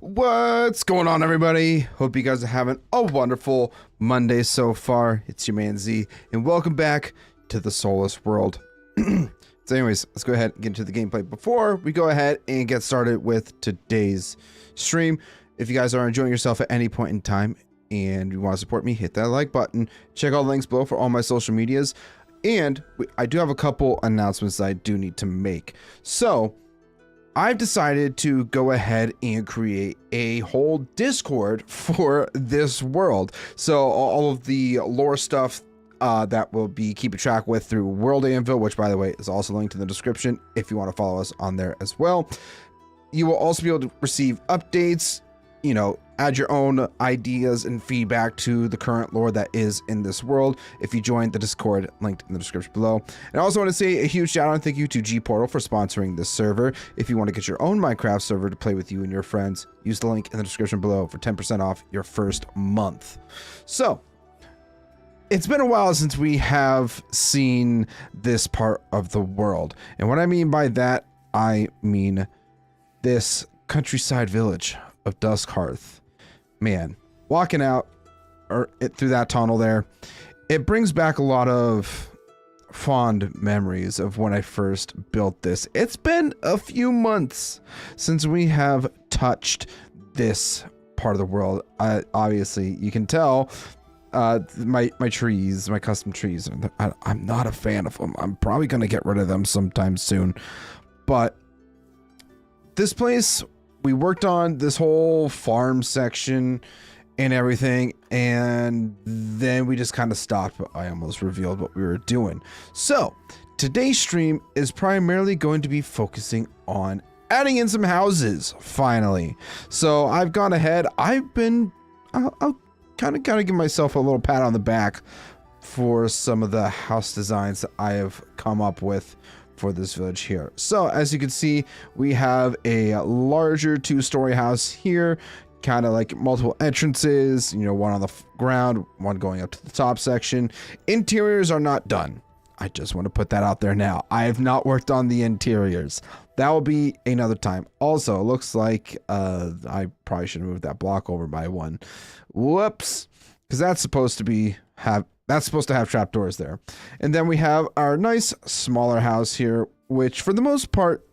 What's going on, everybody? Hope you guys are having a wonderful Monday so far. It's your man Z, and welcome back to the Soulless World. So anyways, let's go ahead and get into the gameplay. Before we go ahead and get started with today's stream, if you guys are enjoying yourself at any point in time and you want to support me, hit that like button. Check all the links below for all my social medias. And I do have a couple announcements that I do need to make. So I've decided to go ahead and create a whole Discord for this world. So all of the lore stuff that will be keeping track with through WorldAnvil, which by the way is also linked in the description if you want to follow us on there as well. You will also be able to receive updates, you know, add your own ideas and feedback to the current lore that is in this world if you join the Discord linked in the description below. And I also want to say a huge shout out and thank you to G Portal for sponsoring this server. If you want to get your own Minecraft server to play with you and your friends, use the link in the description below for 10% off your first month. So it's been a while since we have seen this part of the world. And what I mean by that, I mean this countryside village of Duskhearth. Man, walking out through that tunnel there, it brings back a lot of fond memories of when I first built this. It's been a few months since we have touched this part of the world. Obviously, you can tell my trees, my custom trees, I'm not a fan of them. I'm probably going to get rid of them sometime soon. But this place, we worked on this whole farm section and everything, and then we just kind of stopped, but I almost revealed what we were doing. So today's stream is primarily going to be focusing on adding in some houses, finally. So I've gone ahead, I'll kind of give myself a little pat on the back for some of the house designs that I have come up with for this village here. So as you can see, we have a larger two-story house here, kind of like multiple entrances, you know, one on the ground, one going up to the top section. Interiors are not done. I just want to put that out there now. I have not worked on the interiors. That will be another time. Also, it looks like I probably should have moved that block over by one. Whoops, because that's supposed to have trapdoors there. And then we have our nice smaller house here, which for the most part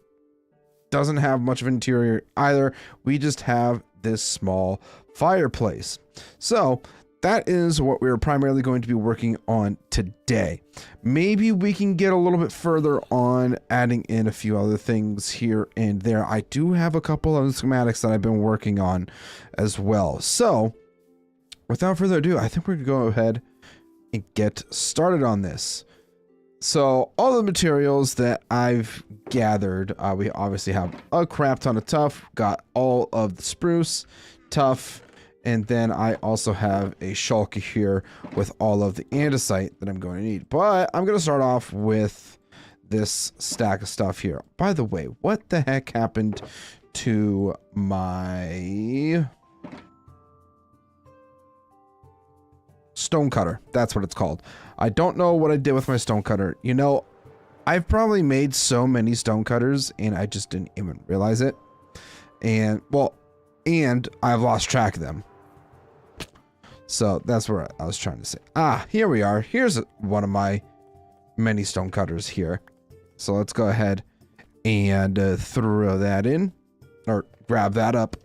doesn't have much of an interior either. We just have this small fireplace. So that is what we're primarily going to be working on today. Maybe we can get a little bit further on adding in a few other things here and there. I do have a couple of schematics that I've been working on as well. So without further ado, I think we're gonna go ahead and get started on this. So all the materials that I've gathered, we obviously have a crap ton of tuff, got all of the spruce, tuff, and then I also have a shulker here with all of the andesite that I'm going to need. But I'm going to start off with this stack of stuff here. By the way, what the heck happened to my stonecutter? That's what it's called. I don't know what I did with my stonecutter. You know, I've probably made so many stonecutters and I just didn't even realize it. And well, and I've lost track of them. So that's what I was trying to say. Ah, here we are. Here's one of my many stonecutters here. So let's go ahead and throw that in, or grab that up,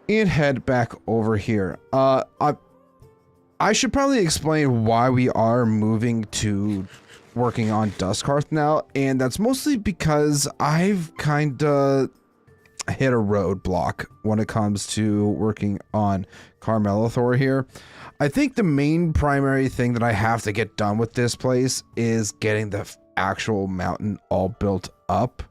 and head back over here. I should probably explain why we are moving to working on Duskhearth now, and that's mostly because I've kind of hit a roadblock when it comes to working on Kar-Melethor here. I think the main primary thing that I have to get done with this place is getting the actual mountain all built up.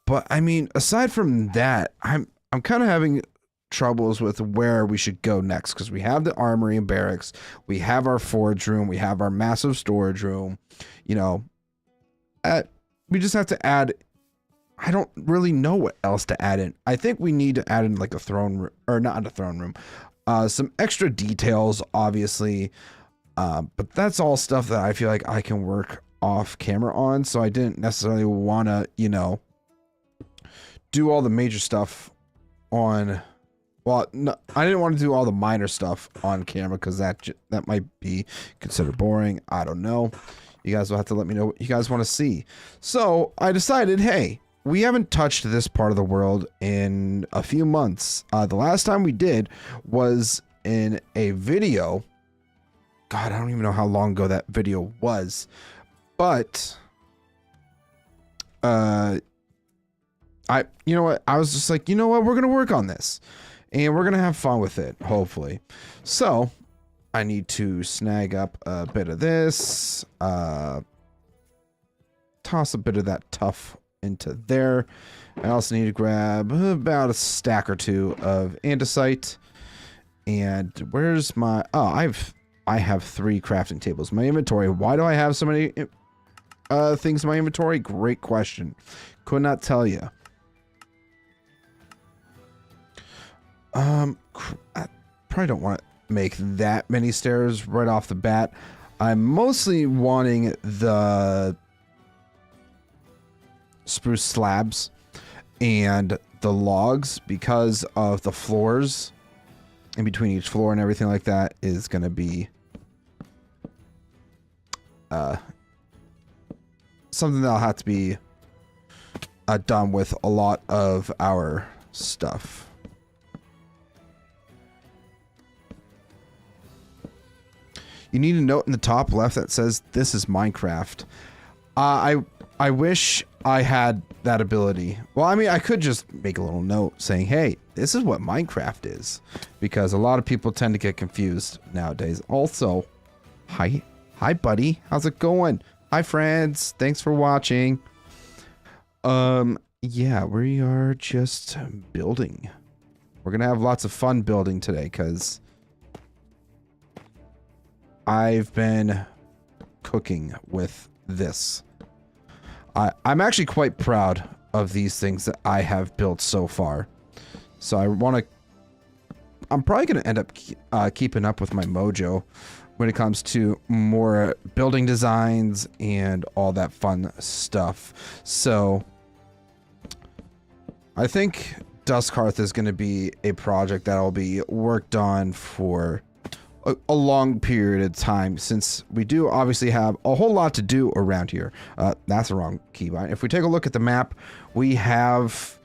But I mean, aside from that, I'm kind of having troubles with where we should go next, because we have the armory and barracks, we have our forge room, we have our massive storage room, you know, we just have to add, I don't really know what else to add in. I think we need to add in like a throne room, or not a throne room, some extra details, obviously, but that's all stuff that I feel like I can work off camera on, so I didn't necessarily want to, you know, do all the major stuff on... Well, no, I didn't want to do all the minor stuff on camera because that might be considered boring. I don't know. You guys will have to let me know what you guys want to see. So I decided, hey, we haven't touched this part of the world in a few months. The last time we did was in a video. God, I don't even know how long ago that video was. But... you know what? I was just like, you know what? We're going to work on this. And we're going to have fun with it, hopefully. So, I need to snag up a bit of this. Toss a bit of that tough into there. I also need to grab about a stack or two of andesite. And where's my... Oh, I have 3 crafting tables. My inventory. Why do I have so many things in my inventory? Great question. Could not tell you. I probably don't want to make that many stairs right off the bat. I'm mostly wanting the spruce slabs and the logs because of the floors in between each floor and everything like that is going to be something that'll have to be done with a lot of our stuff. You need a note in the top left that says, "This is Minecraft." I wish I had that ability. Well, I mean, I could just make a little note saying, "Hey, this is what Minecraft is," because a lot of people tend to get confused nowadays. Also, hi, buddy. How's it going? Hi, friends. Thanks for watching. Yeah, we are just building. We're gonna have lots of fun building today because I've been cooking with this. I'm actually quite proud of these things that I have built so far. So I'm probably going to end up keeping up with my mojo when it comes to more building designs and all that fun stuff. So I think Duskhearth is going to be a project that will be worked on for a long period of time, since we do obviously have a whole lot to do around here. That's the wrong keybind. If we take a look at the map, we have,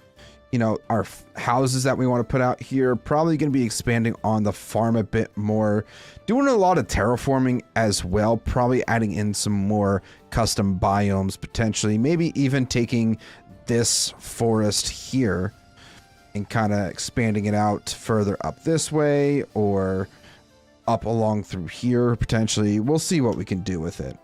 you know, our houses that we want to put out here. Probably going to be expanding on the farm a bit more, doing a lot of terraforming as well, probably adding in some more custom biomes, potentially maybe even taking this forest here and kind of expanding it out further up this way, or up along through here, potentially. We'll see what we can do with it.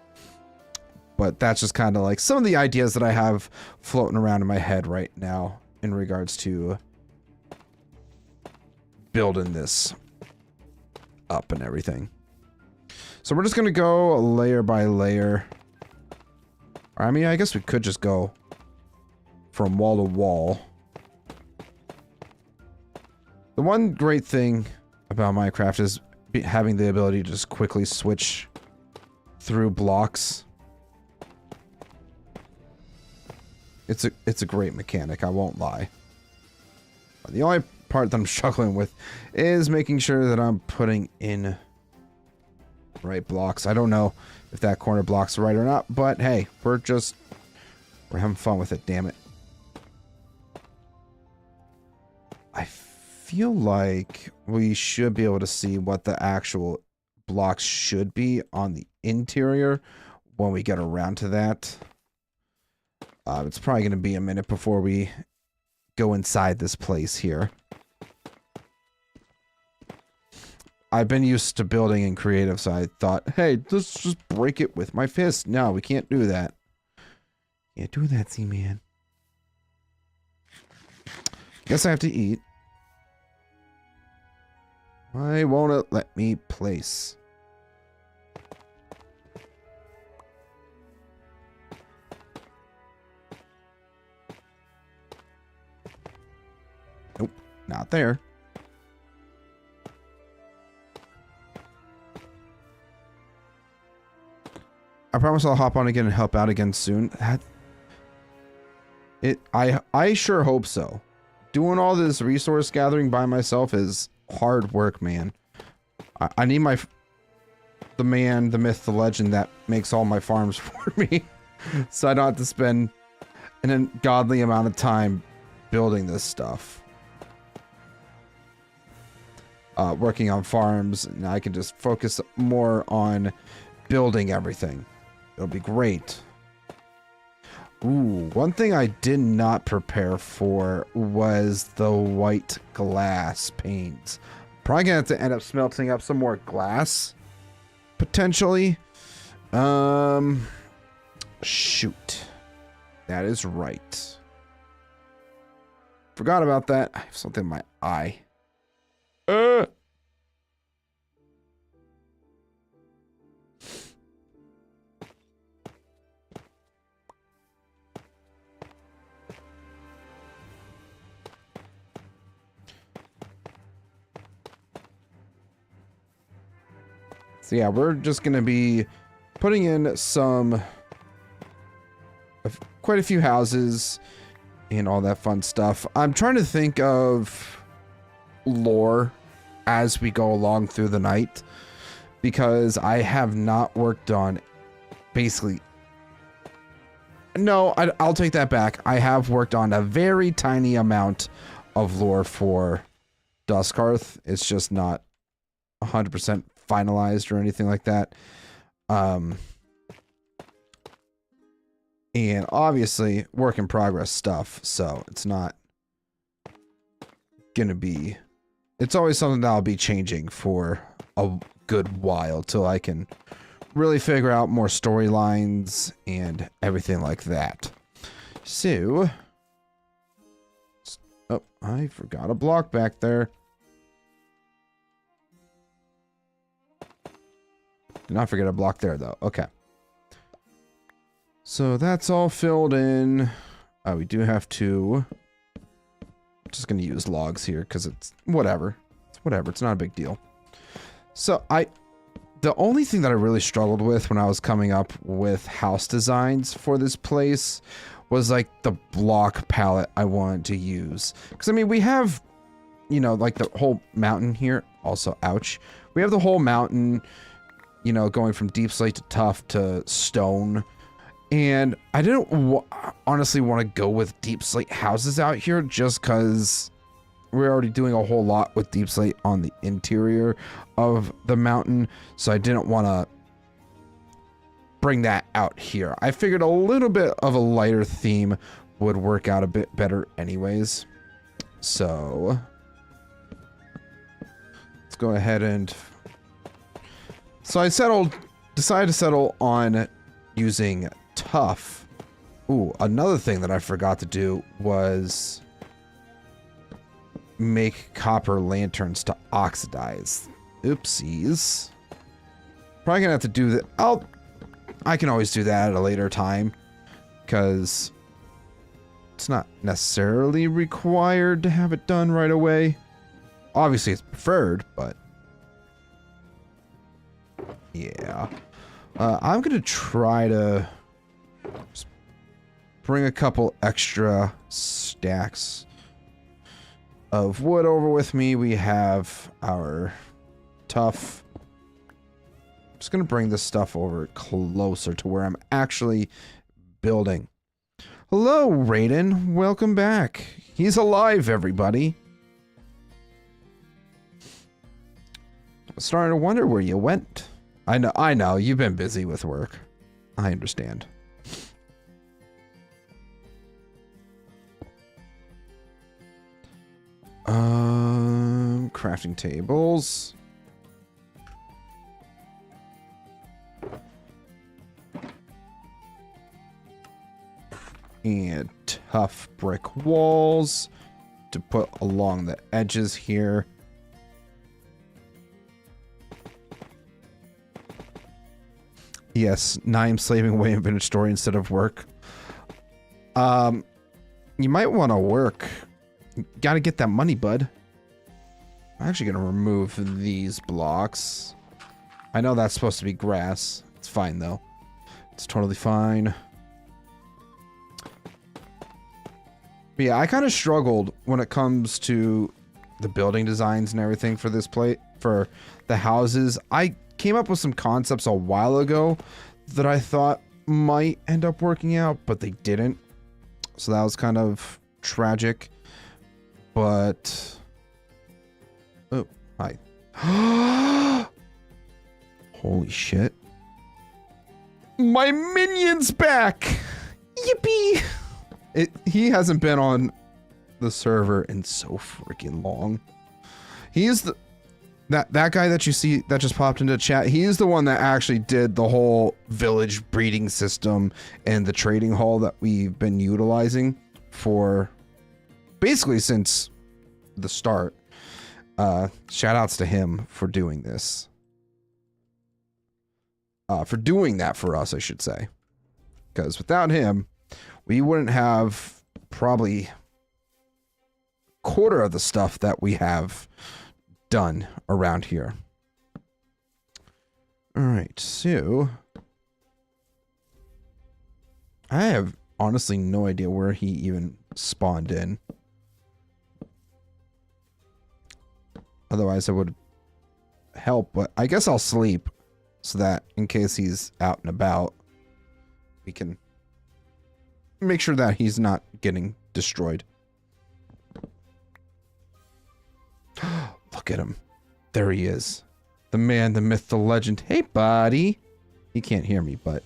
But that's just kind of like some of the ideas that I have floating around in my head right now in regards to building this up and everything. So we're just going to go layer by layer. I mean, I guess we could just go from wall to wall. The one great thing about Minecraft is having the ability to just quickly switch through blocks. It's a great mechanic, I won't lie. The only part that I'm struggling with is making sure that I'm putting in right blocks. I don't know if that corner block's right or not, but hey, we're having fun with it, damn it. I feel like we should be able to see what the actual blocks should be on the interior when we get around to that. It's probably going to be a minute before we go inside this place here. I've been used to building in creative, so I thought, hey, let's just break it with my fist. No, we can't do that. Can't do that, Z-Man. Guess I have to eat. Why won't it let me place? Nope, not there. I promise I'll hop on again and help out again soon. I sure hope so. doing all this resource gathering by myself is hard work, man. I need the man, the myth, the legend that makes all my farms for me. So I don't have to spend an ungodly amount of time building this stuff. Working on farms, and I can just focus more on building everything. It'll be great. Ooh, one thing I did not prepare for was the white glass panes. Probably gonna have to end up smelting up some more glass, potentially. Shoot. That is right. Forgot about that. I have something in my eye. So yeah, we're just gonna be putting in quite a few houses and all that fun stuff. I'm trying to think of lore as we go along through the night, because I have not worked on basically... No, I'll take that back. I have worked on a very tiny amount of lore for Duskhearth. It's just not 100% finalized or anything like that. And obviously work in progress stuff, so it's not gonna be... It's always something that I'll be changing for a good while till I can really figure out more storylines and everything like that. So... Oh, I forgot a block back there. Did not forget a block there, though. Okay. So that's all filled in. We do have to... Just going to use logs here because it's whatever. It's whatever. It's not a big deal. So the only thing that I really struggled with when I was coming up with house designs for this place was like the block palette I wanted to use. Because I mean, we have, you know, like the whole mountain here. Also, ouch. We have the whole mountain, you know, going from deep slate to tough to stone. And I didn't honestly want to go with deep slate houses out here just because we're already doing a whole lot with deep slate on the interior of the mountain. So I didn't want to bring that out here. I figured a little bit of a lighter theme would work out a bit better anyways. So let's go ahead and... So I decided to settle on using tough. Ooh, another thing that I forgot to do was make copper lanterns to oxidize. Oopsies. Probably gonna have to do that. I can always do that at a later time because it's not necessarily required to have it done right away. Obviously it's preferred, but yeah. I'm gonna try to bring a couple extra stacks of wood over with me. We have our tough. Just gonna bring this stuff over closer to where I'm actually building. Hello, Raiden. Welcome back. He's alive, everybody. I'm starting to wonder where you went. I know, you've been busy with work. I understand. Crafting tables. And tough brick walls to put along the edges here. Yes, now I'm slaving away in vintage story instead of work. You might want to work. Gotta get that money, bud. I'm actually gonna remove these blocks. I know that's supposed to be grass. It's fine though. It's totally fine. But yeah, I kind of struggled when it comes to the building designs and everything for this for the houses. I came up with some concepts a while ago that I thought might end up working out, but they didn't. So that was kind of tragic. But oh, hi. Holy shit. My minion's back! Yippee! He hasn't been on the server in so freaking long. He's the that guy that you see that just popped into chat. He's the one that actually did the whole village breeding system and the trading hall that we've been utilizing for basically since the start. Shout outs to him for doing this. For doing that for us, I should say. Because without him, we wouldn't have probably quarter of the stuff that we have done around here. All right, so I have honestly no idea where he even spawned in. Otherwise, I would help, but I guess I'll sleep so that in case he's out and about, we can make sure that he's not getting destroyed. Look at him. There he is. The man, the myth, the legend. Hey, buddy. He can't hear me, but...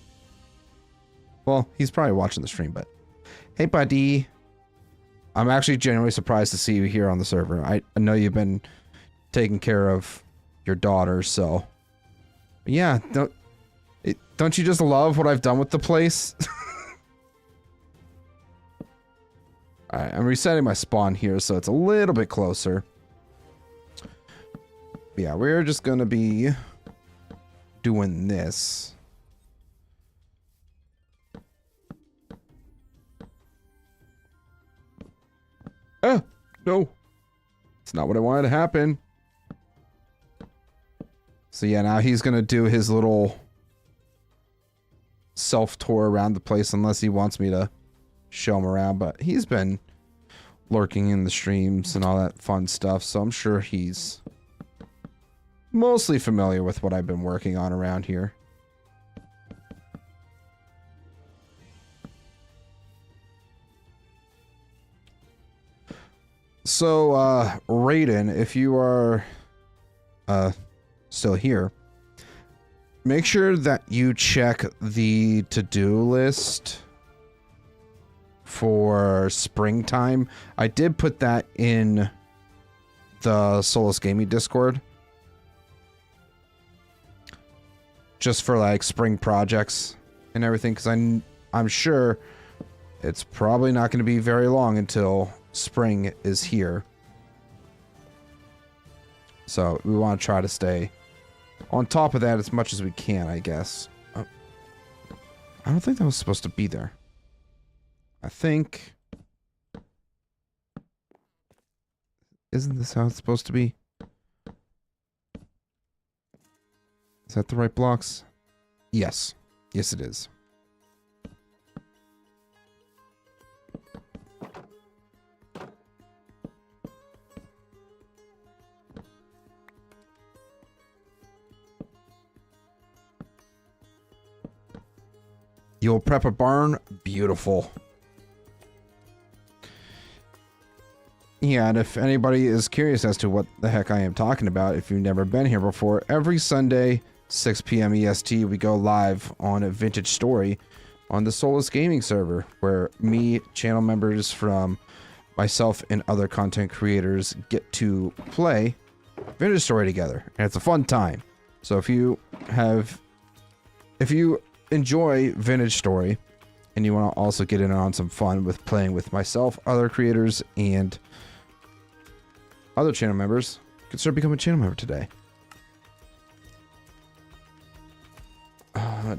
well, he's probably watching the stream, but... hey, buddy. I'm actually genuinely surprised to see you here on the server. I know you've been taking care of your daughter, so... but yeah, don't you just love what I've done with the place? Alright, I'm resetting my spawn here, so it's a little bit closer. Yeah, we're just gonna be doing this. Oh, no. It's not what I wanted to happen. So yeah, now he's gonna do his little self-tour around the place unless he wants me to show him around, but he's been lurking in the streams and all that fun stuff, so I'm sure he's mostly familiar with what I've been working on around here. So, Raiden, if you are still here, make sure that you check the to-do list for springtime. I did put that in the Soulless Gaming Discord. Just for like spring projects and everything, because I'm sure it's probably not going to be very long until spring is here. So we want to try to stay on top of that as much as we can, I guess. Oh. I don't think that was supposed to be there. I think... isn't this how it's supposed to be? Is that the right blocks? Yes. Yes, it is. You'll prep a barn? Beautiful. Yeah, and if anybody is curious as to what the heck I am talking about, if you've never been here before, every Sunday, 6 p.m. EST, we go live on a Vintage Story on the Soulless Gaming server, where me, channel members from myself and other content creators get to play Vintage Story together, and it's a fun time. So if you enjoy Vintage Story and you want to also get in on some fun with playing with myself, other creators, and other channel members, consider becoming a channel member today.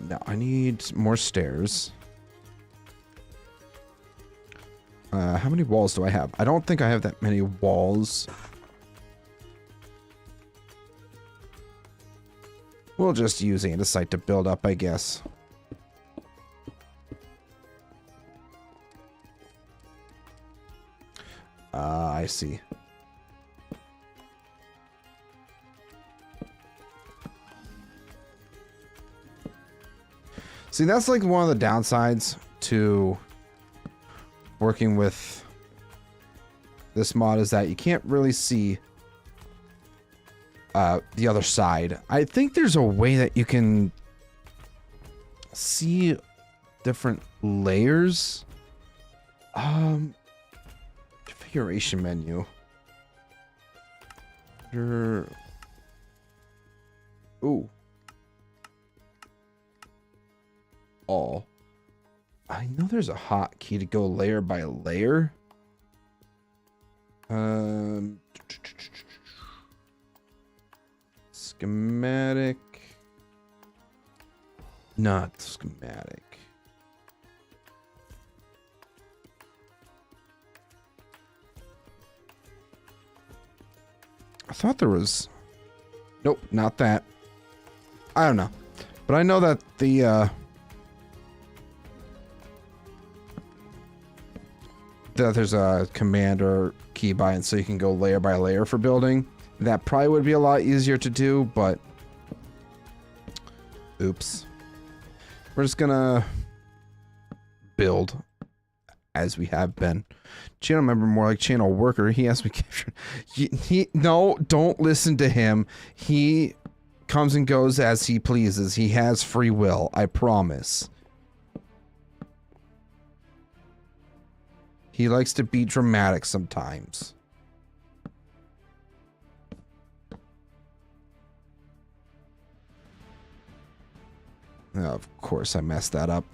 Now I need more stairs. How many walls do I have? I don't think I have that many walls. We'll just use andesite to build up, I guess. see. See, that's like one of the downsides to working with this mod is that you can't really see the other side. I think there's a way that you can see different layers. Configuration menu. Ooh. All. I know there's a hotkey to go layer by layer. Schematic. Not schematic. I thought there was... Nope, not that. I don't know. But I know that the, that there's a command or keybind so you can go layer by layer for building. That probably would be a lot easier to do, but... Oops. We're just gonna build as we have been. Channel member, more like channel worker. He asked me capture. No, don't listen to him. He comes and goes as he pleases. He has free will. I promise. He likes to be dramatic sometimes. Oh, of course I messed that up.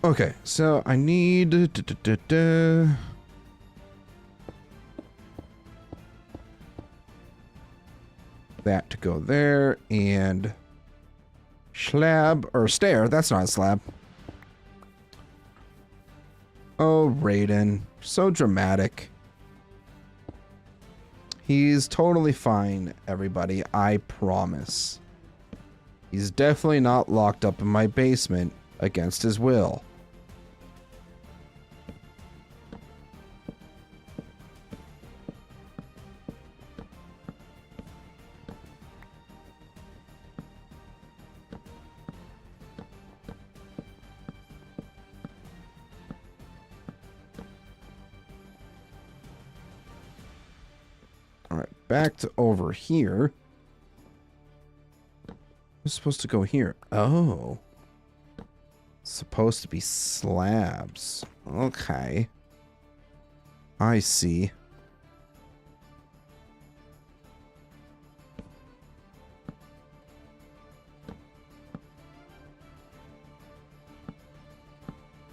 Okay, so I need that to go there, and slab or stair. That's not a slab. Oh, Raiden, so dramatic. He's totally fine, everybody. I promise. He's definitely not locked up in my basement against his will. Back to over here. I'm supposed to go here. Oh. Supposed to be slabs. Okay. I see.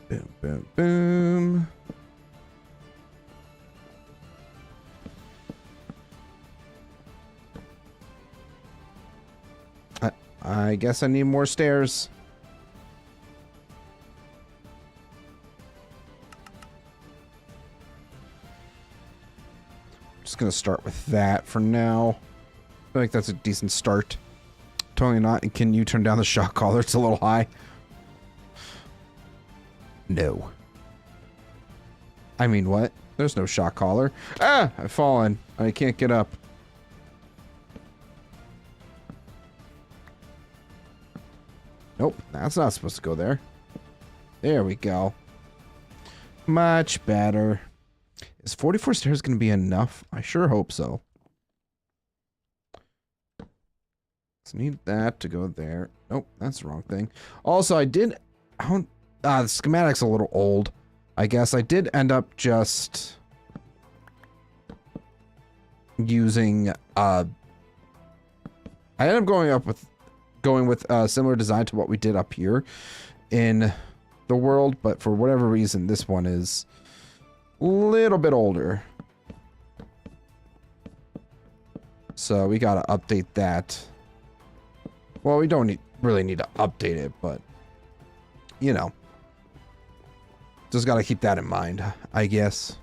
Boom, boom, boom. I guess I need more stairs. Just gonna start with that for now. I feel like that's a decent start. Totally not. And can you turn down the shock collar? It's a little high. No. I mean, what? There's no shock collar. Ah! I've fallen. I can't get up. Nope, that's not supposed to go there. There we go. Much better. Is 44 stairs going to be enough? I sure hope so. So need that to go there. Nope, that's the wrong thing. Also, I did... the schematic's a little old. I guess I did end up just... using... I ended up going with a similar design to what we did up here in the world, but for whatever reason this one is a little bit older, so we gotta update that. Well, we don't really need to update it, but you know, just gotta keep that in mind, I guess.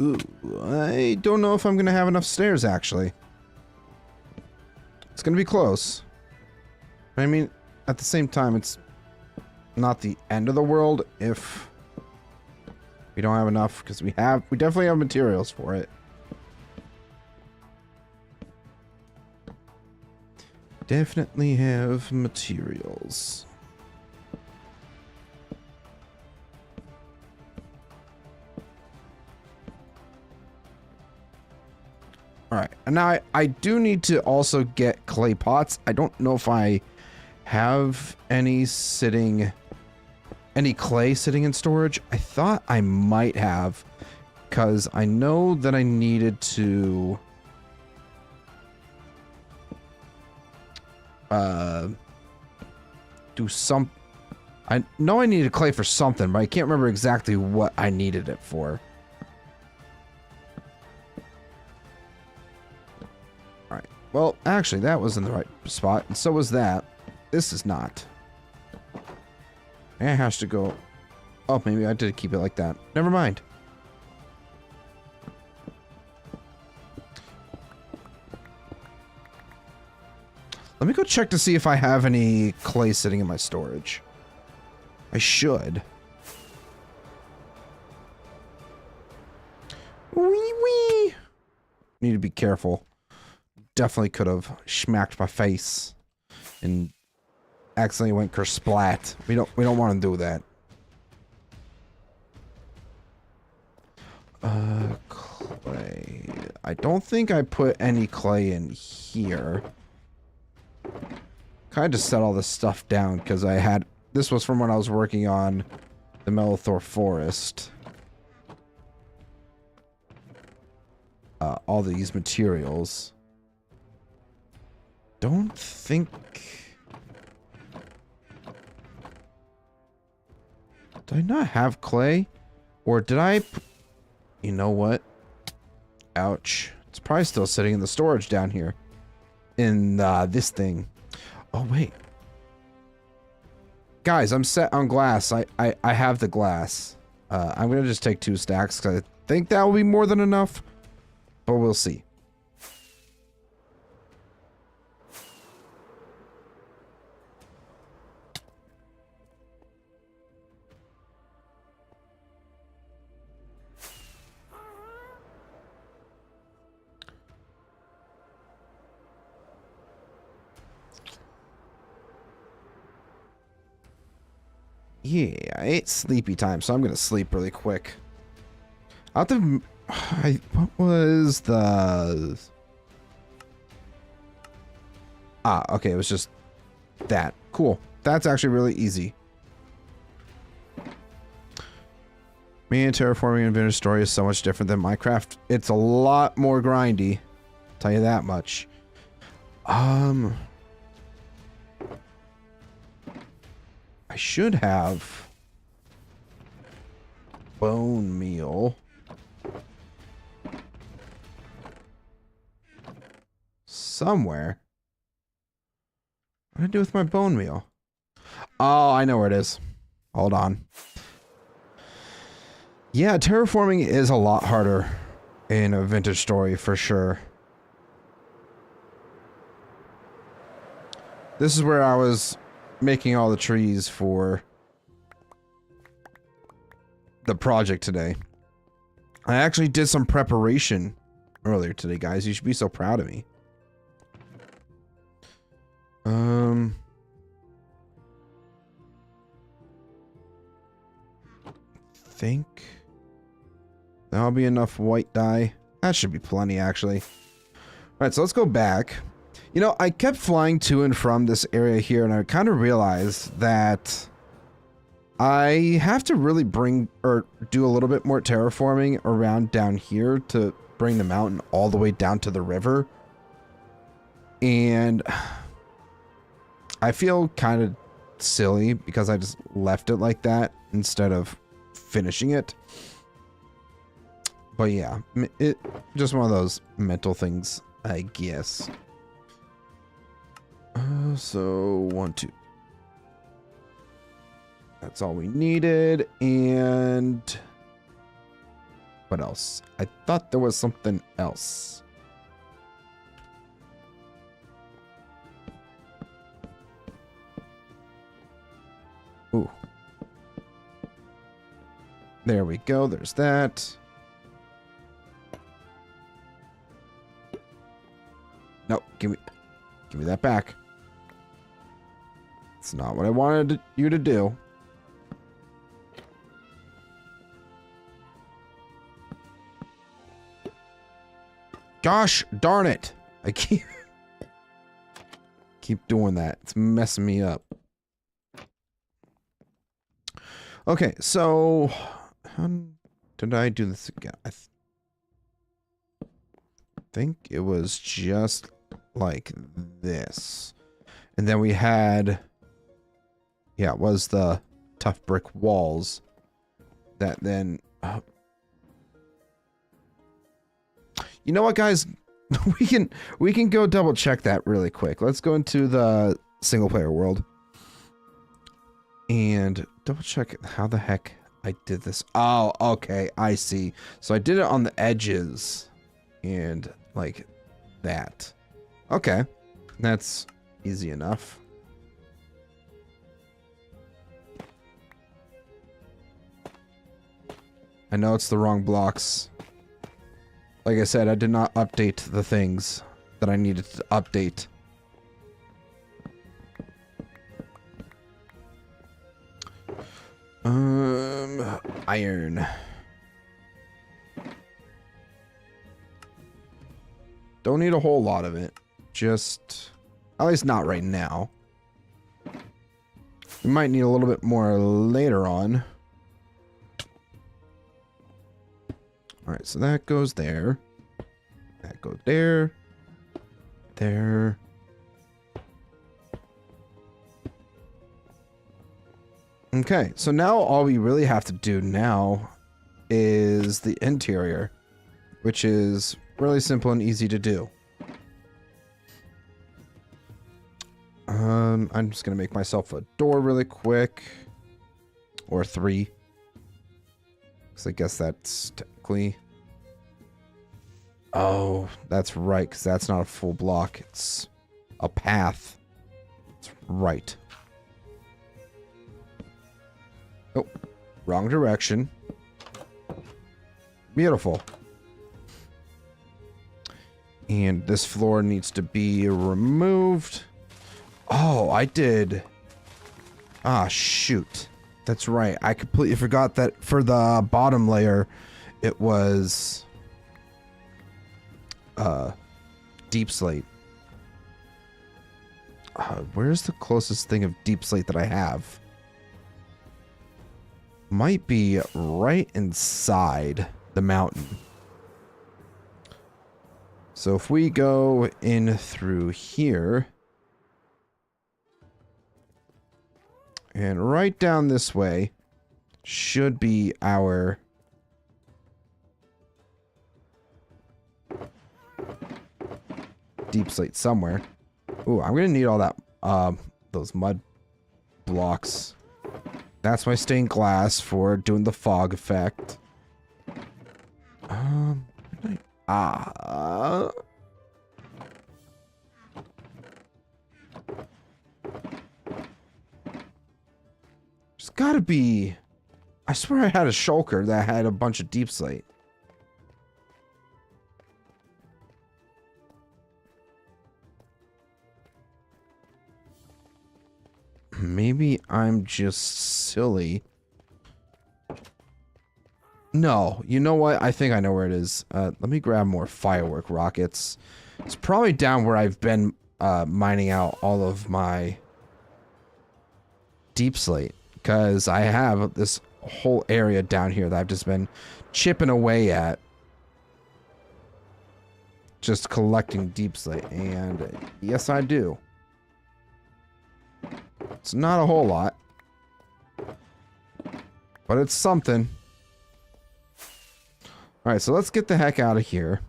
Ooh, I don't know if I'm gonna have enough stairs, actually. It's gonna be close. I mean, at the same time, it's not the end of the world if we don't have enough, because we definitely have materials for it. Definitely have materials. Alright, and now I do need to also get clay pots. I don't know if I have any clay sitting in storage. I thought I might have, because I know that I needed to do some. I know I needed clay for something, but I can't remember exactly what I needed it for. Alright. Well, actually, that was in the right spot, and so was that. This is not. It has to go. Oh, maybe I did keep it like that. Never mind. Let me go check to see if I have any clay sitting in my storage. I should. Wee wee. Need to be careful. Definitely could have smacked my face and accidentally went kersplat. We don't want to do that. Clay. I don't think I put any clay in here. Kind of just set all this stuff down because I had. This was from when I was working on the Kar-Melethor forest. All these materials. Don't think. Did I not have clay? Or did I? You know what? Ouch. It's probably still sitting in the storage down here. In this thing. Oh, wait. Guys, I'm set on glass. I have the glass. I'm going to just take 2 stacks because I think that will be more than enough. But we'll see. Yeah, it's sleepy time, so I'm gonna sleep really quick. I'll have to. What was the? Ah, okay, it was just that. Cool. That's actually really easy. Me and terraforming and Vintage Story is so much different than Minecraft. It's a lot more grindy. Tell you that much. I should have bone meal. Somewhere. What did I do with my bone meal? Oh, I know where it is. Hold on. Yeah, terraforming is a lot harder in a Vintage Story for sure. This is where I was making all the trees for the project today. I actually did some preparation earlier today, guys. You should be so proud of me. Think that'll be enough white dye. That should be plenty, actually. All right, so let's go back. You know, I kept flying to and from this area here, and I kind of realized that I have to really bring or do a little bit more terraforming around down here to bring the mountain all the way down to the river. And I feel kind of silly because I just left it like that instead of finishing it. But yeah, it just one of those mental things, I guess. So 1, 2. That's all we needed, and What else? I thought there was something else. Ooh. There we go. There's that. No, give me that back. It's not what I wanted you to do. Gosh darn it. I keep doing that. It's messing me up. Okay, so how did I do this again? I think it was just like this. And then we had, yeah, it was the tough brick walls that then you know what, guys? we can go double check that really quick. Let's go into the single player world and double check how the heck I did this. Oh, okay, I see. So I did it on the edges and like that. Okay, that's easy enough. I know it's the wrong blocks. Like I said, I did not update the things that I needed to update. Iron. Don't need a whole lot of it. Just, at least not right now. We might need a little bit more later on. Alright, so that goes there. That goes there. There. Okay, so now all we really have to do now is the interior, which is really simple and easy to do. I'm just gonna make myself a door really quick. Or 3. Because I guess that's technically... Oh, that's right, because that's not a full block. It's a path. That's right. Oh, wrong direction. Beautiful. And this floor needs to be removed. Oh, I did. Ah, shoot. That's right. I completely forgot that for the bottom layer, it was deep slate. Where's the closest thing of deep slate that I have? Might be right inside the mountain. So if we go in through here and right down this way should be our deep slate somewhere. Ooh, I'm gonna need all that those mud blocks. That's my stained glass for doing the fog effect. There's gotta be... I swear I had a shulker that had a bunch of deep slate. Maybe I'm just silly. No, you know what? I think I know where it is. Let me grab more firework rockets. It's probably down where I've been mining out all of my deep slate. Because I have this whole area down here that I've just been chipping away at. Just collecting deep slate. And yes, I do. It's not a whole lot. But it's something. Alright, so let's get the heck out of here.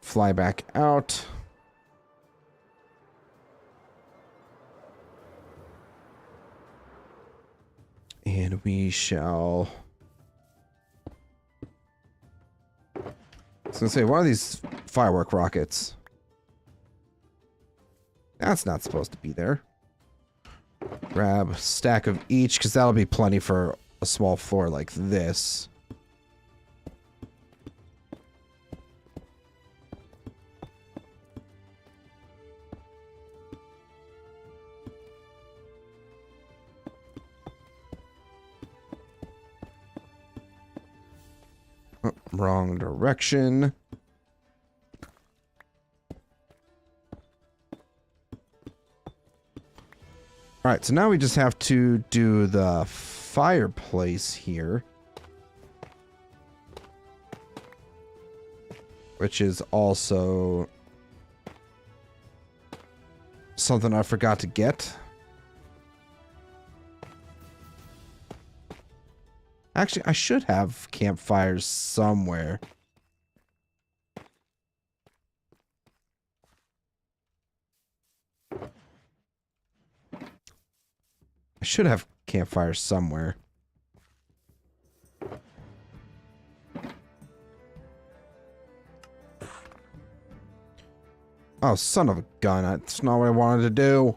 Fly back out. we shall... I was gonna say, one of these firework rockets. That's not supposed to be there. Grab a stack of each, because that'll be plenty for a small floor like this. Oh, wrong direction. Alright, so now we just have to do the fireplace here. Which is also something I forgot to get. Actually, I should have campfires somewhere. I should have campfires somewhere. Oh, son of a gun. That's not what I wanted to do.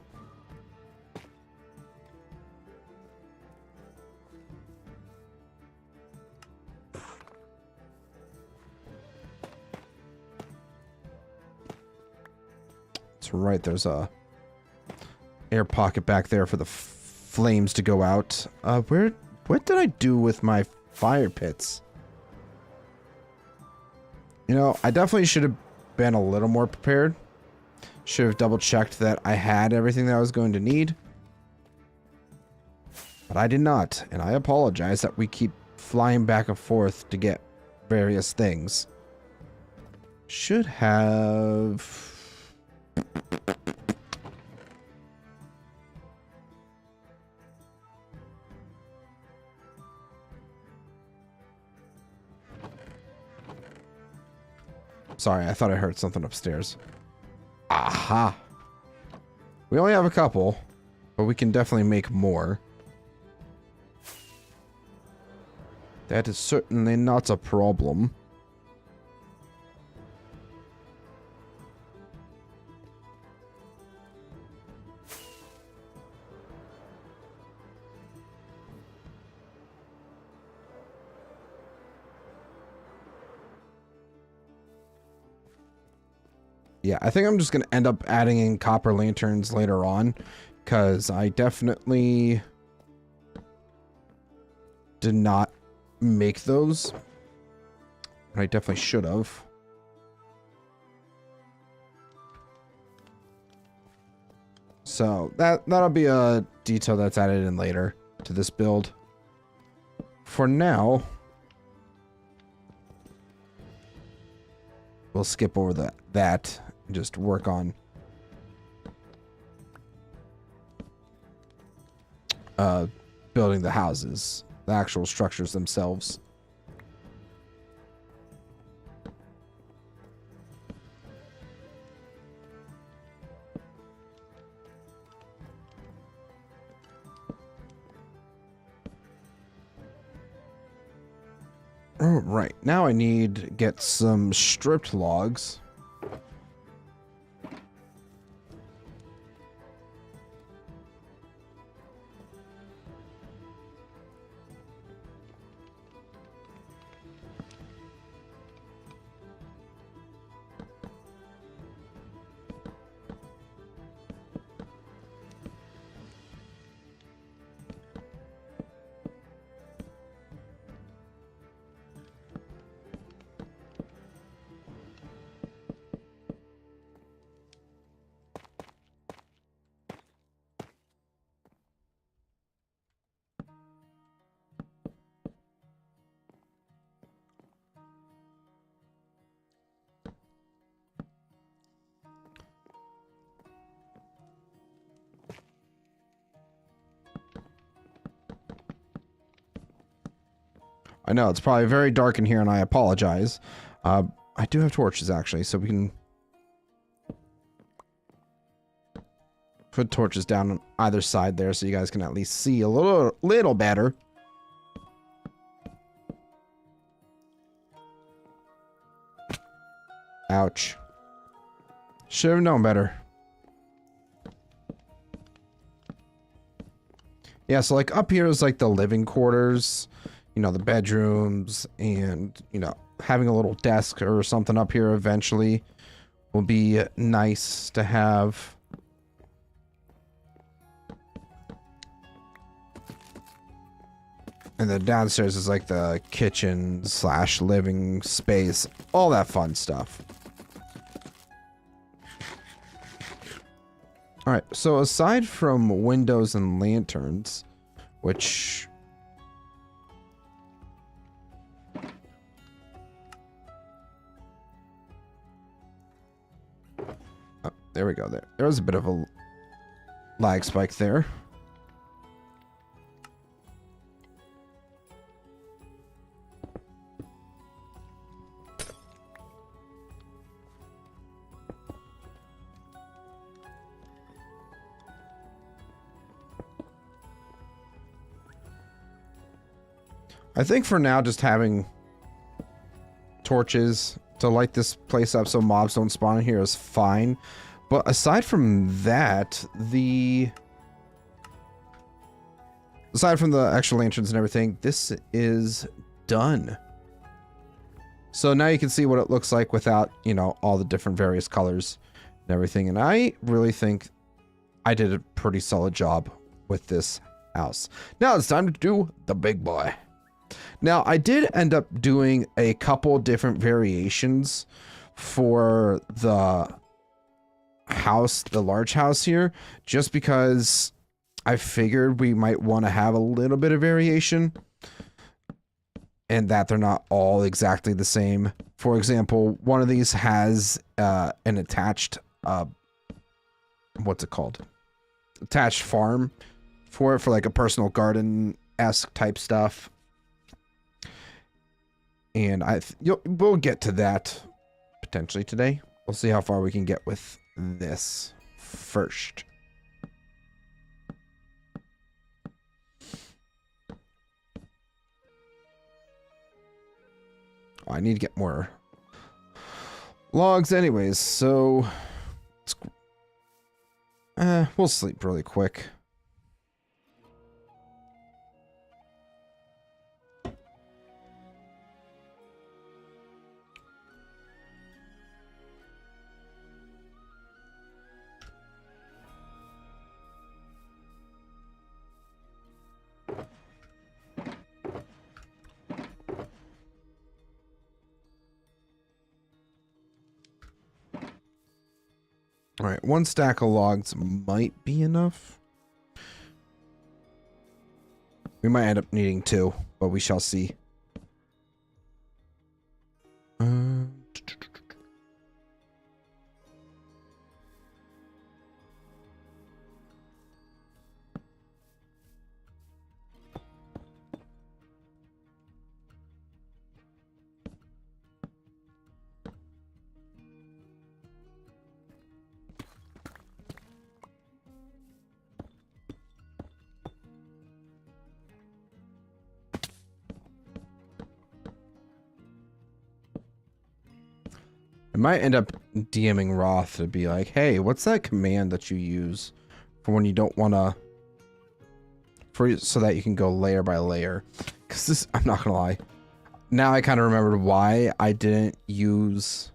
That's right. There's a air pocket back there for the flames to go out. What did I do with my fire pits? You know, I definitely should have been a little more prepared. Should have double checked that I had everything that I was going to need. But I did not, and I apologize that we keep flying back and forth to get various things. Should have... Sorry, I thought I heard something upstairs. Aha! We only have a couple, but we can definitely make more. That is certainly not a problem. Yeah, I think I'm just going to end up adding in copper lanterns later on, because I definitely did not make those. But I definitely should have. So that'll be a detail that's added in later to this build. For now, we'll skip over that and just work on building the houses, the actual structures themselves. All right, now I need to get some stripped logs. I know, it's probably very dark in here, and I apologize. I do have torches, actually, so we can put torches down on either side there so you guys can at least see a little better. Ouch. Should have known better. Yeah, so like up here is like the living quarters, you know, the bedrooms, and, you know, having a little desk or something up here eventually will be nice to have. And then downstairs is like the kitchen / living space, all that fun stuff. All right, so aside from windows and lanterns, which... Oh, there we go. There was a bit of a lag spike there. I think for now, just having torches to light this place up so mobs don't spawn in here is fine. But aside from that, aside from the extra lanterns and everything, this is done. So now you can see what it looks like without, you know, all the different various colors and everything. And I really think I did a pretty solid job with this house. Now it's time to do the big boy. Now, I did end up doing a couple different variations for the house, the large house here, just because I figured we might want to have a little bit of variation and that they're not all exactly the same. For example, one of these has an attached, what's it called? Attached farm for it, for like a personal garden-esque type stuff. And we'll get to that potentially today. We'll see how far we can get with this first. Oh, I need to get more logs anyways, so we'll sleep really quick. All right, one stack of logs might be enough. We might end up needing 2, but we shall see. I might end up DMing Roth to be like, hey, what's that command that you use for when you don't want to, so that you can go layer by layer? Because this, I'm not going to lie. Now I kind of remembered why I didn't use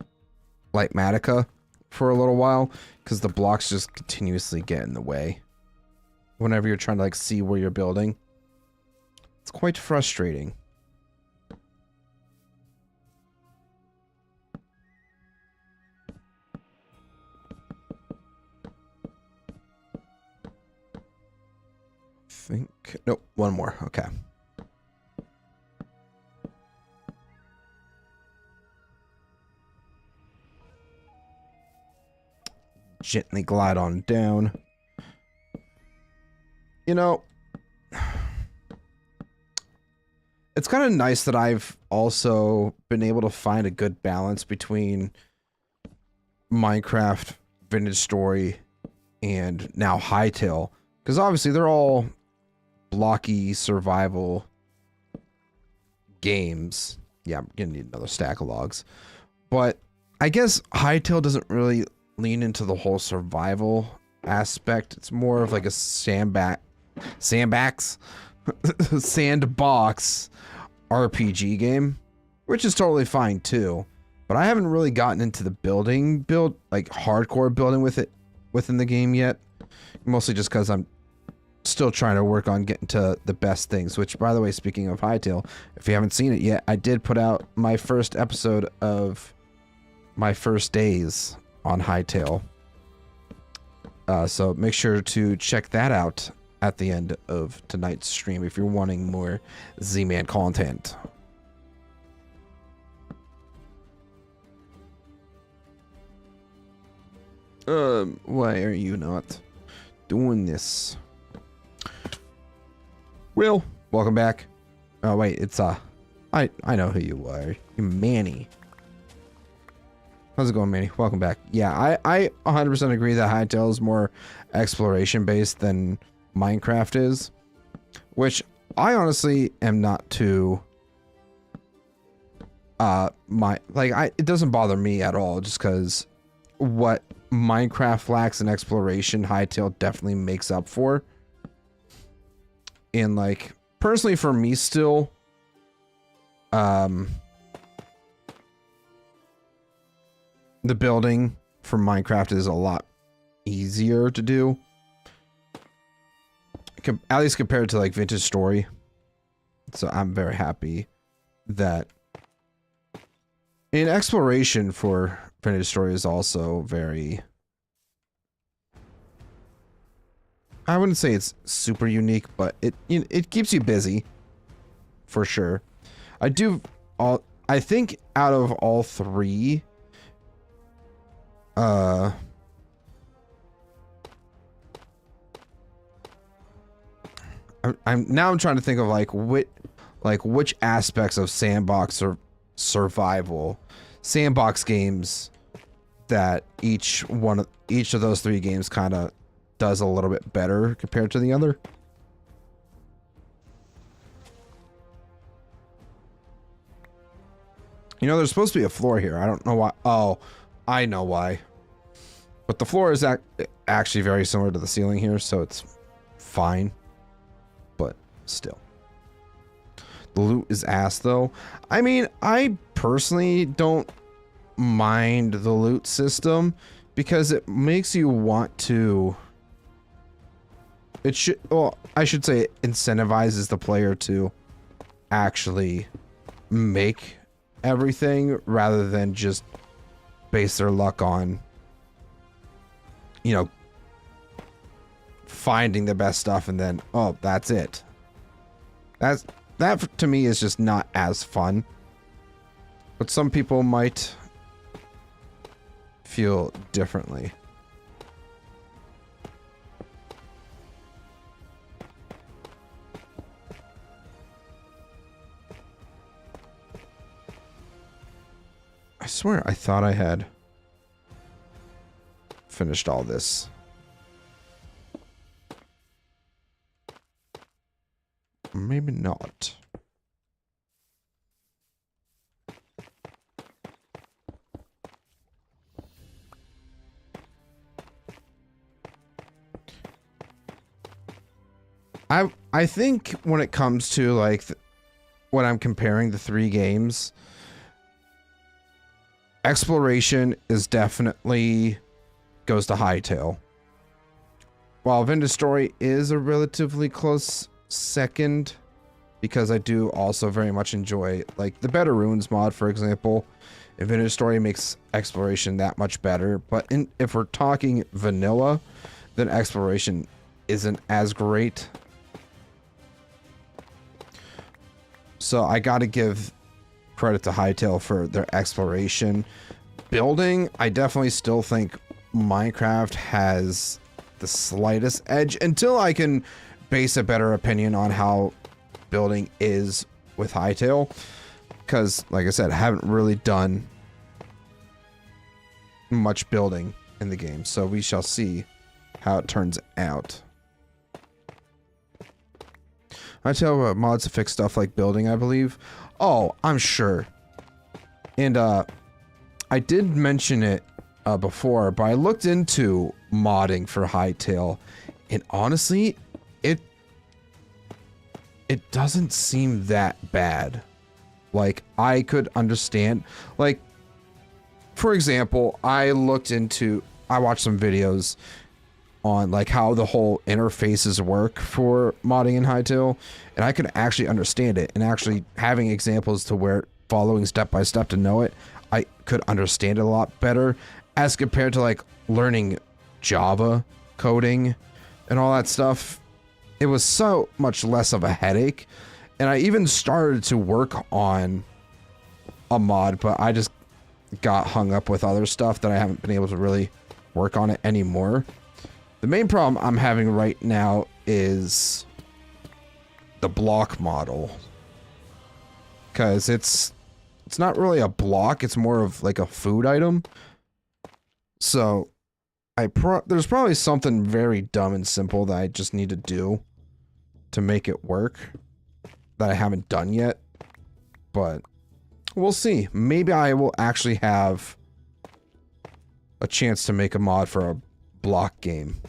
Lightmatica for a little while, because the blocks just continuously get in the way whenever you're trying to like see where you're building. It's quite frustrating. Nope, one more. Okay. Gently glide on down. You know, it's kind of nice that I've also been able to find a good balance between Minecraft, Vintage Story, and now Hytale, because obviously they're all blocky survival games. Yeah, I'm gonna need another stack of logs. But I guess Hytale doesn't really lean into the whole survival aspect. It's more of like a sandbox RPG game, which is totally fine too. But I haven't really gotten into the build, like hardcore building with it within the game yet. Mostly just because I'm still trying to work on getting to the best things, which, by the way, speaking of Hytale, if you haven't seen it yet, I did put out my first episode of my first days on Hytale. So make sure to check that out at the end of tonight's stream if you're wanting more Z-Man content. Why are you not doing this? Will, welcome back. Oh wait, it's I know who you are. You're Manny. How's it going, Manny? Welcome back. Yeah, I 100% agree that Hytale is more exploration based than Minecraft is, which I honestly am not too it doesn't bother me at all, just because what Minecraft lacks in exploration, Hytale definitely makes up for. And like personally for me still, the building for Minecraft is a lot easier to do, at least compared to like Vintage Story. So I'm very happy that in exploration for Vintage Story is also very, I wouldn't say it's super unique, but it keeps you busy for sure. I think out of all three, now I'm trying to think of which aspects of sandbox or survival sandbox games that each of those three games kind of does a little bit better compared to the other. You know, there's supposed to be a floor here. I don't know why. Oh, I know why. But the floor is actually very similar to the ceiling here, so it's fine. But still. The loot is ass, though. I mean, I personally don't mind the loot system because it makes you want to... I should say it incentivizes the player to actually make everything rather than just base their luck on, you know, finding the best stuff and then, oh, that's it. That to me is just not as fun. But some people might feel differently. I swear I thought I had finished all this. Maybe not. I think when it comes to like when I'm comparing the three games, exploration is definitely goes to Hytale. While Vintage Story is a relatively close second, because I do also very much enjoy like the Better Ruins mod, for example. Vintage Story makes exploration that much better, but if we're talking vanilla, then exploration isn't as great. So I gotta give credit to Hytale for their exploration. Building, I definitely still think Minecraft has the slightest edge until I can base a better opinion on how building is with Hytale, because like I said, I haven't really done much building in the game, so we shall see how it turns out. Hytale mods to fix stuff like building, I believe. Oh, I'm sure. And I did mention it before, but I looked into modding for Hytale, and honestly, it doesn't seem that bad. Like, I could understand, like, for example, I watched some videos on like how the whole interfaces work for modding in Hytale, and I could actually understand it, and actually having examples to where following step by step to know it, I could understand it a lot better as compared to like learning Java coding and all that stuff. It was so much less of a headache, and I even started to work on a mod, but I just got hung up with other stuff that I haven't been able to really work on it anymore. The main problem I'm having right now is the block model, because it's not really a block, it's more of like a food item. So there's probably something very dumb and simple that I just need to do to make it work that I haven't done yet, but we'll see. Maybe I will actually have a chance to make a mod for a block game.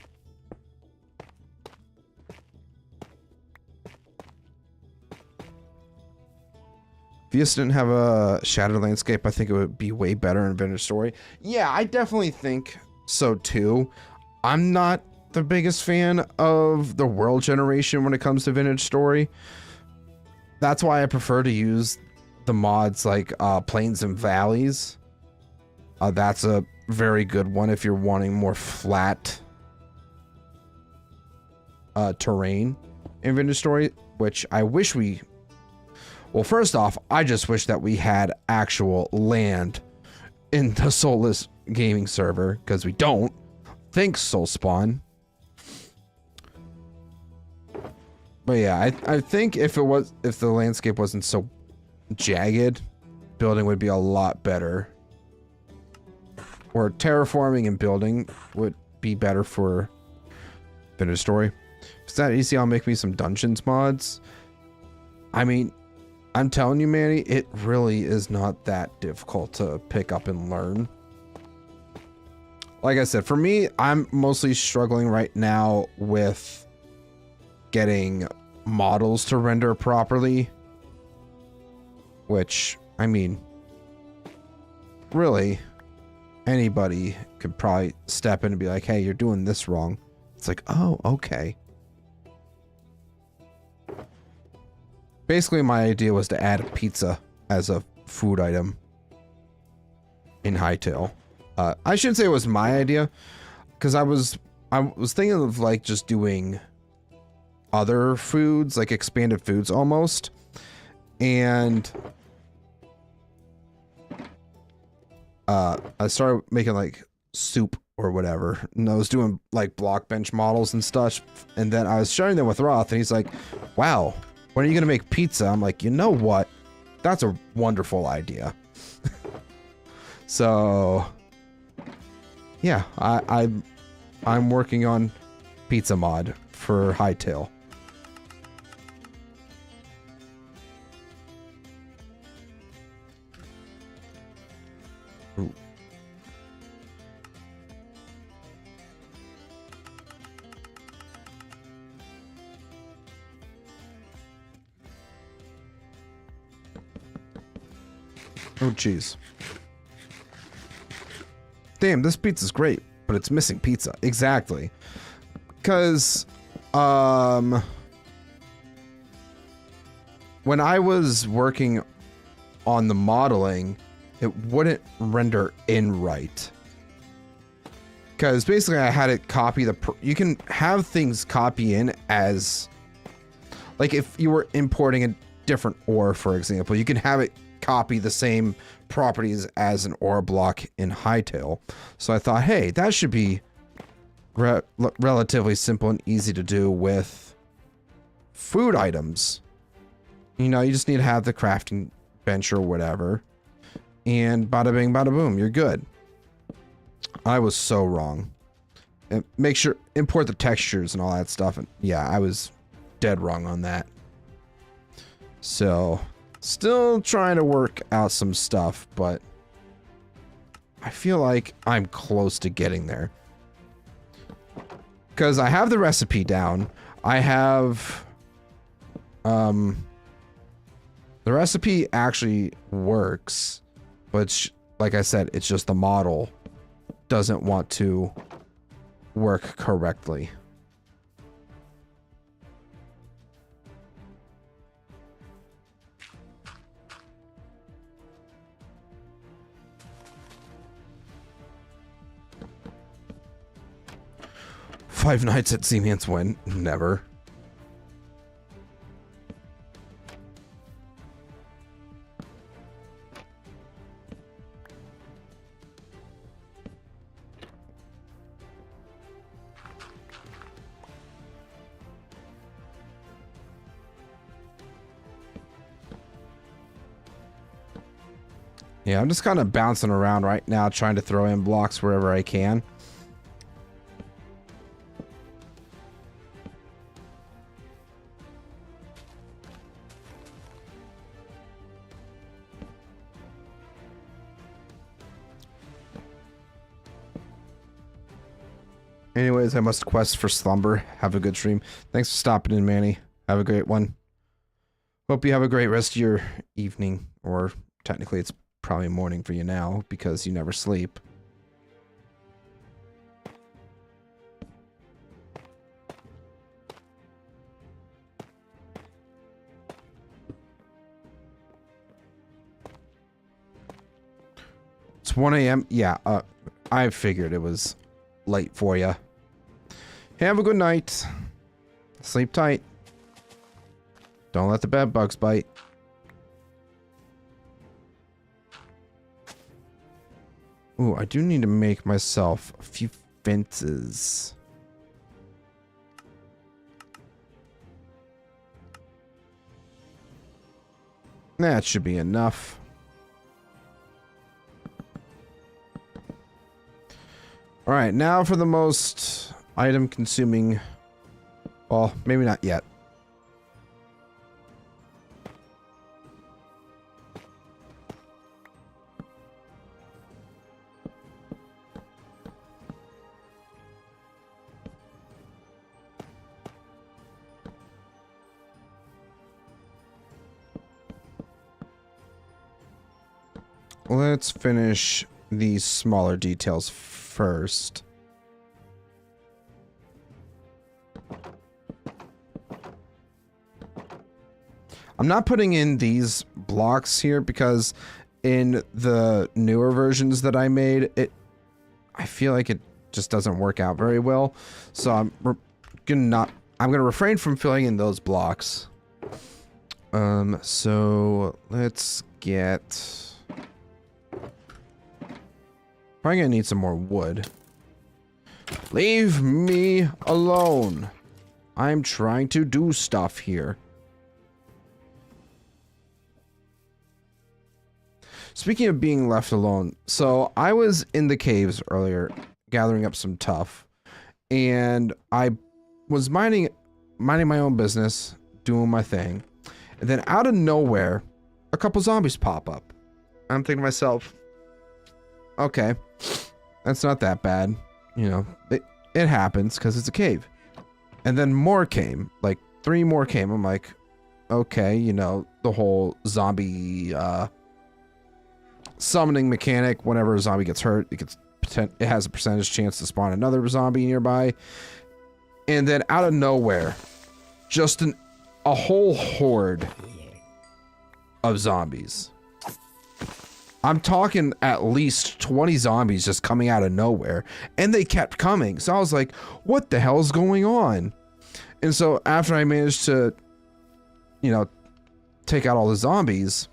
If this didn't have a shattered landscape, I think it would be way better in Vintage Story. Yeah, I definitely think so too. I'm not the biggest fan of the world generation when it comes to Vintage Story. That's why I prefer to use the mods like Plains and Valleys. That's a very good one if you're wanting more flat terrain in Vintage Story, which I wish we... Well, first off, I just wish that we had actual land in the Soulless gaming server, because we don't. Thanks, Soulspawn. But yeah, I think if the landscape wasn't so jagged, building would be a lot better. Or terraforming and building would be better for Vintage Story. If it's that easy, I'll make me some dungeons mods. I mean, I'm telling you, Manny, it really is not that difficult to pick up and learn. Like I said, for me, I'm mostly struggling right now with getting models to render properly. Which, I mean, really, anybody could probably step in and be like, hey, you're doing this wrong. It's like, oh, okay. Basically, my idea was to add a pizza as a food item in Hytale. I shouldn't say it was my idea, because I was thinking of like just doing other foods, like expanded foods almost, and I started making like soup or whatever, and I was doing like block bench models and stuff, and then I was sharing them with Roth, and he's like, wow, when are you gonna make pizza? I'm like, you know what? That's a wonderful idea. So yeah, I'm working on pizza mod for Hytale. Ooh. Oh, jeez. Damn, this pizza's great, but it's missing pizza. Exactly. Because, when I was working on the modeling, it wouldn't render in right. Because basically I had it copy you can have things copy in as, like if you were importing a different ore, for example, you can have it copy the same properties as an ore block in Hytale. So I thought, hey, that should be relatively simple and easy to do with food items. You know, you just need to have the crafting bench or whatever, and bada bing, bada boom, you're good. I was so wrong. And make sure, import the textures and all that stuff, and yeah, I was dead wrong on that. So, still trying to work out some stuff, but I feel like I'm close to getting there. Because I have the recipe down. I have... The recipe actually works. But like I said, it's just the model doesn't want to work correctly. Five Nights at Zman's win. Never. Yeah, I'm just kind of bouncing around right now, trying to throw in blocks wherever I can. Anyways, I must quest for slumber. Have a good stream. Thanks for stopping in, Manny. Have a great one. Hope you have a great rest of your evening, or technically it's probably morning for you now because you never sleep. It's 1 a.m. Yeah, I figured it was late for you. Have a good night. Sleep tight. Don't let the bed bugs bite. Ooh, I do need to make myself a few fences. That should be enough. Alright, now for the most item consuming. Well, maybe not yet. Let's finish these smaller details first. I'm not putting in these blocks here because in the newer versions that I made, I feel like it just doesn't work out very well. So I'm gonna refrain from filling in those blocks. So let's get... Probably gonna need some more wood. Leave me alone. I'm trying to do stuff here. Speaking of being left alone, so I was in the caves earlier, gathering up some tuff, and I was minding my own business, doing my thing, and then out of nowhere, a couple zombies pop up. I'm thinking to myself, okay, that's not that bad. You know, it happens because it's a cave. And then more came, like 3 more came. I'm like, okay, you know, the whole zombie summoning mechanic. Whenever a zombie gets hurt, it has a percentage chance to spawn another zombie nearby. And then out of nowhere, just a whole horde of zombies. I'm talking at least 20 zombies just coming out of nowhere, and they kept coming. So I was like, what the hell's going on? And so after I managed to, you know, take out all the zombies,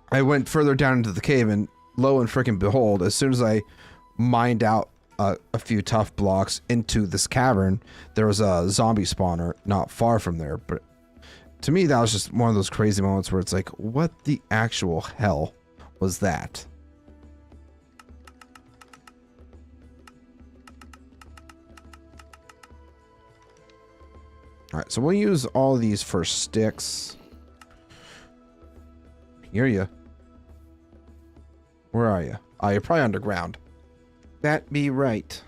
I went further down into the cave, and lo and freaking behold, as soon as I mined out a few tough blocks into this cavern, there was a zombie spawner not far from there. But to me, that was just one of those crazy moments where it's like, what the actual hell was that? All right, so we'll use all of these for sticks. Hear ya. Where are you? Oh, you're probably underground. That be right.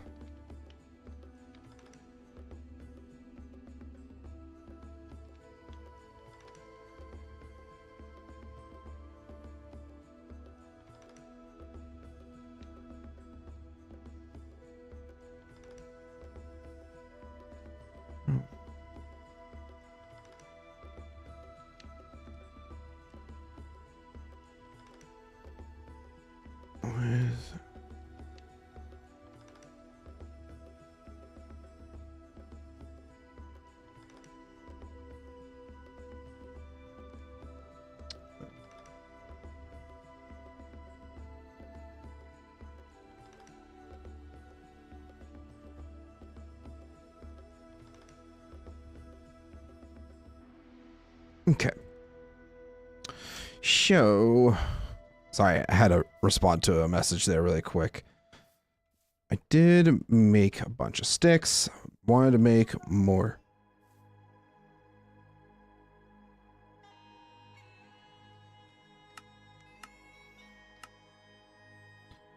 Okay. Show. Sorry, I had to respond to a message there really quick. I did make a bunch of sticks. Wanted to make more.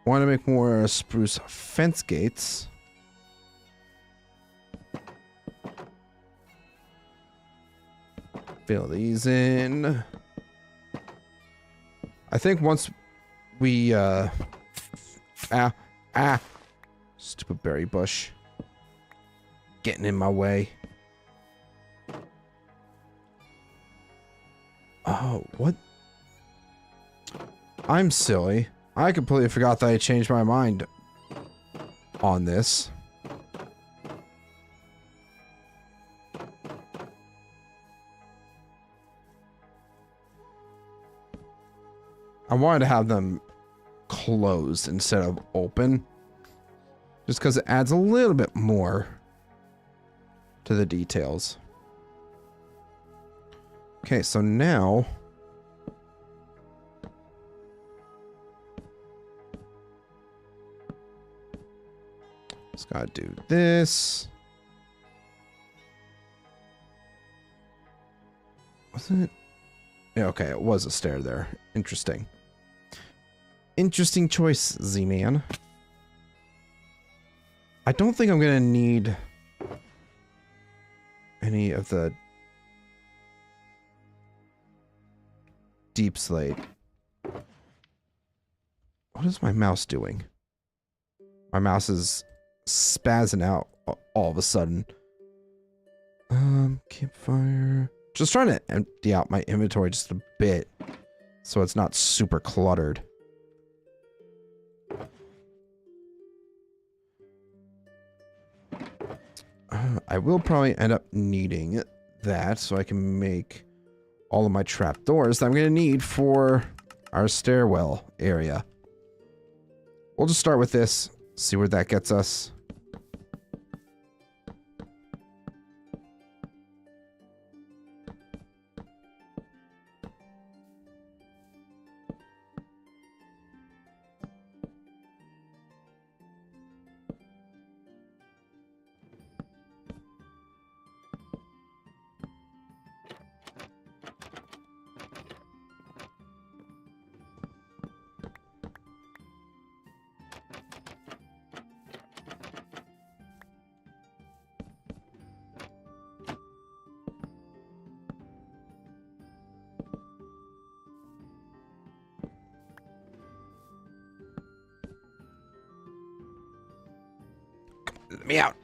Wanted to make more spruce fence gates. Fill these in. I think once we, stupid berry bush. Getting in my way. Oh, what? I'm silly. I completely forgot that I changed my mind on this. I wanted to have them closed instead of open. Just because it adds a little bit more to the details. Okay, so now... just gotta do this. Wasn't it? Yeah, okay, it was a stair there. Interesting. Interesting choice, Z-Man. I don't think I'm gonna need any of the deep slate. What is my mouse doing? My mouse is spazzing out all of a sudden. Campfire. Just trying to empty out my inventory just a bit so it's not super cluttered. I will probably end up needing that so I can make all of my trapdoors that I'm going to need for our stairwell area. We'll just start with this, see where that gets us. Let me out.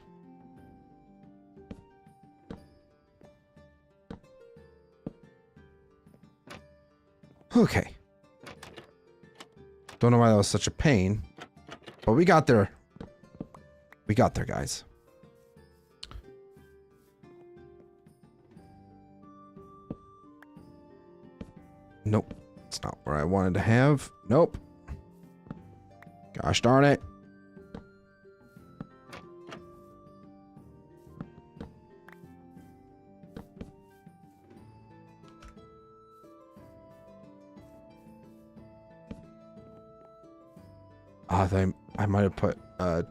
Okay. Don't know why that was such a pain, but we got there. We got there, guys. Nope. It's not where I wanted to have. Nope. Gosh darn it. I might have put a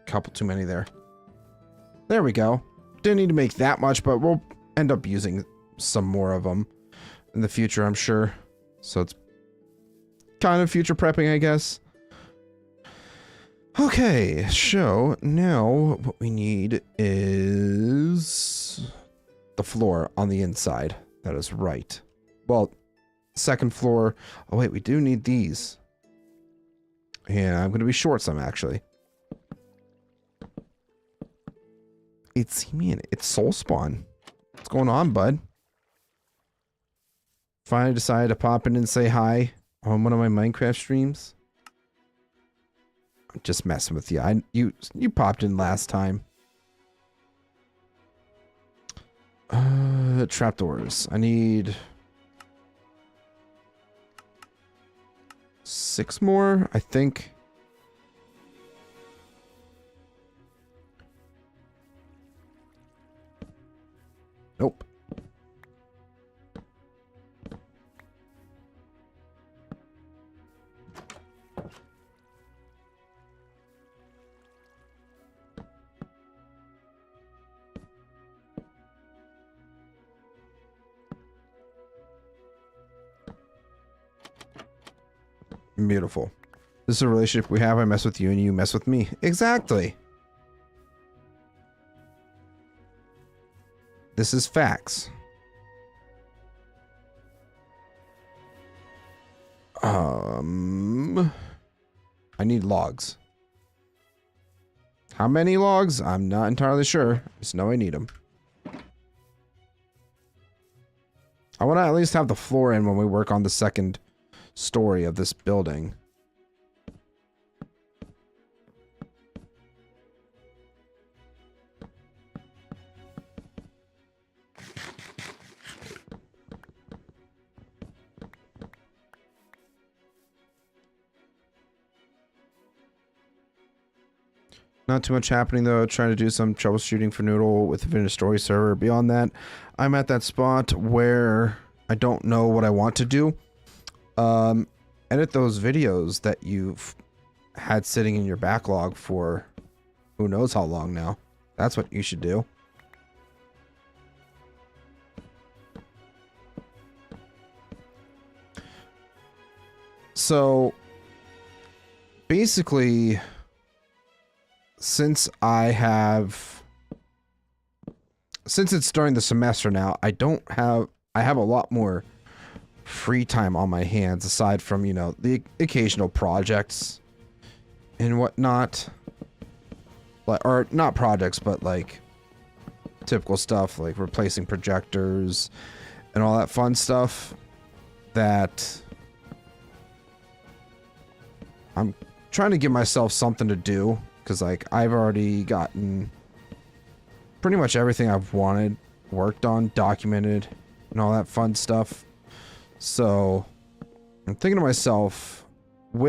couple too many there. There we go. Didn't need to make that much, but we'll end up using some more of them in the future, I'm sure. So it's kind of future prepping, I guess. Okay, so now what we need is the floor on the inside. That is right. Well, second floor. Oh wait, we do need these. Yeah, I'm going to be short some actually. It's Zman. It's Soul Spawn. What's going on, bud? Finally decided to pop in and say hi on one of my Minecraft streams. I'm just messing with you. You popped in last time. Trapdoors. I need 6 more, I think. Nope. Beautiful. This is a relationship we have. I mess with you and you mess with me. Exactly. This is facts. I need logs. How many logs? I'm not entirely sure. Just know I need them. I want to at least have the floor in when we work on the second story of this building. Not too much happening though. Trying to do some troubleshooting for Noodle with the finished story server. Beyond that, I'm at that spot where I don't know what I want to do. Edit those videos that you've had sitting in your backlog for who knows how long now. That's what you should do. So basically, since it's during the semester now, I have a lot more free time on my hands aside from, you know, the occasional projects and whatnot. Like, or not projects, but like typical stuff like replacing projectors and all that fun stuff that I'm trying to give myself something to do. Because, like, I've already gotten pretty much everything I've wanted worked on, documented, and all that fun stuff. So, I'm thinking to myself,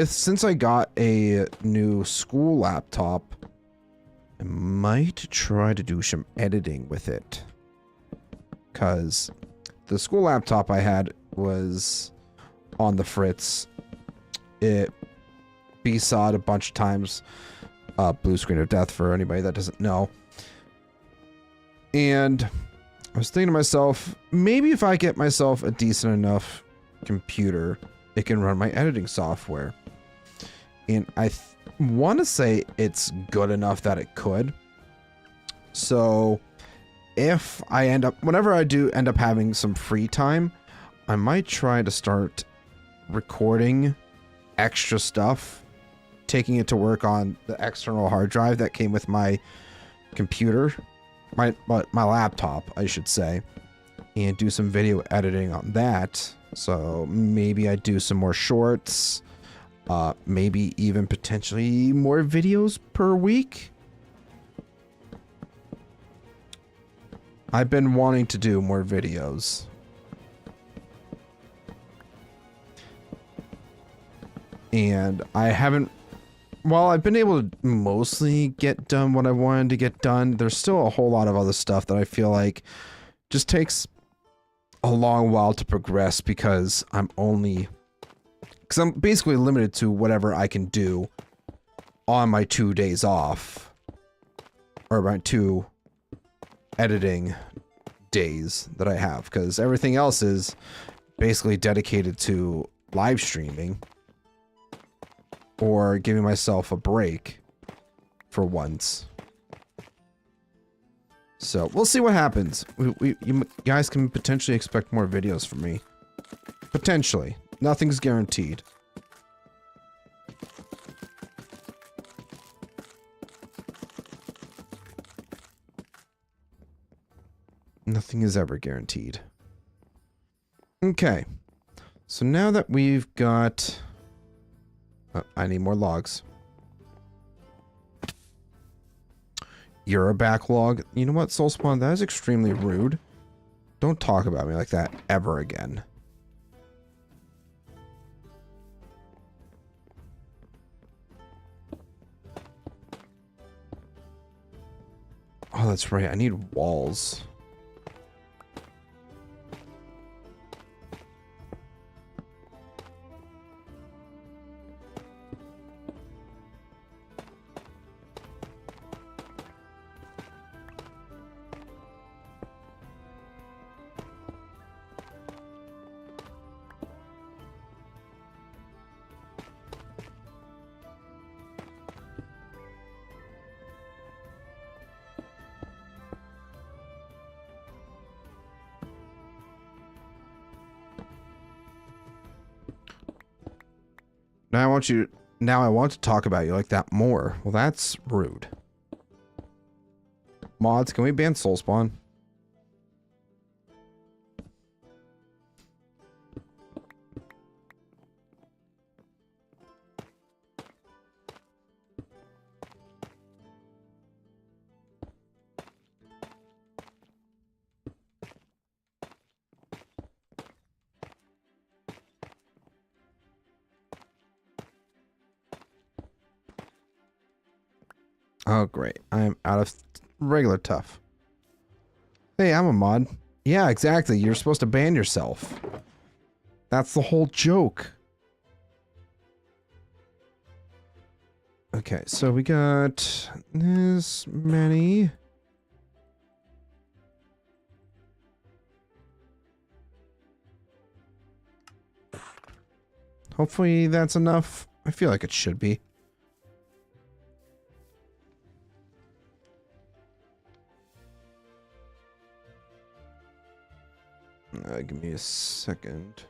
since I got a new school laptop, I might try to do some editing with it. Because the school laptop I had was on the fritz. It BSOD a bunch of times. Blue screen of death for anybody that doesn't know. And I was thinking to myself, maybe if I get myself a decent enough computer, it can run my editing software. And I want to say it's good enough that it could. So if I whenever I do end up having some free time, I might try to start recording extra stuff, taking it to work on the external hard drive that came with my computer, my laptop, I should say, and do some video editing on that. So maybe I do some more shorts, maybe even potentially more videos per week. I've been wanting to do more videos. And I haven't. While I've been able to mostly get done what I wanted to get done, there's still a whole lot of other stuff that I feel like just takes a long while to progress because I'm basically limited to whatever I can do on my 2 days off, or my 2 editing days that I have, because everything else is basically dedicated to live streaming. or giving myself a break for once. So we'll see what happens. You guys can potentially expect more videos from me. Potentially. Nothing's guaranteed. Nothing is ever guaranteed. Okay. So now that we've got... Oh, I need more logs. You're a backlog. You know what, Soulspawn? That is extremely rude. Don't talk about me like that ever again. Oh, that's right. I need walls. Now I want to talk about you like that more. Well, that's rude. Mods, can we ban Soulspawn? Oh, great. I'm out of regular tough. Hey, I'm a mod. Yeah, exactly. You're supposed to ban yourself. That's the whole joke. Okay, so we got this many. Hopefully that's enough. I feel like it should be. Give me a second.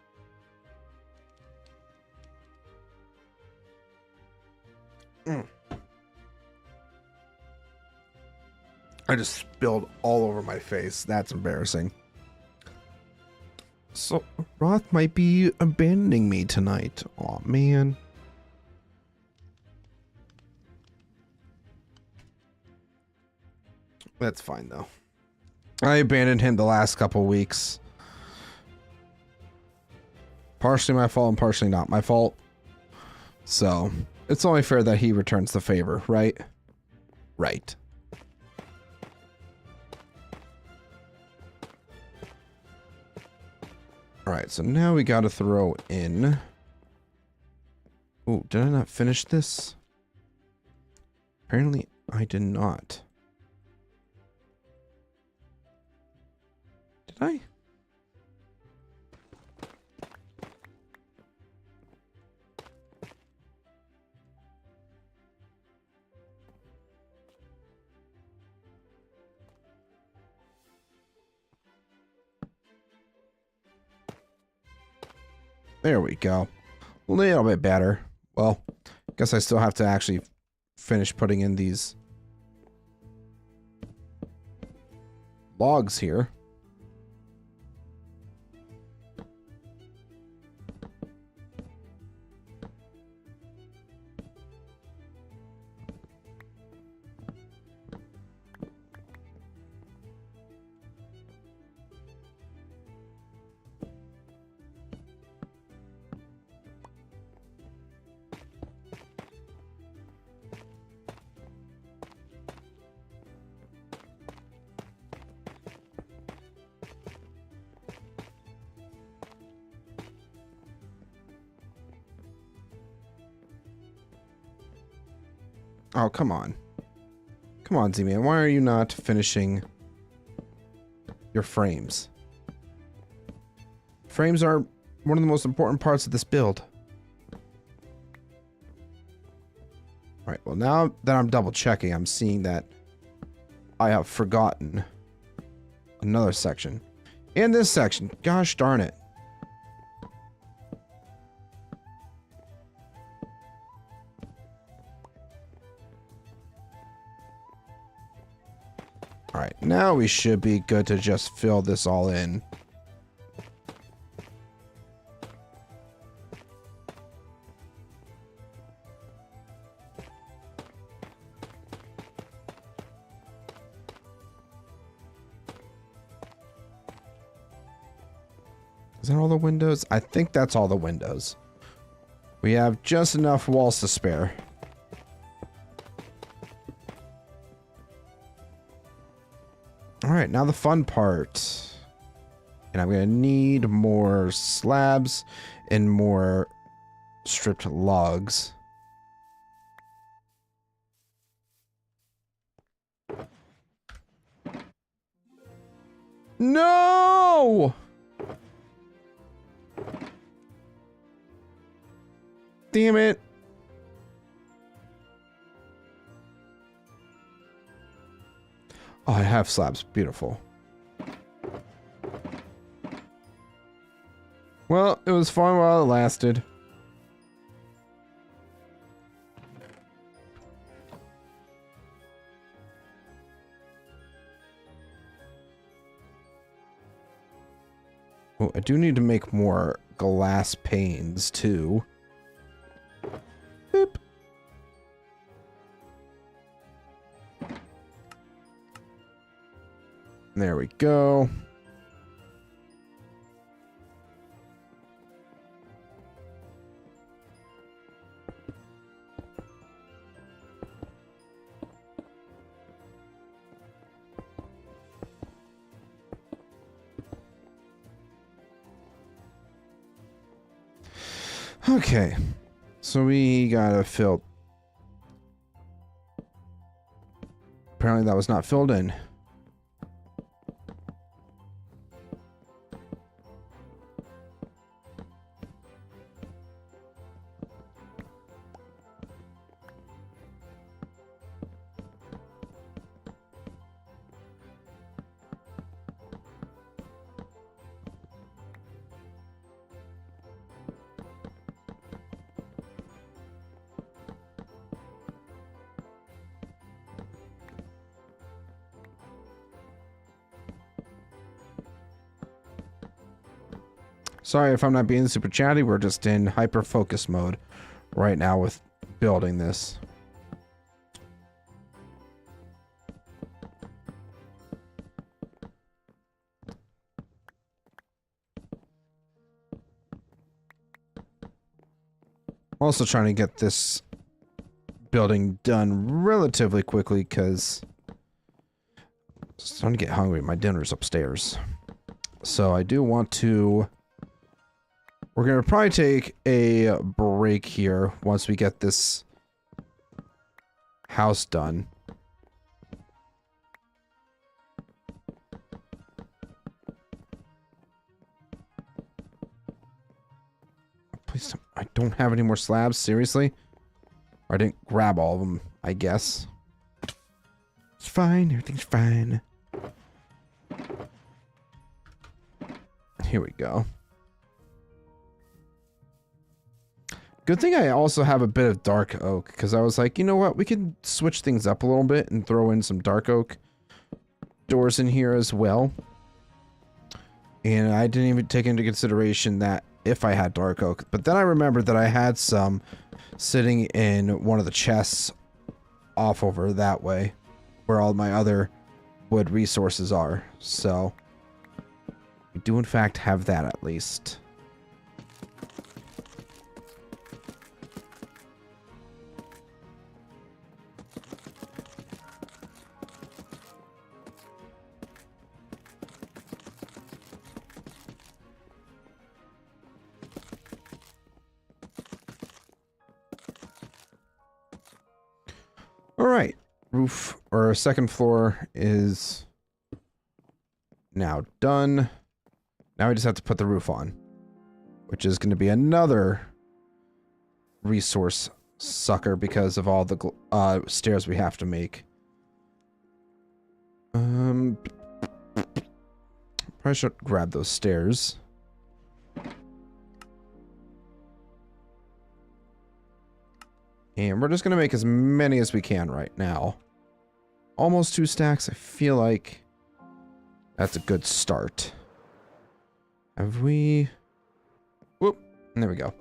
I just spilled all over my face. That's embarrassing. So, Roth might be abandoning me tonight. Aw, man. That's fine, though. I abandoned him the last couple weeks. Partially my fault and partially not my fault. So, it's only fair that he returns the favor, right? Right. Alright, so now we gotta throw in... Oh, did I not finish this? Apparently, I did not. Did I? There we go. A little bit better. Well, guess I still have to actually finish putting in these logs here. Oh, come on. Come on, Z-Man. Why are you not finishing your frames? Frames are one of the most important parts of this build. Right, well now that I'm double checking, I'm seeing that I have forgotten another section. In this section, gosh darn it. Alright, now we should be good to just fill this all in. Is that all the windows? I think that's all the windows. We have just enough walls to spare. Alright, now the fun part. And I'm going to need more slabs and more stripped logs. No! Damn it. Oh, I have slabs. Beautiful. Well, it was fun while it lasted. Oh, I do need to make more glass panes, too. Boop. There we go. Okay. So we gotta fill. Apparently that was not filled in. Sorry if I'm not being super chatty, we're just in hyper-focus mode right now with building this. Also trying to get this building done relatively quickly because I'm starting to get hungry. My dinner's upstairs. So I do want to... We're going to probably take a break here once we get this house done. Please, I don't have any more slabs, seriously? Or I didn't grab all of them, I guess. It's fine, everything's fine. Here we go. Good thing I also have a bit of dark oak, because I was like, you know what, we can switch things up a little bit and throw in some dark oak doors in here as well. And I didn't even take into consideration that if I had dark oak. But then I remembered that I had some sitting in one of the chests off over that way, where all my other wood resources are. So, we do in fact have that at least. Alright, roof, or second floor is now done. Now we just have to put the roof on, which is going to be another resource sucker because of all the stairs we have to make. Probably should grab those stairs. And we're just going to make as many as we can right now. Almost 2 stacks. I feel like that's a good start. Have we... Whoop. There we go.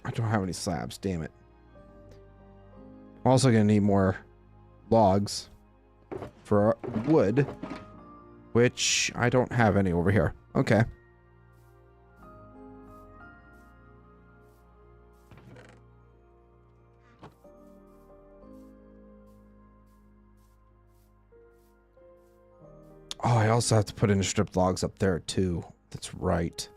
I don't have any slabs, damn it. I'm also gonna need more logs for wood, which I don't have any over here. Okay. Oh, I also have to put in stripped logs up there too. That's right.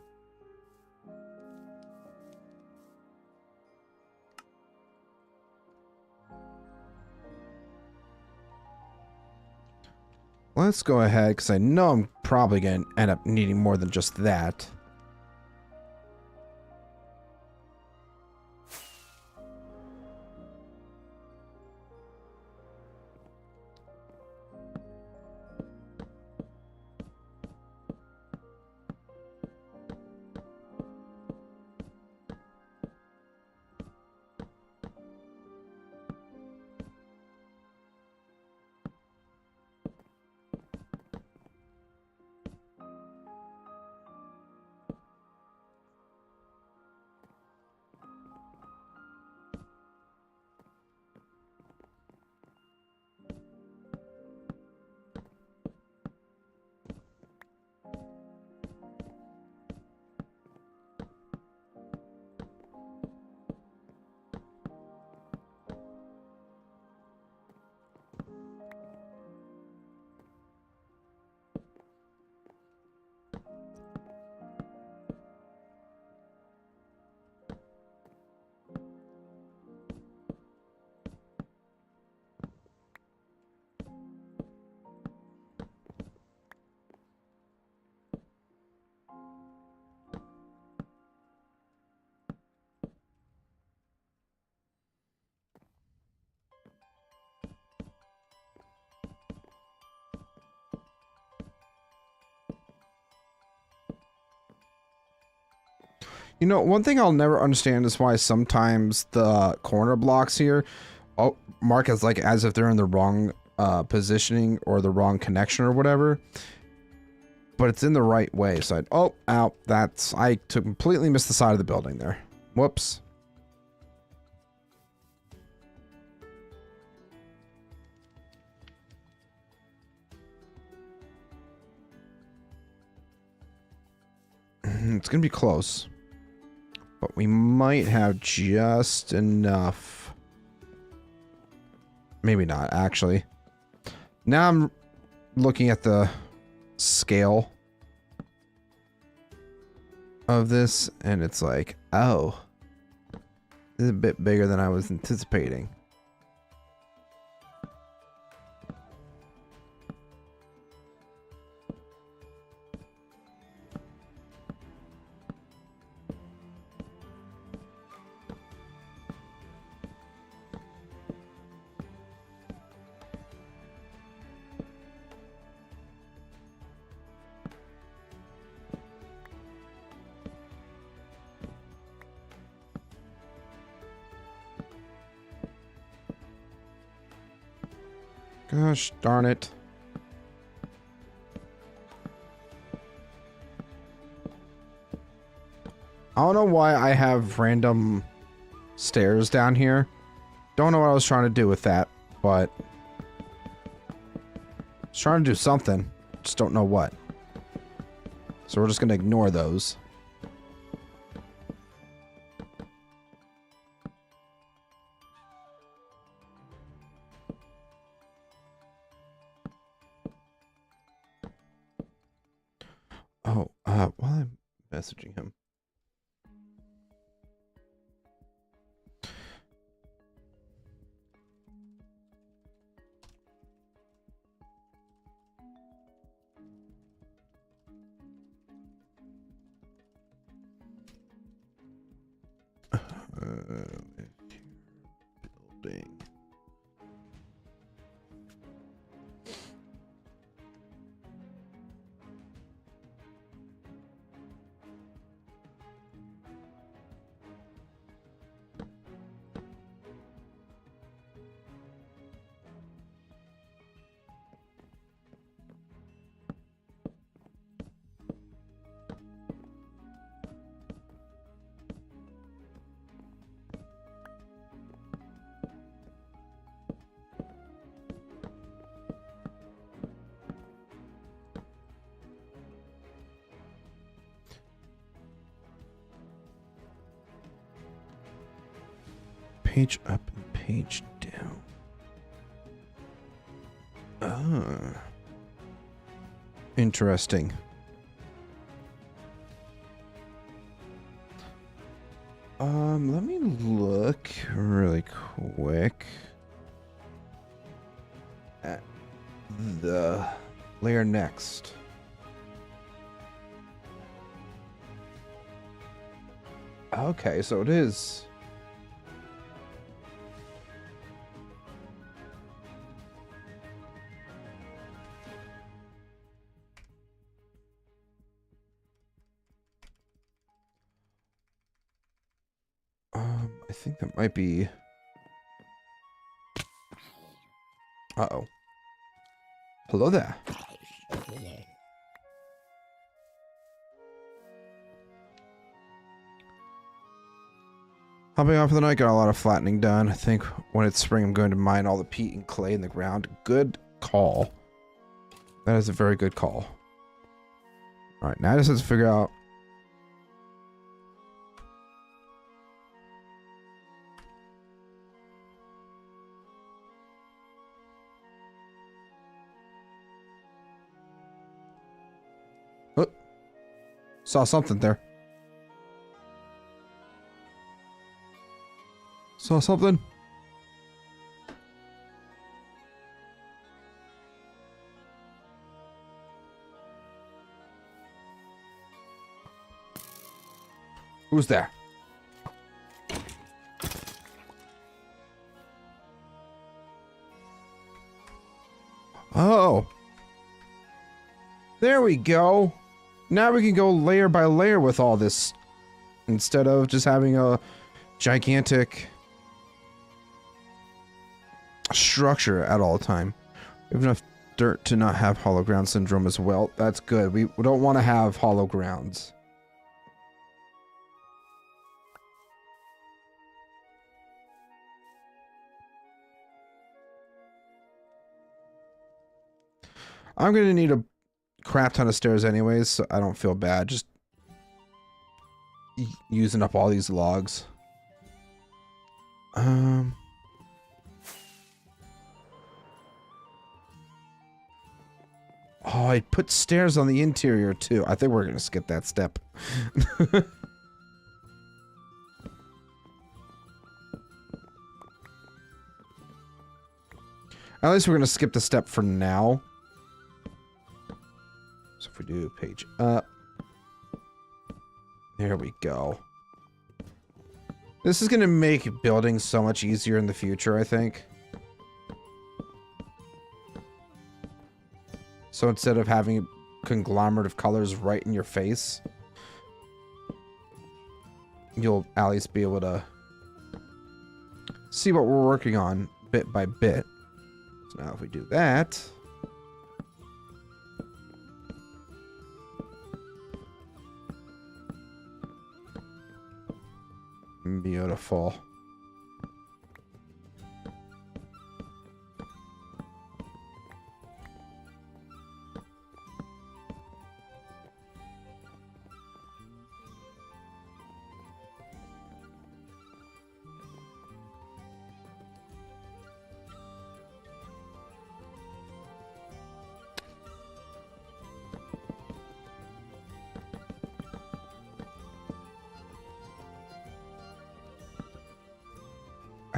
Let's go ahead, because I know I'm probably going to end up needing more than just that. You know, one thing I'll never understand is why sometimes the corner blocks here mark as like as if they're in the wrong positioning or the wrong connection or whatever. But it's in the right way. So I completely missed the side of the building there. Whoops. It's gonna be close. But we might have just enough. Maybe not, actually. Now I'm looking at the scale of this, and it's like, oh, this is a bit bigger than I was anticipating. Gosh darn it. I don't know why I have random stairs down here. Don't know what I was trying to do with that, but I was trying to do something. just don't know what. So we're just gonna ignore those. Oh, while I'm messaging him. Building. Page up and page down. Ah. Interesting. Let me look really quick at the layer next. Okay, so it is. I think that might be... Uh-oh. Hello there. Hopping off for the night, got a lot of flattening done. I think when it's spring, I'm going to mine all the peat and clay in the ground. Good call. That is a very good call. Alright, now I just have to figure out... Oh, saw something there. Saw something. Who's there? Oh. There we go. Now we can go layer by layer with all this instead of just having a gigantic structure at all time. We have enough dirt to not have hollow ground syndrome as well. That's good. We don't want to have hollow grounds. I'm going to need a crap ton of stairs anyways, so I don't feel bad just using up all these logs. Oh, I put stairs on the interior too. I think we're gonna skip that step. At least we're gonna skip the step for now. So if we do page up. There we go. This is gonna make building so much easier in the future, I think. So instead of having a conglomerate of colors right in your face, you'll at least be able to see what we're working on bit by bit. So now if we do that... Beautiful.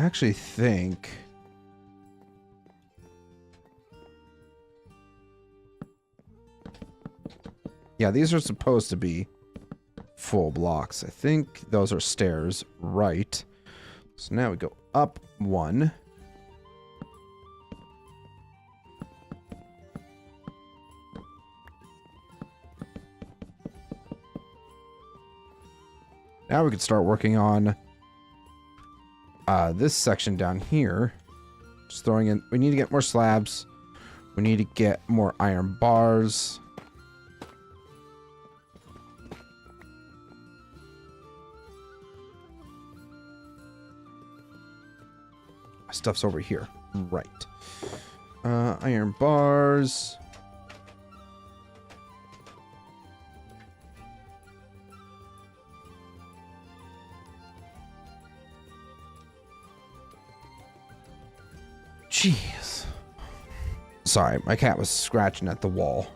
actually think... Yeah, these are supposed to be full blocks. I think those are stairs, right? So now we go up one. Now we can start working on this section down here. Just throwing in... We need to get more slabs. We need to get more iron bars. My stuff's over here. Right. Iron bars. Jeez. Sorry, my cat was scratching at the wall.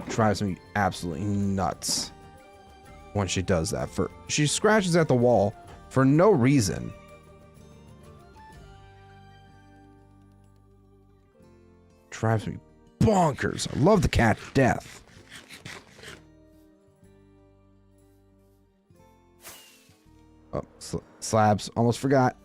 Drives me absolutely nuts when she does that. She scratches at the wall for no reason. Drives me bonkers. I love the cat to death. Oh, slabs. Almost forgot.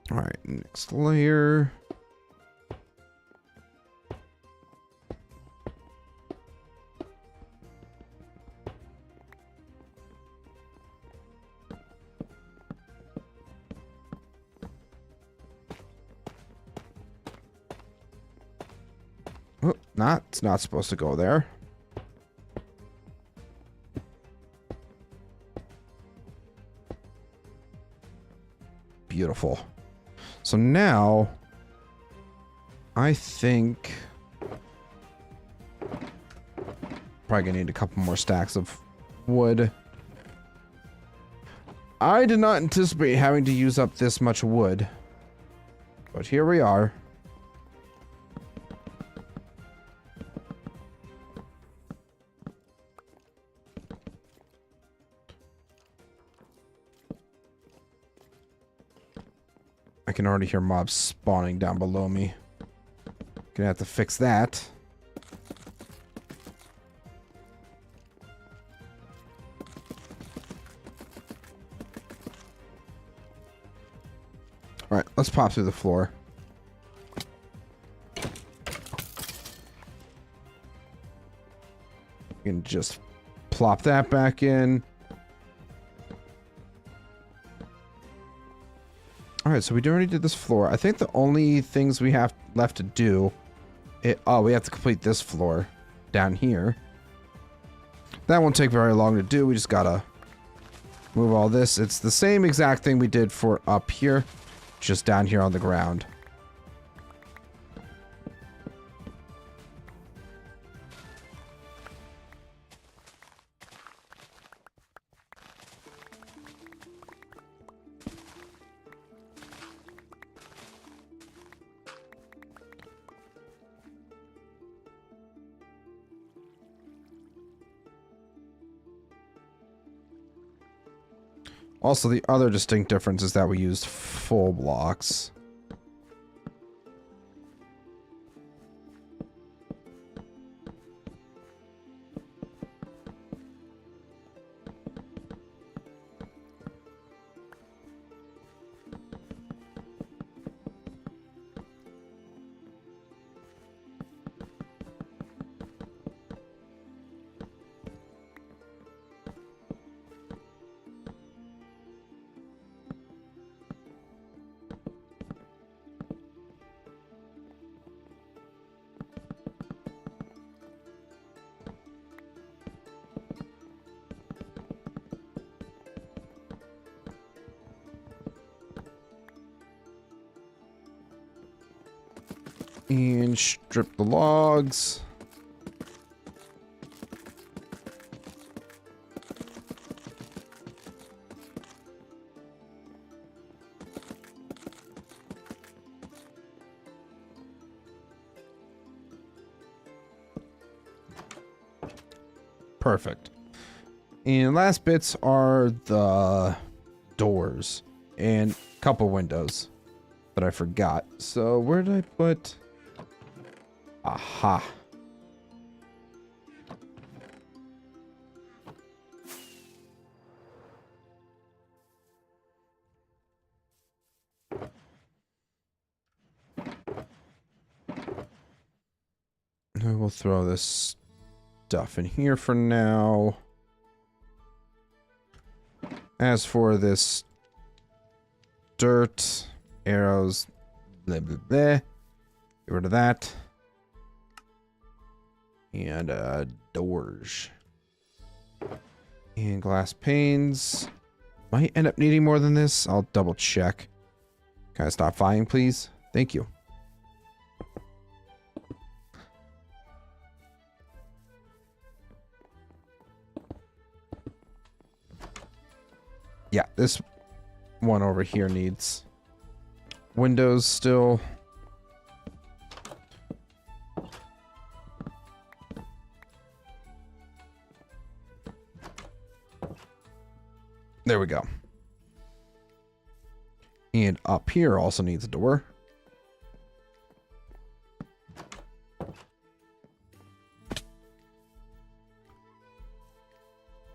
All right, next layer. Oh, it's not supposed to go there. Beautiful. So now, I think probably gonna need a couple more stacks of wood. I did not anticipate having to use up this much wood, but here we are. I can already hear mobs spawning down below me. Gonna have to fix that. Alright, let's pop through the floor. You can just plop that back in. Alright, so we already did this floor. I think the only things we have left to do... we have to complete this floor down here. That won't take very long to do. We just gotta move all this. It's the same exact thing we did for up here, just down here on the ground. Also, the other distinct difference is that we used full blocks. And strip the logs. Perfect. And last bits are the doors and a couple windows that I forgot. So where did I put? Aha. We'll throw this stuff in here for now. As for this dirt, arrows, blah, blah, blah. Get rid of that. And doors. And glass panes. Might end up needing more than this. I'll double check. Can I stop fighting, please? Thank you. Yeah, this one over here needs windows still. There we go. And up here also needs a door.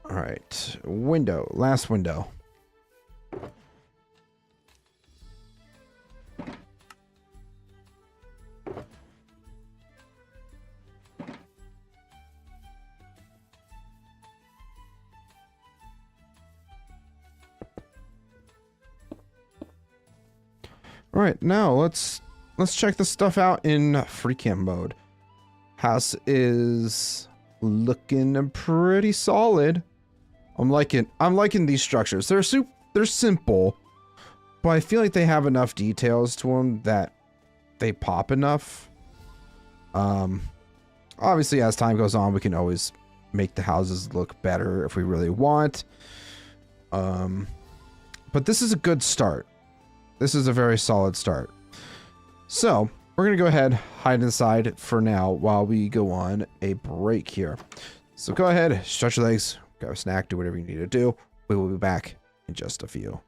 All right, window, last window. All right, now let's check this stuff out in free cam mode. House is looking pretty solid. I'm liking these structures. They're simple, but I feel like they have enough details to them that they pop enough. Obviously, as time goes on, we can always make the houses look better if we really want. But this is a good start. This is a very solid start. So we're going to go ahead, hide inside for now while we go on a break here. So go ahead, stretch your legs, grab a snack, do whatever you need to do. We will be back in just a few.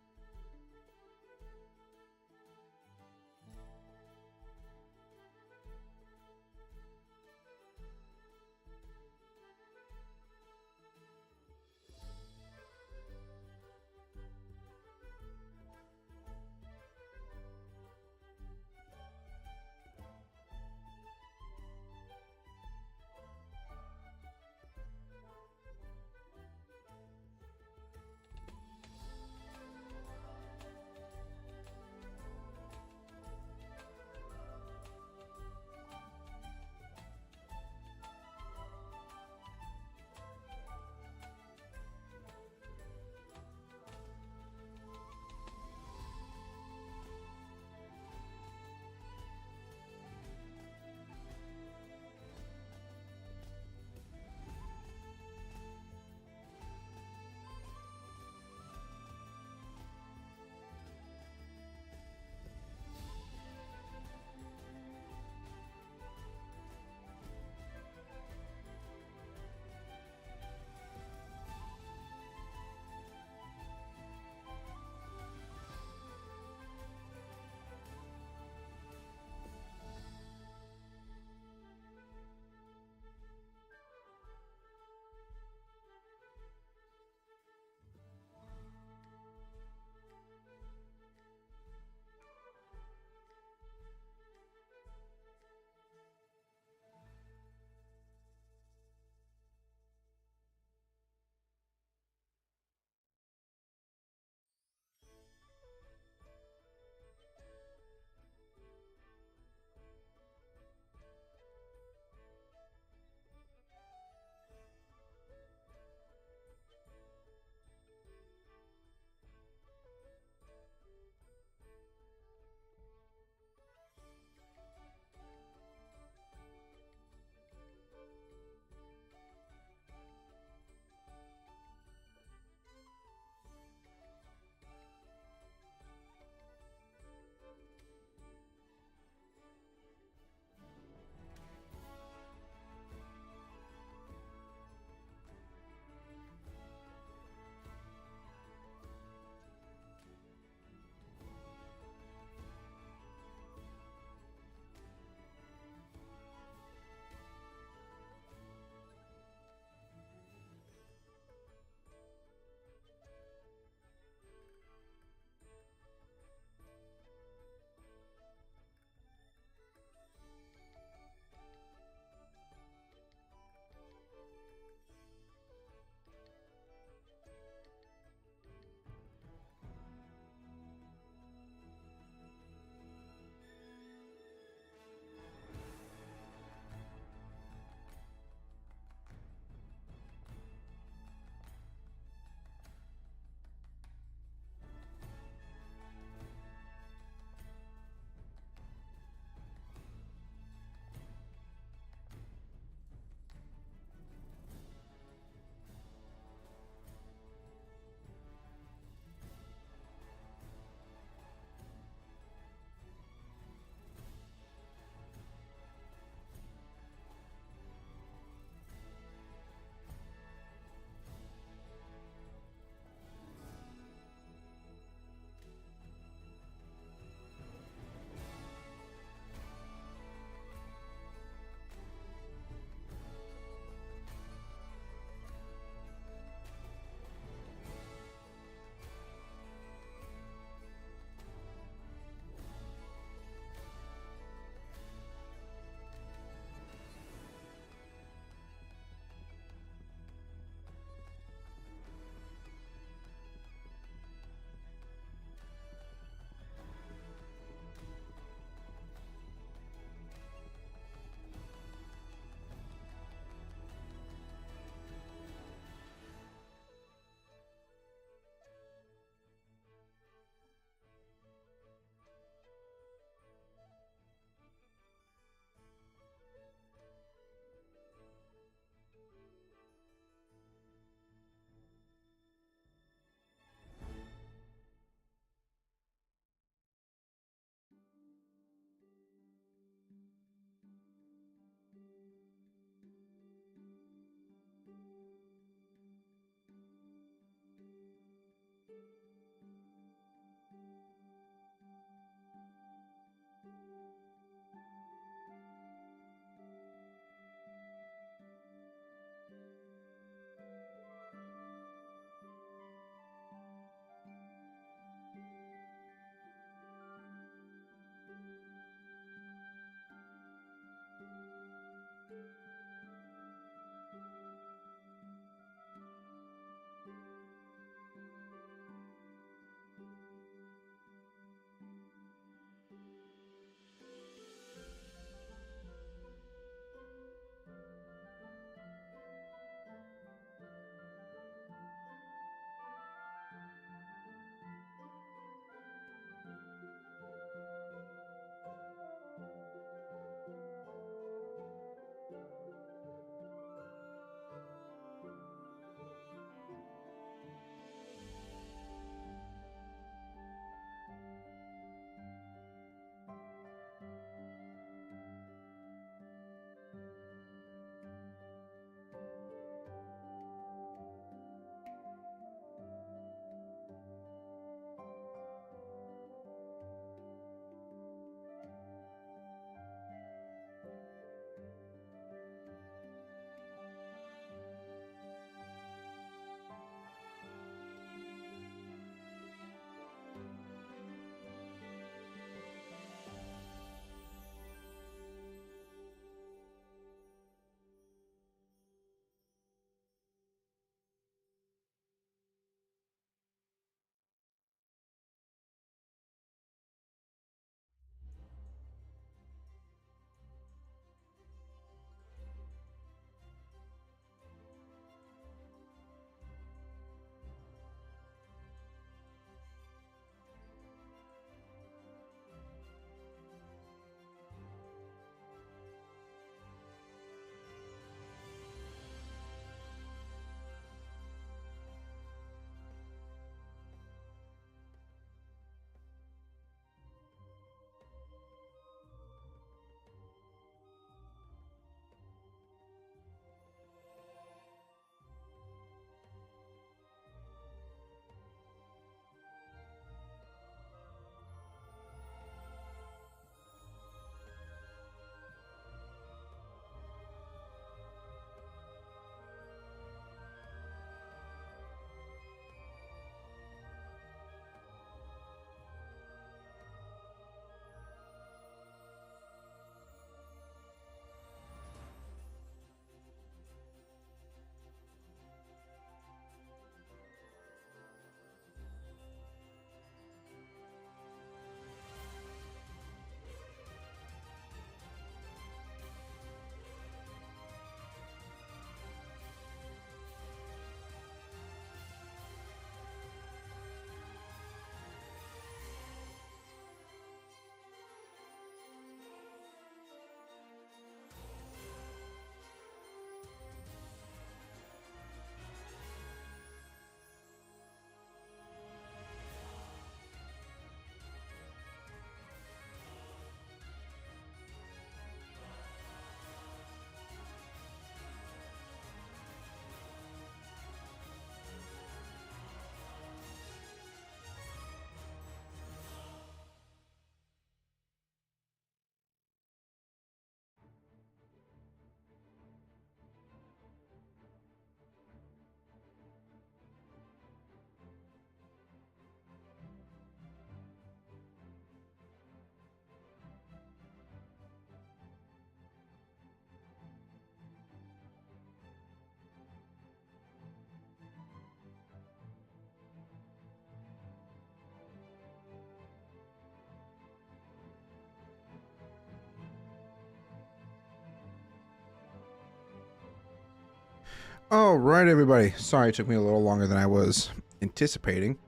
All right, everybody. Sorry it took me a little longer than I was anticipating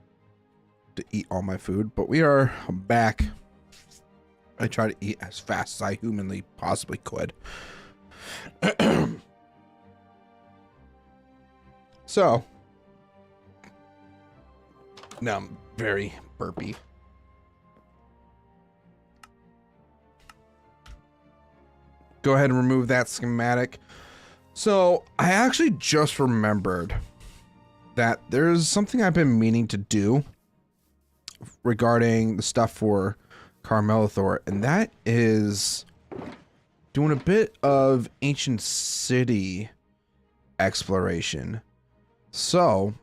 to eat all my food, but we are back. I tried to eat as fast as I humanly possibly could. So, now I'm very burpy. Go ahead and remove that schematic. So, I actually just remembered that there's something I've been meaning to do regarding the stuff for Kar-Melethor, and that is doing a bit of ancient city exploration. So,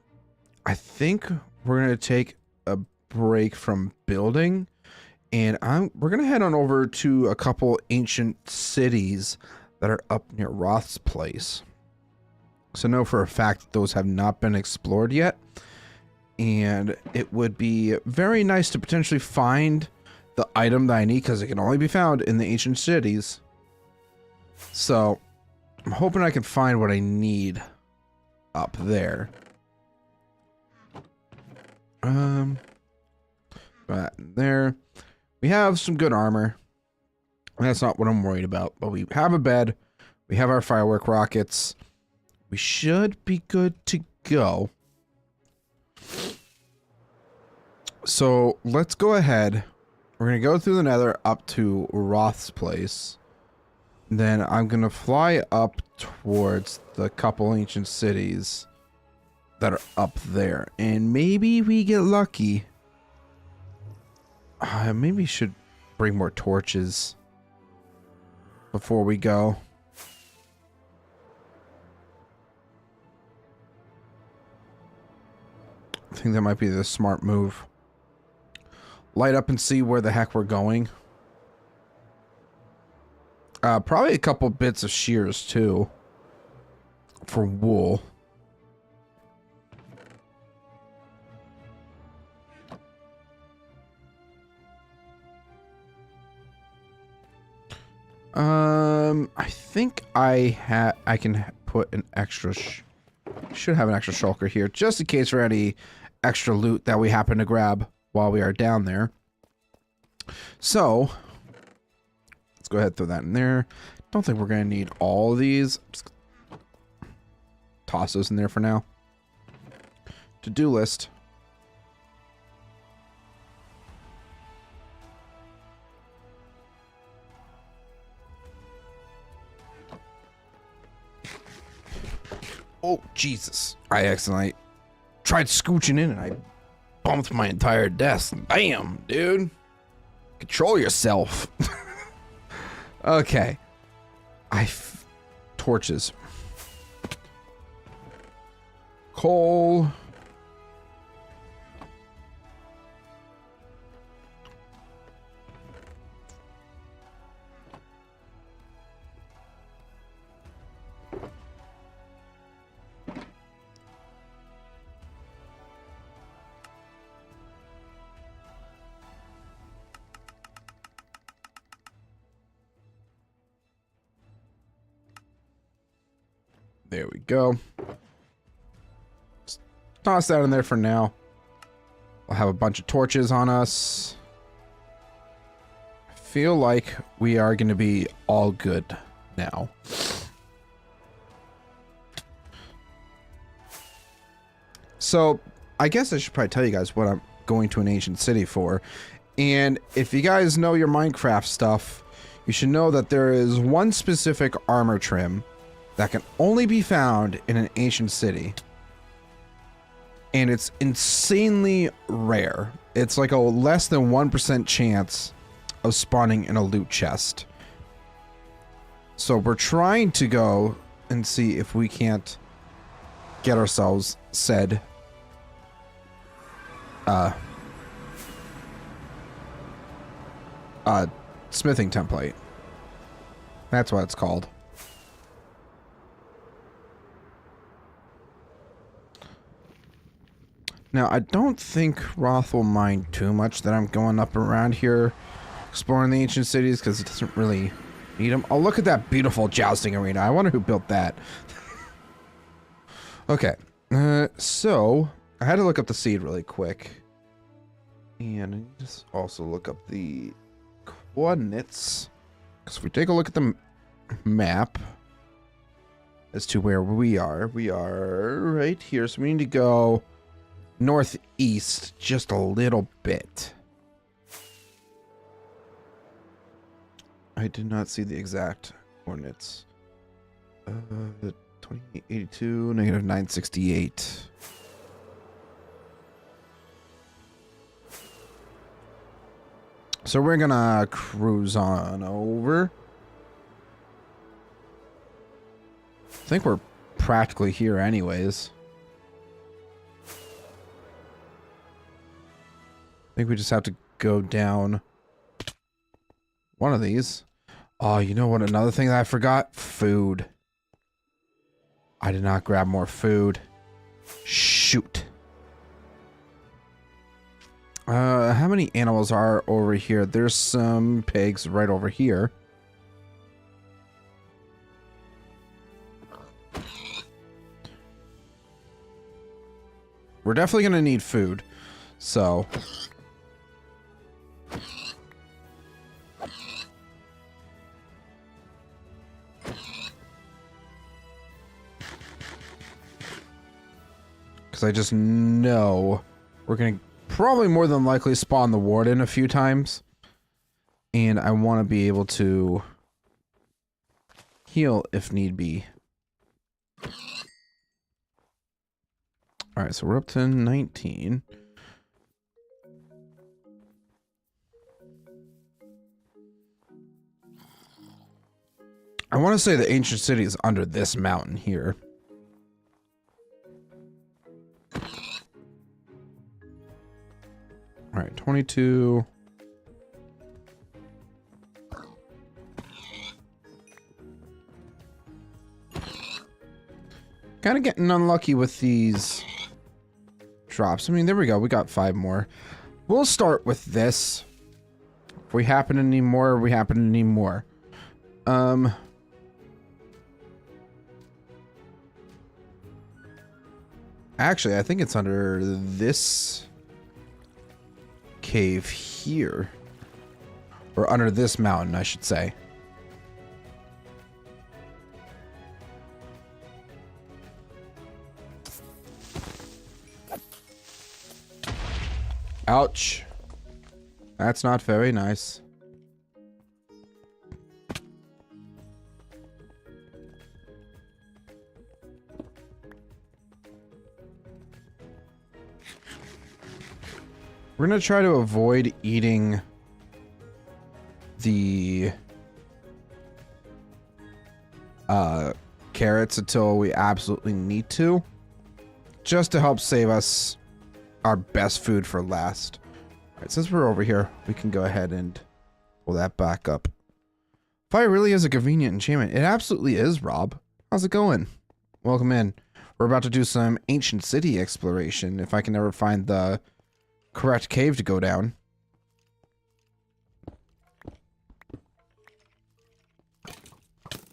I think we're going to take a break from building, and we're going to head on over to a couple ancient cities that are up near Roth's place. So, I know for a fact that those have not been explored yet, and it would be very nice to potentially find the item that I need, because it can only be found in the ancient cities. So, I'm hoping I can find what I need up there. But there. We have some good armor. That's not what I'm worried about. But we have a bed. We have our firework rockets. We should be good to go. So, let's go ahead. We're going to go through the nether up to Roth's place. Then I'm going to fly up towards the couple ancient cities that are up there. And maybe we get lucky. Maybe we should bring more torches before we go. I think that might be the smart move. Light up and see where the heck we're going. Probably a couple bits of shears too for wool. I think I can put an extra should have an extra shulker here just in case for any extra loot that we happen to grab while we are down there. So, let's go ahead and throw that in there. Don't think we're going to need all of these. Just toss those in there for now. To-do list. Oh, Jesus. I accidentally tried scooching in and I bumped my entire desk. Bam, dude. Control yourself. Okay. Torches. Coal. There we go. Just toss that in there for now. We'll have a bunch of torches on us. I feel like we are going to be all good now. So, I guess I should probably tell you guys what I'm going to an ancient city for. And if you guys know your Minecraft stuff, you should know that there is one specific armor trim that can only be found in an ancient city. And it's insanely rare. It's like a less than 1% chance of spawning in a loot chest. So we're trying to go and see if we can't get ourselves said smithing template. That's what it's called. Now, I don't think Roth will mind too much that I'm going up around here exploring the ancient cities, because it doesn't really need them. Oh, look at that beautiful jousting arena. I wonder who built that. Okay. So I had to look up the seed really quick. And I need to also look up the coordinates. Because if we take a look at the map as to where we are right here. So we need to go northeast just a little bit. I did not see the exact coordinates. 2882, negative 968. So we're gonna cruise on over. I think we're practically here anyways. I think we just have to go down one of these. Oh, you know what? Another thing that I forgot? Food. I did not grab more food. Shoot. How many animals are over here? There's some pigs right over here. We're definitely gonna need food. So. Because I just know we're gonna probably more than likely spawn the warden a few times. And I want to be able to heal if need be. Alright, so we're up to 19. I want to say the ancient city is under this mountain here. Alright, 22. Kind of getting unlucky with these drops. I mean, there we go. We got 5 more. We'll start with this. If we happen to need more, we happen to need more. Actually, I think it's under this cave here. Or under this mountain, I should say. Ouch. That's not very nice. We're gonna try to avoid eating the carrots until we absolutely need to, just to help save us our best food for last. All right, since we're over here, we can go ahead and pull that back up. Fire really is a convenient enchantment. It absolutely is, Rob. How's it going? Welcome in. We're about to do some ancient city exploration, if I can ever find the correct cave to go down.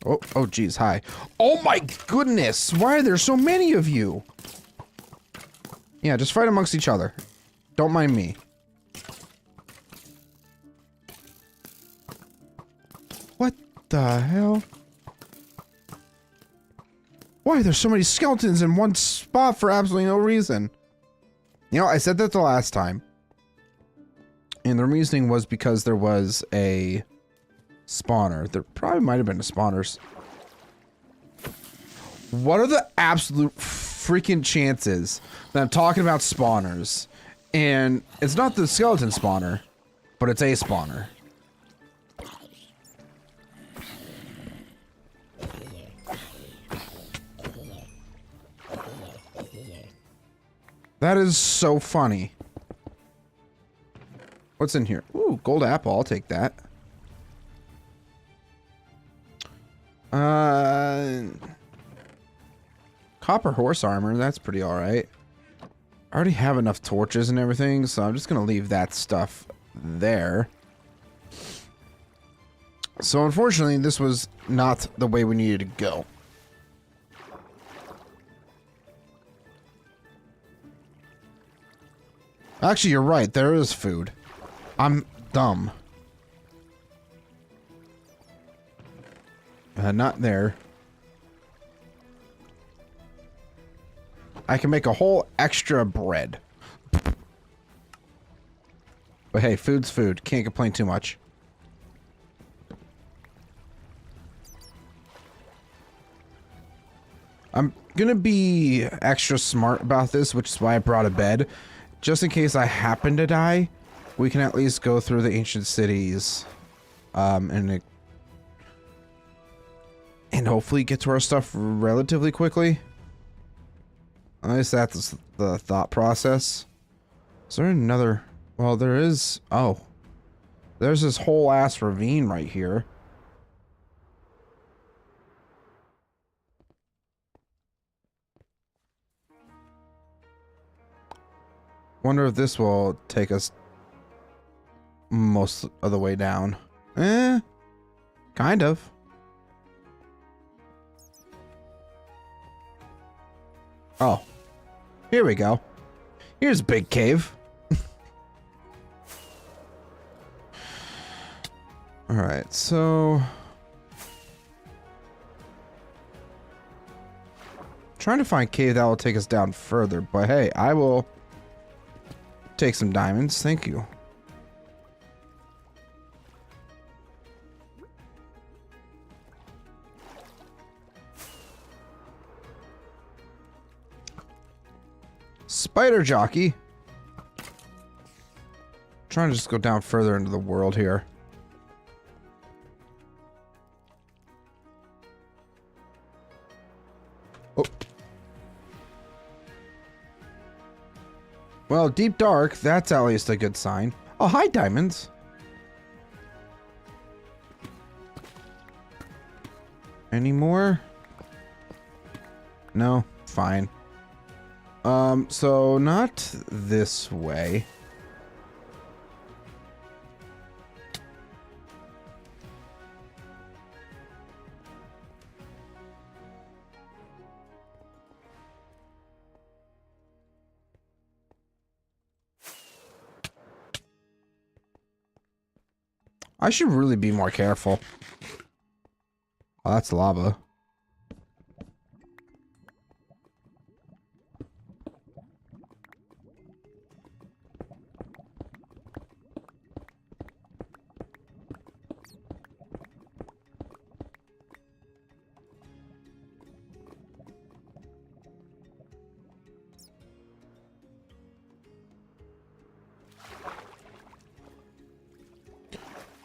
Oh geez, hi. Oh my goodness, why are there so many of you? Yeah, just fight amongst each other. Don't mind me. What the hell? Why are there so many skeletons in one spot for absolutely no reason? You know, I said that the last time. And the reasoning was because there was a spawner. There probably might have been a spawners. What are the absolute freaking chances that I'm talking about spawners and it's not the skeleton spawner, but it's a spawner? That is so funny. What's in here? Ooh, gold apple. I'll take that. Copper horse armor. That's pretty alright. I already have enough torches and everything, so I'm just going to leave that stuff there. So unfortunately, this was not the way we needed to go. Actually, you're right. There is food. I'm dumb. Not there. I can make a whole extra bread. But hey, food's food. Can't complain too much. I'm gonna be extra smart about this, which is why I brought a bed. Just in case I happen to die, we can at least go through the ancient cities. And hopefully get to our stuff relatively quickly. At least that's the thought process. Is there another... Well, there is... Oh. There's this whole ass ravine right here. Wonder if this will take us most of the way down. Kind of. Oh. Here we go. Here's a big cave. Alright, so... Trying to find a cave that will take us down further, but hey, I will take some diamonds. Thank you. Spider jockey. Trying to just go down further into the world here. Oh. Well, deep dark, that's at least a good sign. Oh, hi, diamonds. Any more? No? Fine. So not this way. I should really be more careful. Oh, that's lava.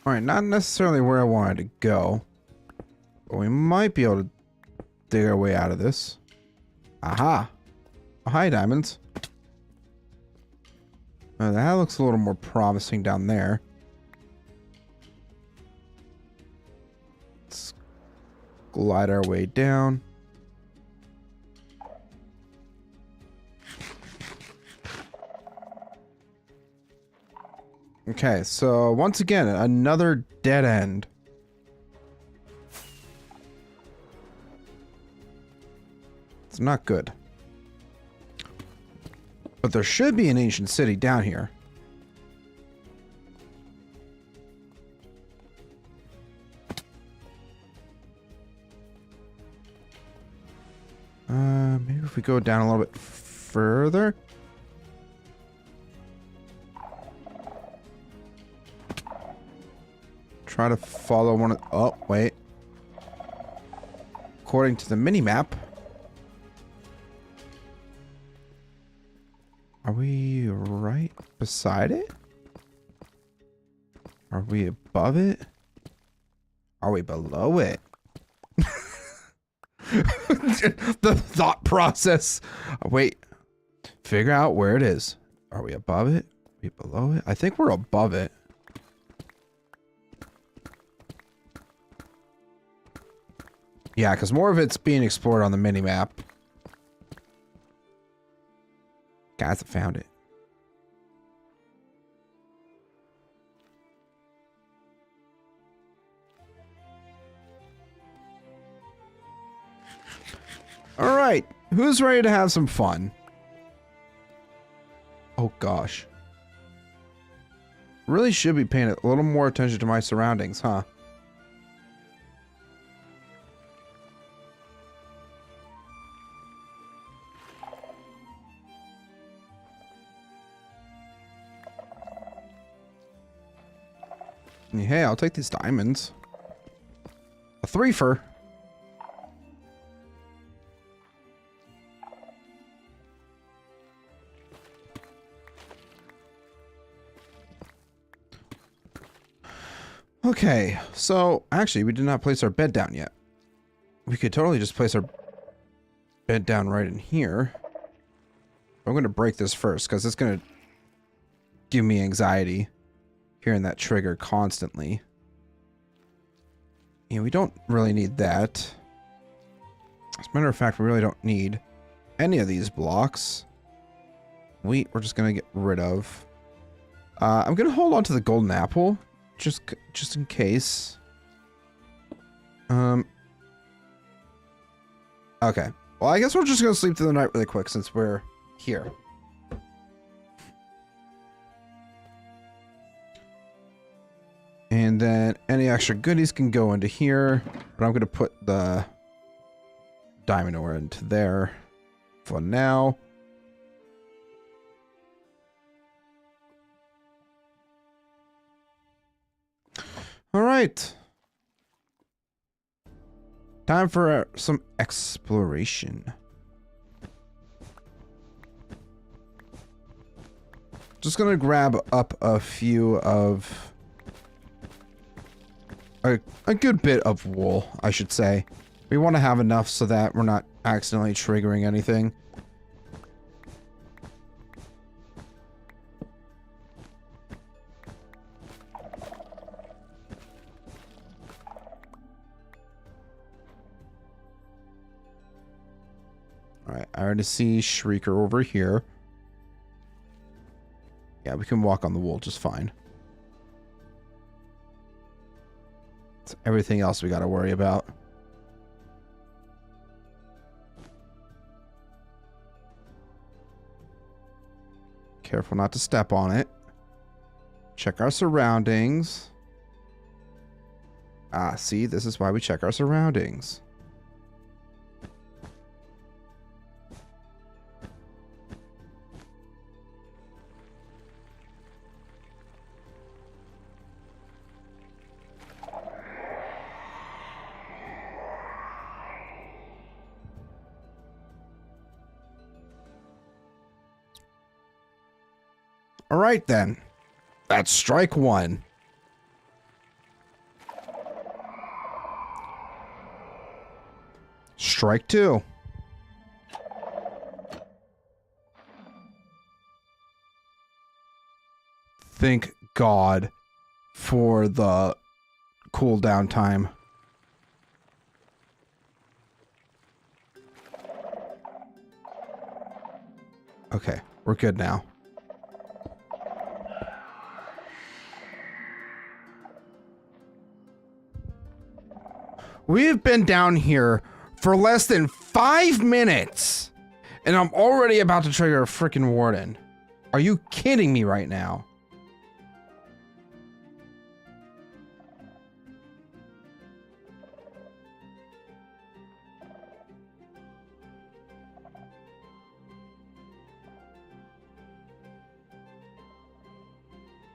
Alright, not necessarily where I wanted to go. But we might be able to dig our way out of this. Aha! Oh, hi, diamonds. Oh, that looks a little more promising down there. Let's glide our way down. Okay, so once again, another dead end. It's not good. But there should be an ancient city down here. Maybe if we go down a little bit further. Try to follow one of... Oh, wait. According to the mini-map... Are we right beside it? Are we above it? Are we below it? The thought process. Wait. Figure out where it is. Are we above it? Are we below it? I think we're above it. Yeah, because more of it's being explored on the mini-map. Guys, I found it. Alright, who's ready to have some fun? Oh gosh. Really should be paying a little more attention to my surroundings, huh? Hey, I'll take these diamonds. A threefer. Okay, so actually we did not place our bed down yet. We could totally just place our bed down right in here. I'm going to break this first because it's going to give me anxiety hearing that trigger constantly. Yeah, we don't really need that. As a matter of fact, we really don't need any of these blocks. We're just going to get rid of. I'm going to hold on to the golden apple. Just in case. Okay. Well, I guess we're just gonna sleep through the night really quick since we're here. And then any extra goodies can go into here, but I'm gonna put the diamond ore into there for now. All right. Time for some exploration. Just gonna grab up a few of a good bit of wool, I should say. We want to have enough so that we're not accidentally triggering anything. Alright, I already see Shrieker over here. Yeah, we can walk on the wool just fine. It's everything else we gotta worry about. Careful not to step on it. Check our surroundings. Ah, see, this is why we check our surroundings. All right, then. That's strike one. Strike two. Thank God for the cooldown time. Okay, we're good now. We've been down here for less than 5 minutes, and I'm already about to trigger a freaking warden. Are you kidding me right now?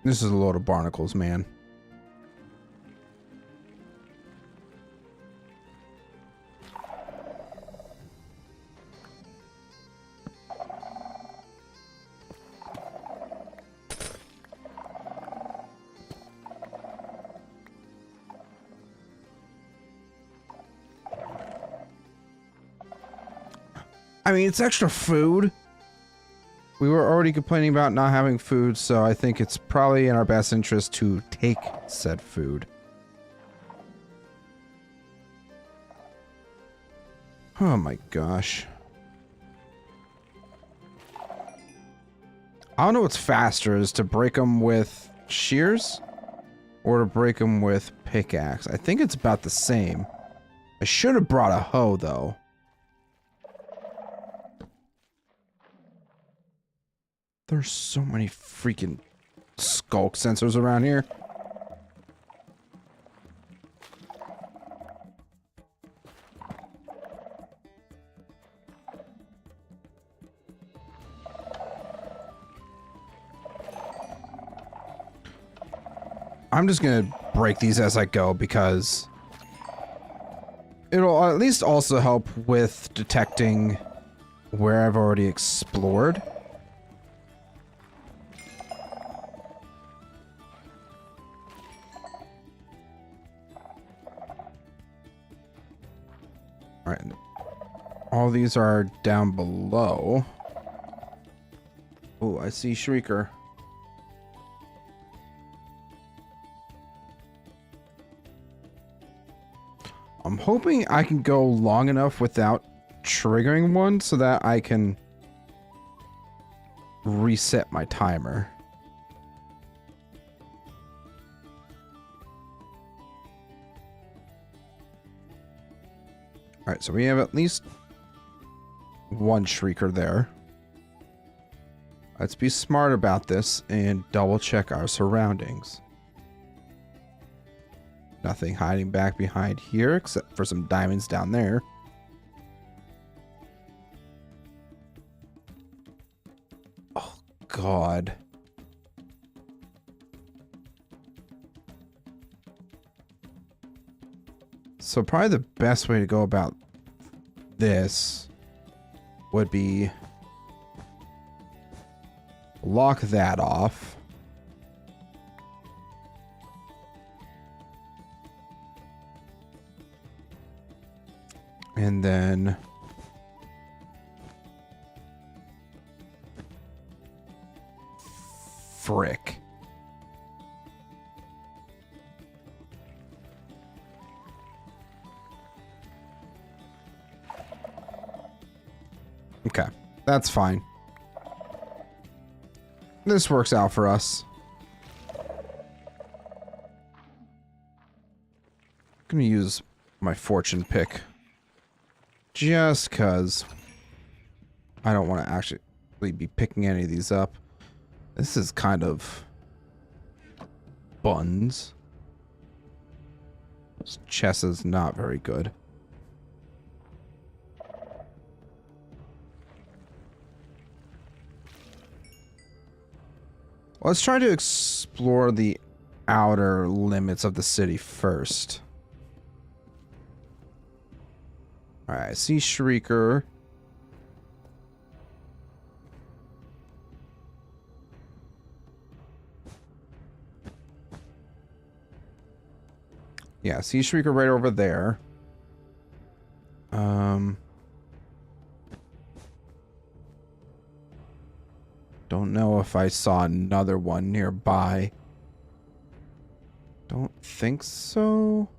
This is a load of barnacles, man. I mean, it's extra food. We were already complaining about not having food, so I think it's probably in our best interest to take said food. Oh my gosh. I don't know what's faster, is to break them with shears or to break them with pickaxe. I think it's about the same. I should have brought a hoe, though. There's so many freaking skulk sensors around here. I'm just gonna break these as I go because it'll at least also help with detecting where I've already explored. Alright. All these are down below. Oh, I see Shrieker. I'm hoping I can go long enough without triggering one so that I can reset my timer. Alright, so we have at least one Shrieker there. Let's be smart about this and double check our surroundings. Nothing hiding back behind here except for some diamonds down there. Oh, God. So probably the best way to go about this would be lock that off. And then frick. Okay, that's fine. This works out for us. I'm gonna use my fortune pick. Just because I don't want to actually be picking any of these up. This is kind of buns. This chess is not very good. Let's try to explore the outer limits of the city first. Alright, I see Shrieker. Yeah, I see Shrieker right over there. Don't know if I saw another one nearby. Don't think so.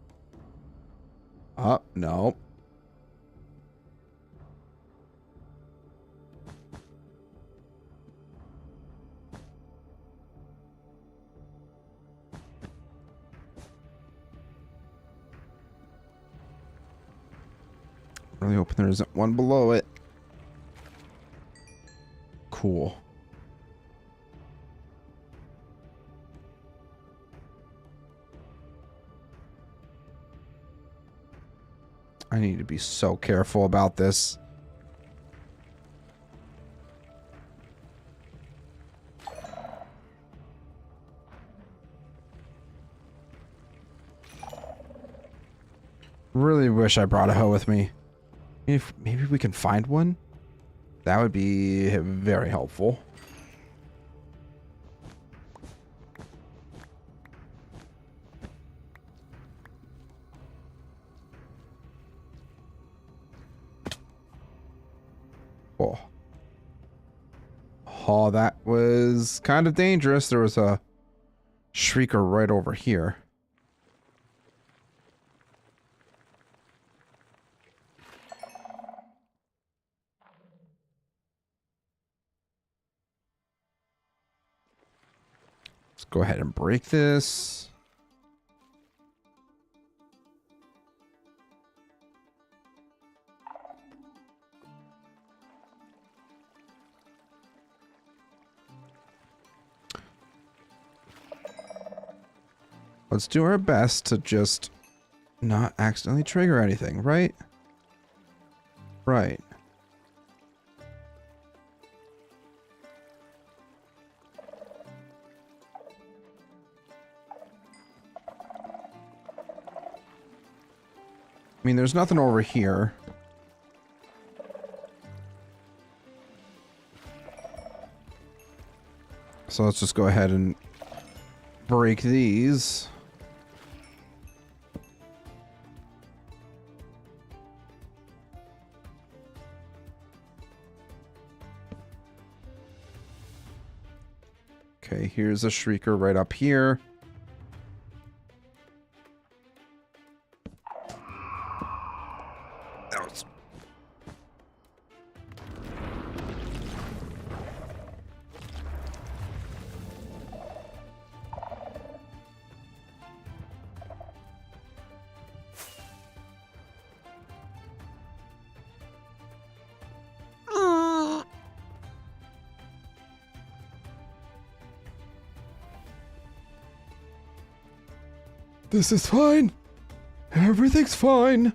Oh, no. Really hoping there isn't one below it. Cool. I need to be so careful about this. Really wish I brought a hoe with me. If maybe we can find one, that would be very helpful. Oh. Oh, that was kind of dangerous. There was a Shrieker right over here. Let's go ahead and break this. Let's do our best to just not accidentally trigger anything, right? Right. I mean, there's nothing over here. So let's just go ahead and break these. Okay, here's a shrieker right up here. That was... This is fine. Everything's fine.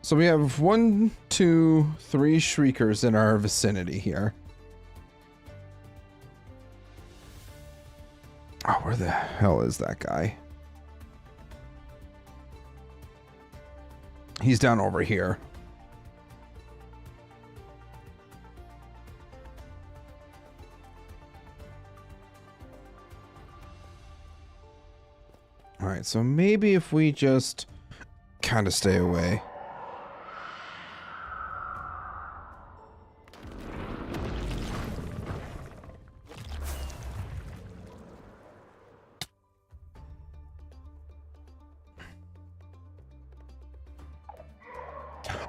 So we have 1, 2, 3 shriekers in our vicinity here. Oh, where the hell is that guy? He's down over here. Alright, so maybe if we just kind of stay away.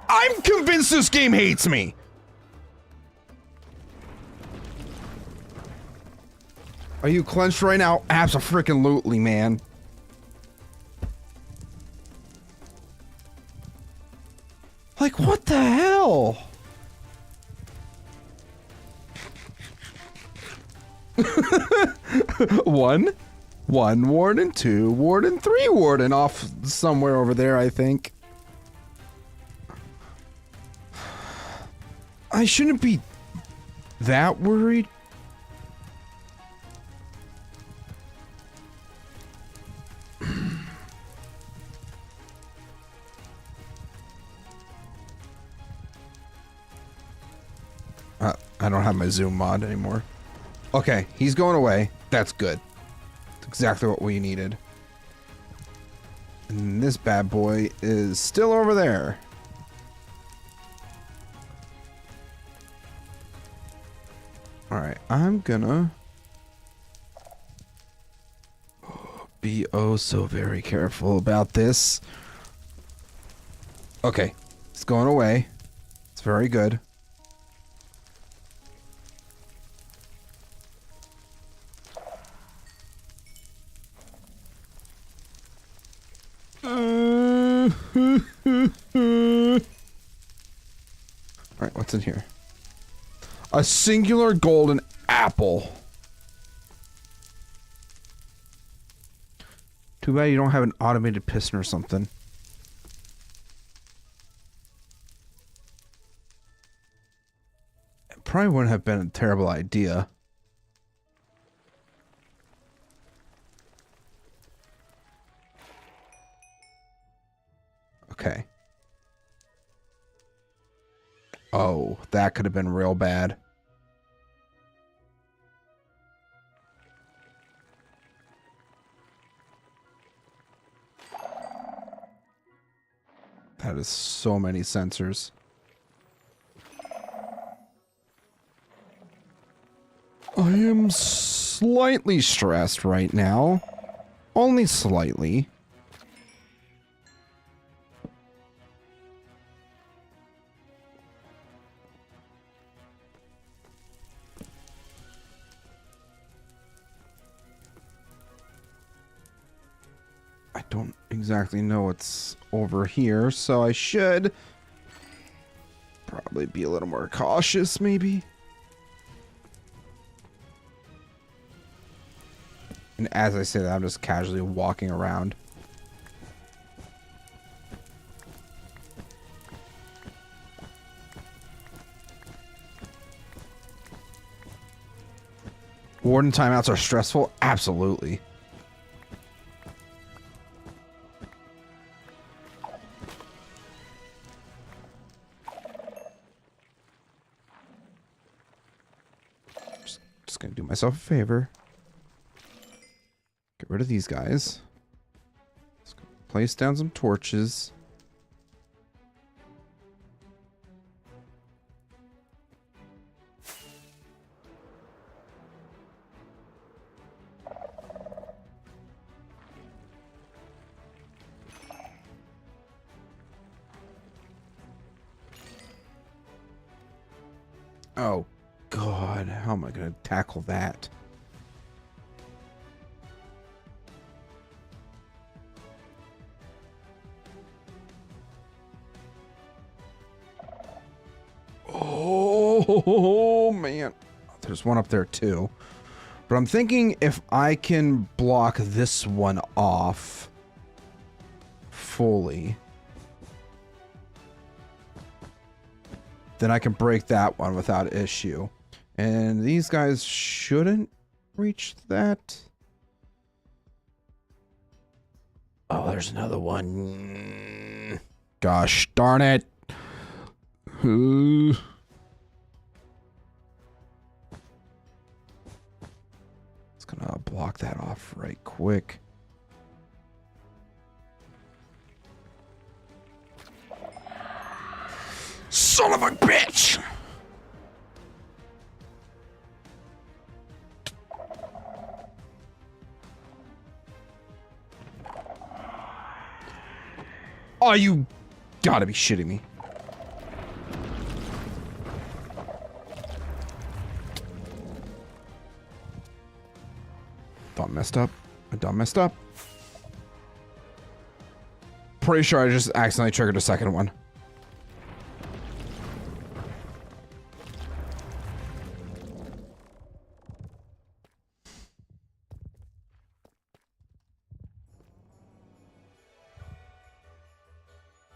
I'm convinced this game hates me! Are you clenched right now? Abso-freaking-lutely, man. Like, what the hell? One warden, 2 warden, 3 warden off somewhere over there, I think. I shouldn't be that worried. I don't have my zoom mod anymore. Okay, he's going away. That's good. That's exactly what we needed. And this bad boy is still over there. Alright, I'm gonna be oh so very careful about this. Okay, it's going away. It's very good. Alright, what's in here? A singular golden apple. Too bad you don't have an automated piston or something. It probably wouldn't have been a terrible idea. Okay. Oh, that could have been real bad. That is so many sensors. I am slightly stressed right now. Only slightly. I don't exactly know what's over here, so I should probably be a little more cautious, maybe. And as I say that, I'm just casually walking around. Warden timeouts are stressful? Absolutely. Just gonna do myself a favor. Get rid of these guys. Let's go place down some torches. Oh, God. How am I going to tackle that? Oh, man. There's one up there, too. But I'm thinking if I can block this one off fully, then I can break that one without issue. And these guys shouldn't reach that. Oh, there's another one. Gosh darn it. It's gonna block that off right quick. Son of a bitch! Oh, you gotta be shitting me. Done messed up. I done messed up. Pretty sure I just accidentally triggered a second one.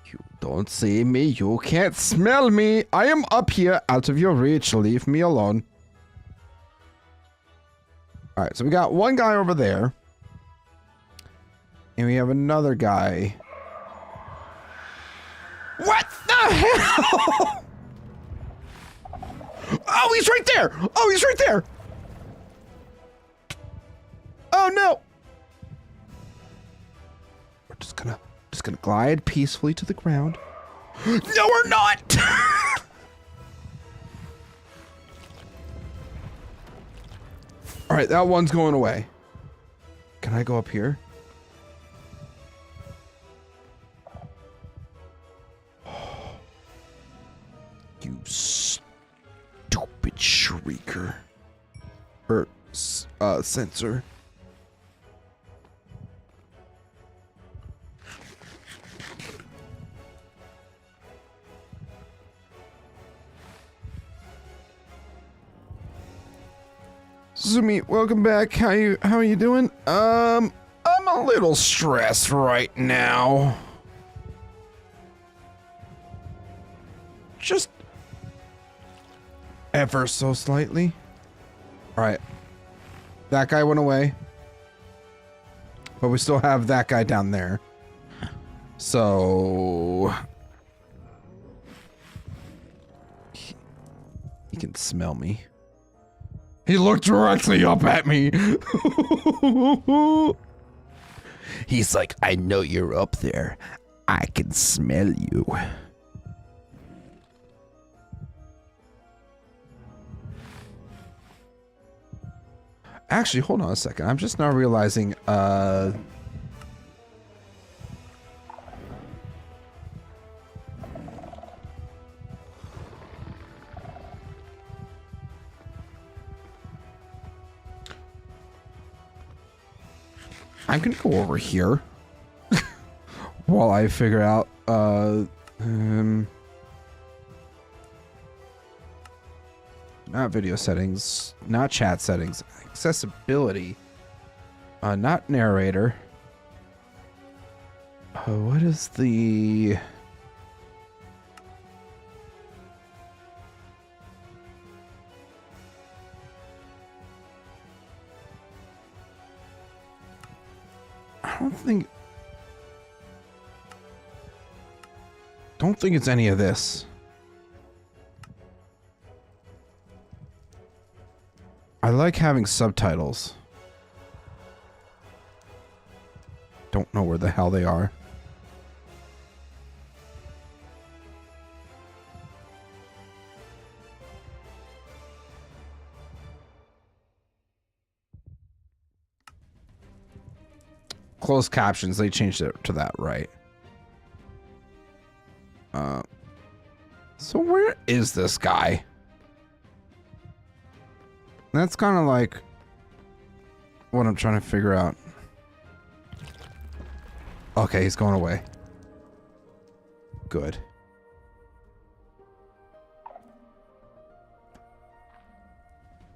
You don't see me. You can't smell me. I am up here out of your reach. Leave me alone. Alright, so we got one guy over there. And we have another guy. What the hell? Oh, he's right there. Oh, he's right there. Oh, no. We're just gonna glide peacefully to the ground. No, we're not. All right, that one's going away. Can I go up here? You stupid shrieker. Or, sensor. Zumi, welcome back. How are you doing? I'm a little stressed right now. Just ever so slightly. All right. That guy went away. But we still have that guy down there. So he can smell me. He looked directly up at me. He's like, I know you're up there. I can smell you. Actually, hold on a second. I'm just now realizing, I'm gonna go over here while I figure out, not video settings, not chat settings, accessibility. Not narrator. What is the... I don't think it's any of this. I like having subtitles. Don't know where the hell they are. Closed captions, they changed it to that, right? So where is this guy? That's kind of like what I'm trying to figure out. Okay, he's going away. Good.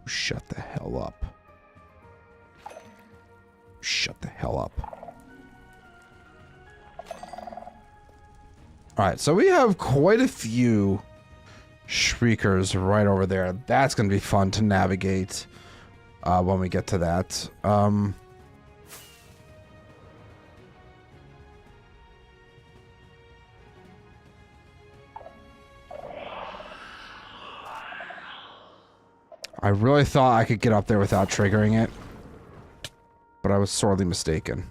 Shut the hell up. Shut the hell up. Alright, so we have quite a few shriekers right over there. That's going to be fun to navigate when we get to that. I really thought I could get up there without triggering it, but I was sorely mistaken.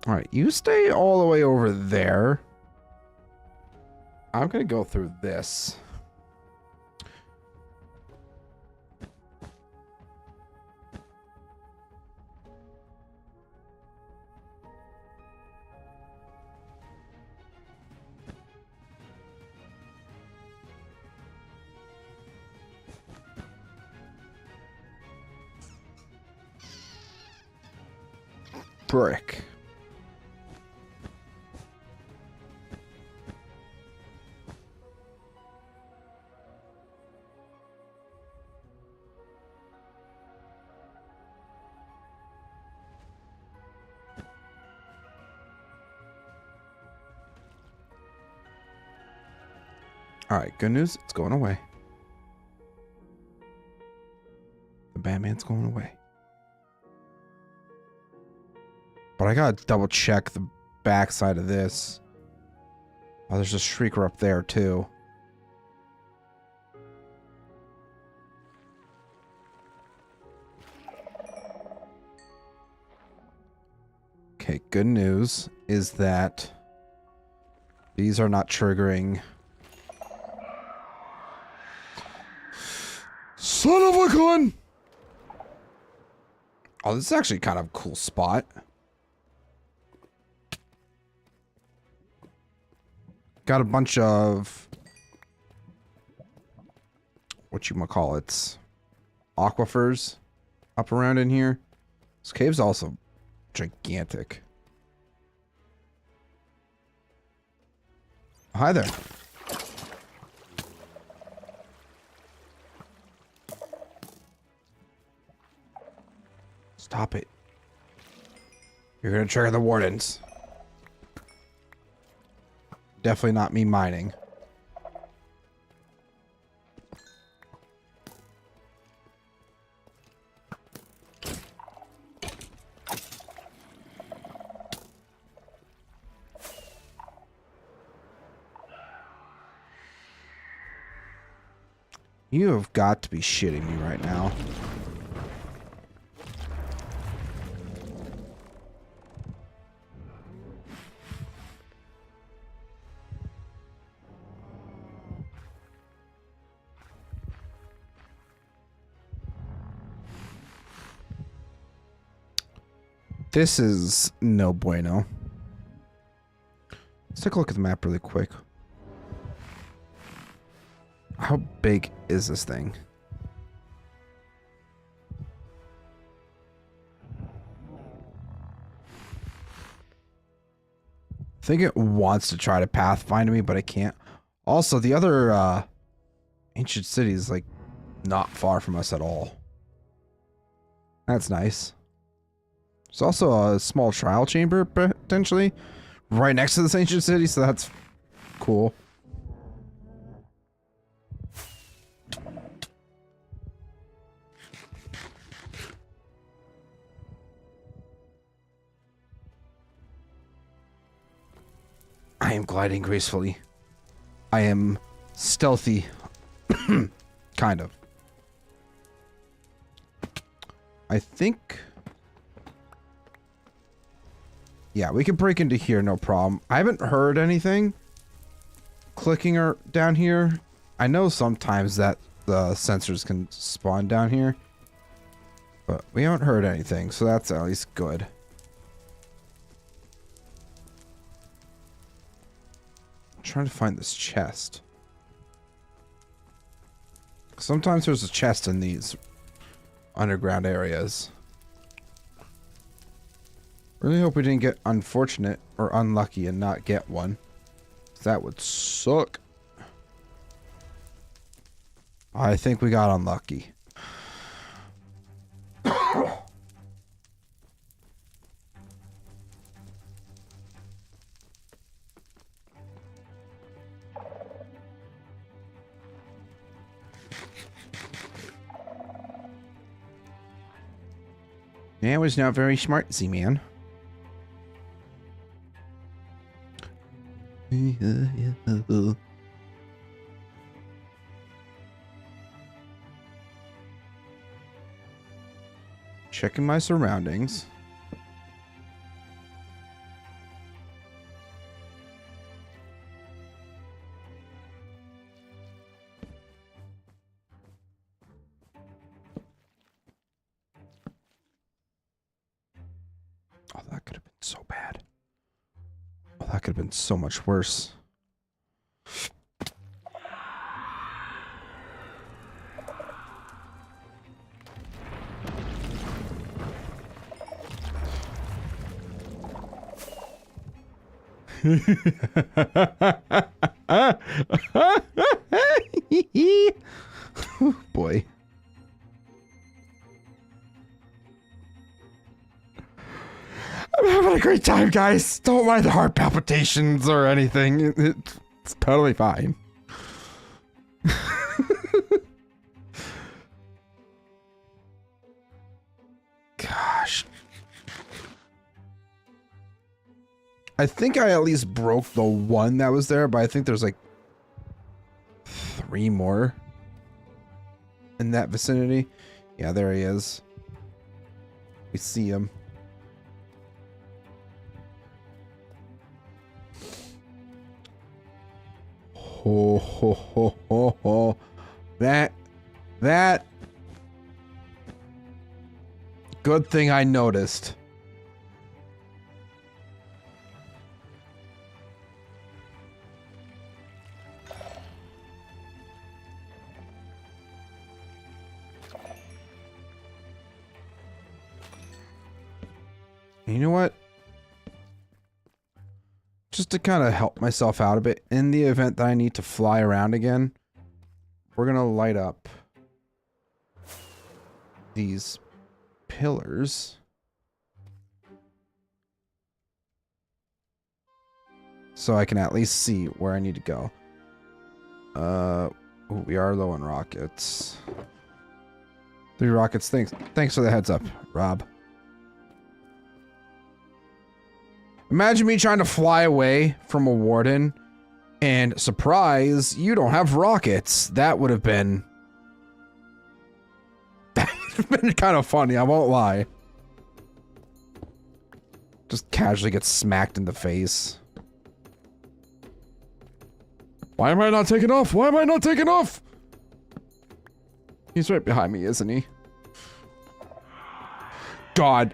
Alright, you stay all the way over there. I'm gonna go through this. Brick. Alright, good news, it's going away. The Batman's going away. But I gotta double check the backside of this. Oh, there's a shrieker up there too. Okay, good news is that these are not triggering. Son of a gun! Oh, this is actually kind of a cool spot. Got a bunch of whatchamacallits, aquifers up around in here. This cave's also gigantic. Hi there. Stop it. You're gonna trigger the wardens. Definitely not me mining. You have got to be shitting me right now. This is no bueno. Let's take a look at the map really quick. How big is this thing? I think it wants to try to pathfind me, but I can't. Also, the other ancient city is like not far from us at all. That's nice. There's also a small trial chamber potentially right next to this ancient city, so that's cool. I am gliding gracefully. I am stealthy. Kind of. I think... Yeah, we can break into here, no problem. I haven't heard anything clicking or down here. I know sometimes that the sensors can spawn down here, but we haven't heard anything, so that's at least good. I'm trying to find this chest. Sometimes there's a chest in these underground areas. Really hope we didn't get unfortunate or unlucky and not get one. That would suck. I think we got unlucky. That was not very smart, Z-Man. Checking my surroundings. Oh, that could have been so bad. Oh, that could have been so much worse. Boy. I'm having a great time, guys. Don't mind the heart palpitations or anything. It's totally fine. Gosh. I think I at least broke the one that was there, but I think there's like 3 more in that vicinity. Yeah, there he is. We see him. Ho ho ho ho ho. That good thing I noticed. You know what? Just to kind of help myself out a bit, in the event that I need to fly around again, we're going to light up these pillars. So I can at least see where I need to go. Ooh, we are low on rockets. 3 rockets. Thanks for the heads up, Rob. Imagine me trying to fly away from a warden and surprise, you don't have rockets. That would have been... That would have been kind of funny, I won't lie. Just casually get smacked in the face. Why am I not taking off? Why am I not taking off? He's right behind me, isn't he? God.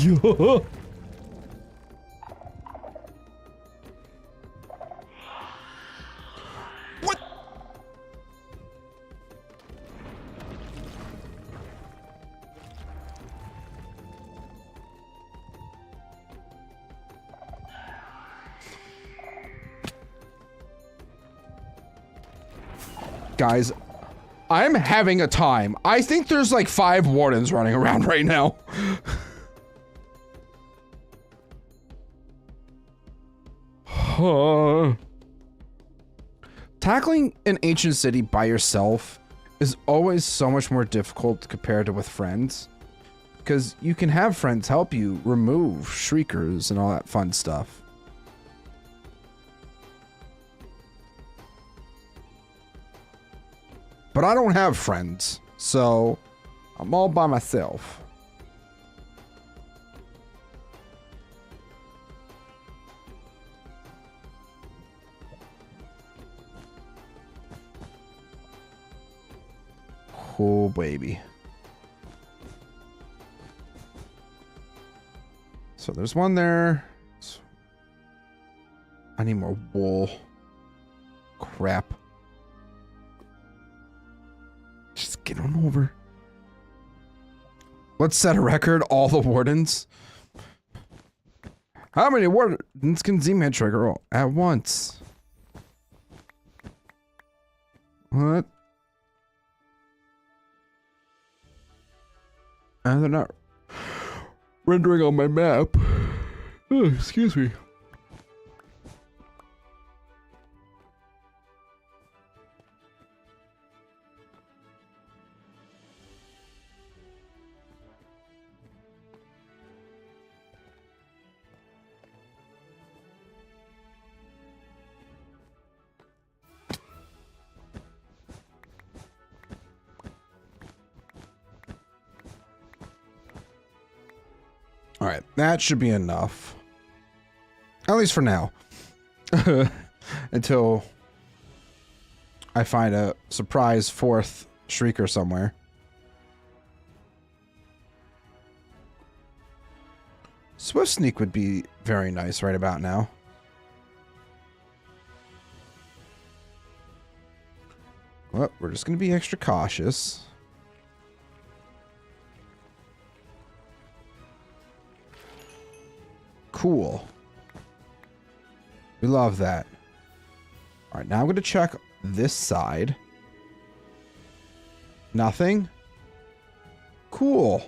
Yo. What? guys, I'm having a time. I think there's like 5 wardens running around right now. Tackling an ancient city by yourself is always so much more difficult compared to with friends, because you can have friends help you remove shriekers and all that fun stuff. But I don't have friends, so I'm all by myself. Oh, baby. So there's one there. I need more wool. Crap. Just get on over. Let's set a record. All the wardens. How many wardens can Zman trigger at once? What? And they're not rendering on my map. Oh, excuse me. All right, that should be enough. At least for now. Until I find a surprise 4th shrieker somewhere. Swift Sneak would be very nice right about now. Well, we're just going to be extra cautious. Cool. We love that. All right, now I'm going to check this side. Nothing. Cool.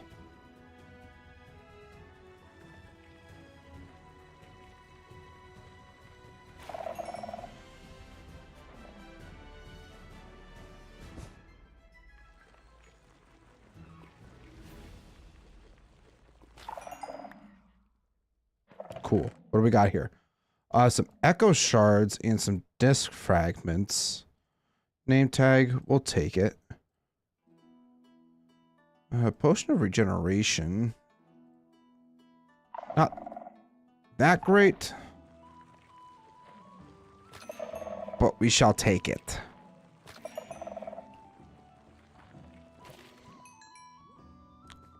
Cool. What do we got here? Some echo shards and some disc fragments. Name tag, we'll take it. Potion of regeneration. Not that great, but we shall take it.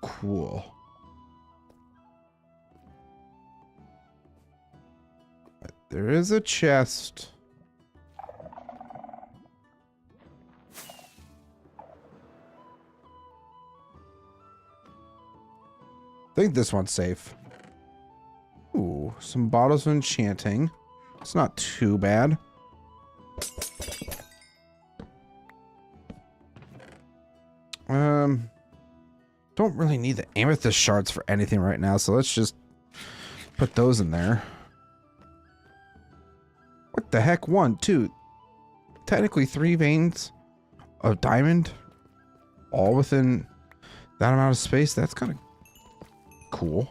Cool. There is a chest. I think this one's safe. Ooh, some bottles of enchanting. It's not too bad. Don't really need the amethyst shards for anything right now, so let's just put those in there. What the heck? 1, 2, technically 3 veins of diamond, all within that amount of space. That's kind of cool.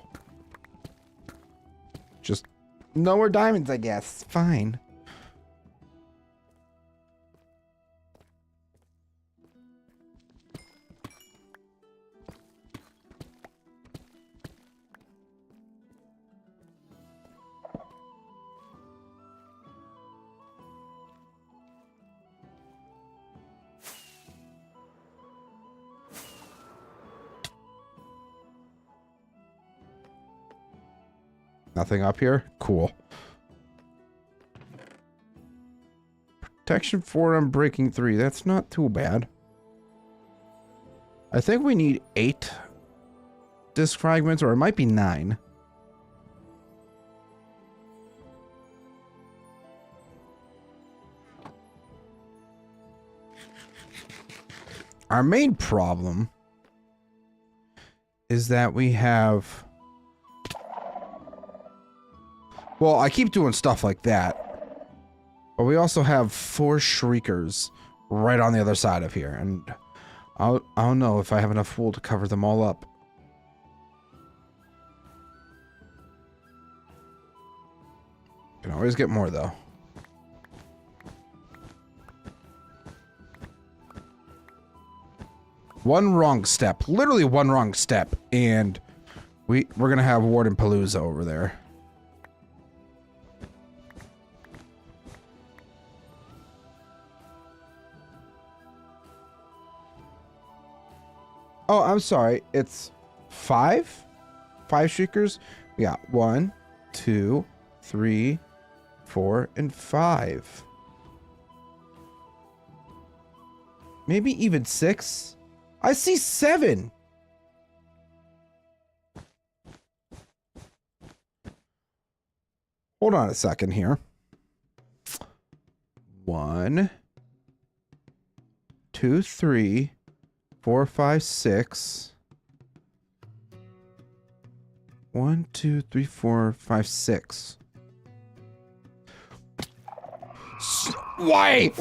Just no more diamonds, I guess. Fine. Nothing up here? Cool. Protection 4 on breaking 3. That's not too bad. I think we need 8 disc fragments, or it might be 9. our main problem is that we have... Well, I keep doing stuff like that. But we also have 4 shriekers right on the other side of here. And I don't know if I have enough wool to cover them all up. Can always get more, though. One wrong step. Literally one wrong step. And we're going to have WorldAnvil over there. Oh, I'm sorry. It's 5? 5 shriekers? We got 1, 2, 3, 4, and 5. Maybe even 6? I see 7! Hold on a second here. 1, 2, 3, 4, 5, 6. 1, 2, 3, 4, 5, 6. Why?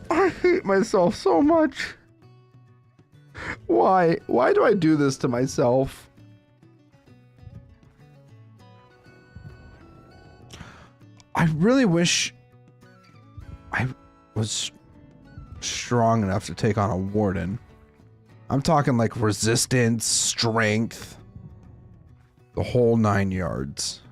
I hate myself so much. Why? Why do I do this to myself? I really wish I was strong enough to take on a warden. I'm talking like resistance, strength, the whole 9 yards.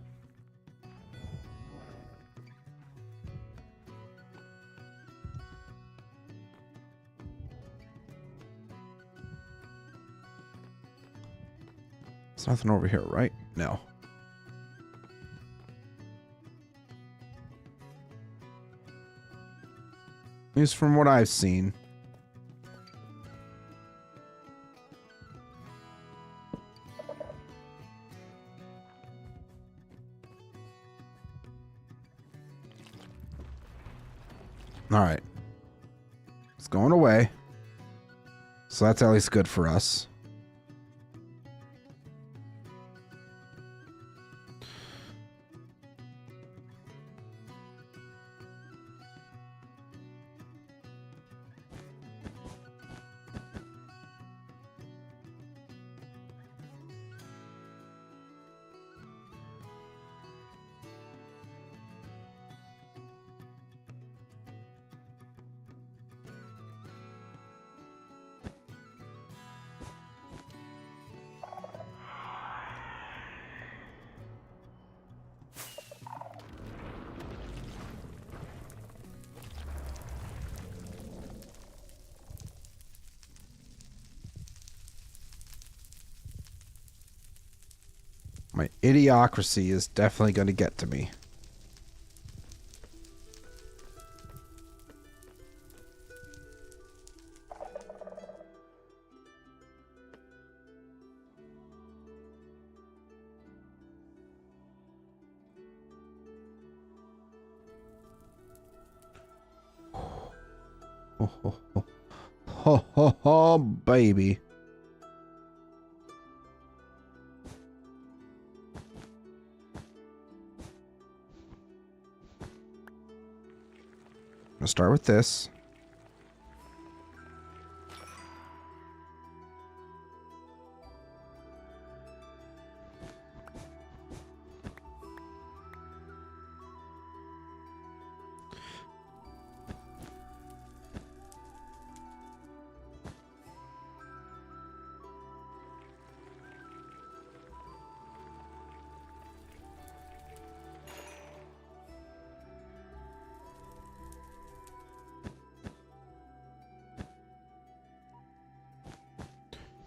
There's nothing over here, right? No. At least from what I've seen. Alright. It's going away. So that's at least good for us. My idiocracy is definitely going to get to me. Ho, ho, ho. Ho, ho, ho, baby. I'll start with this.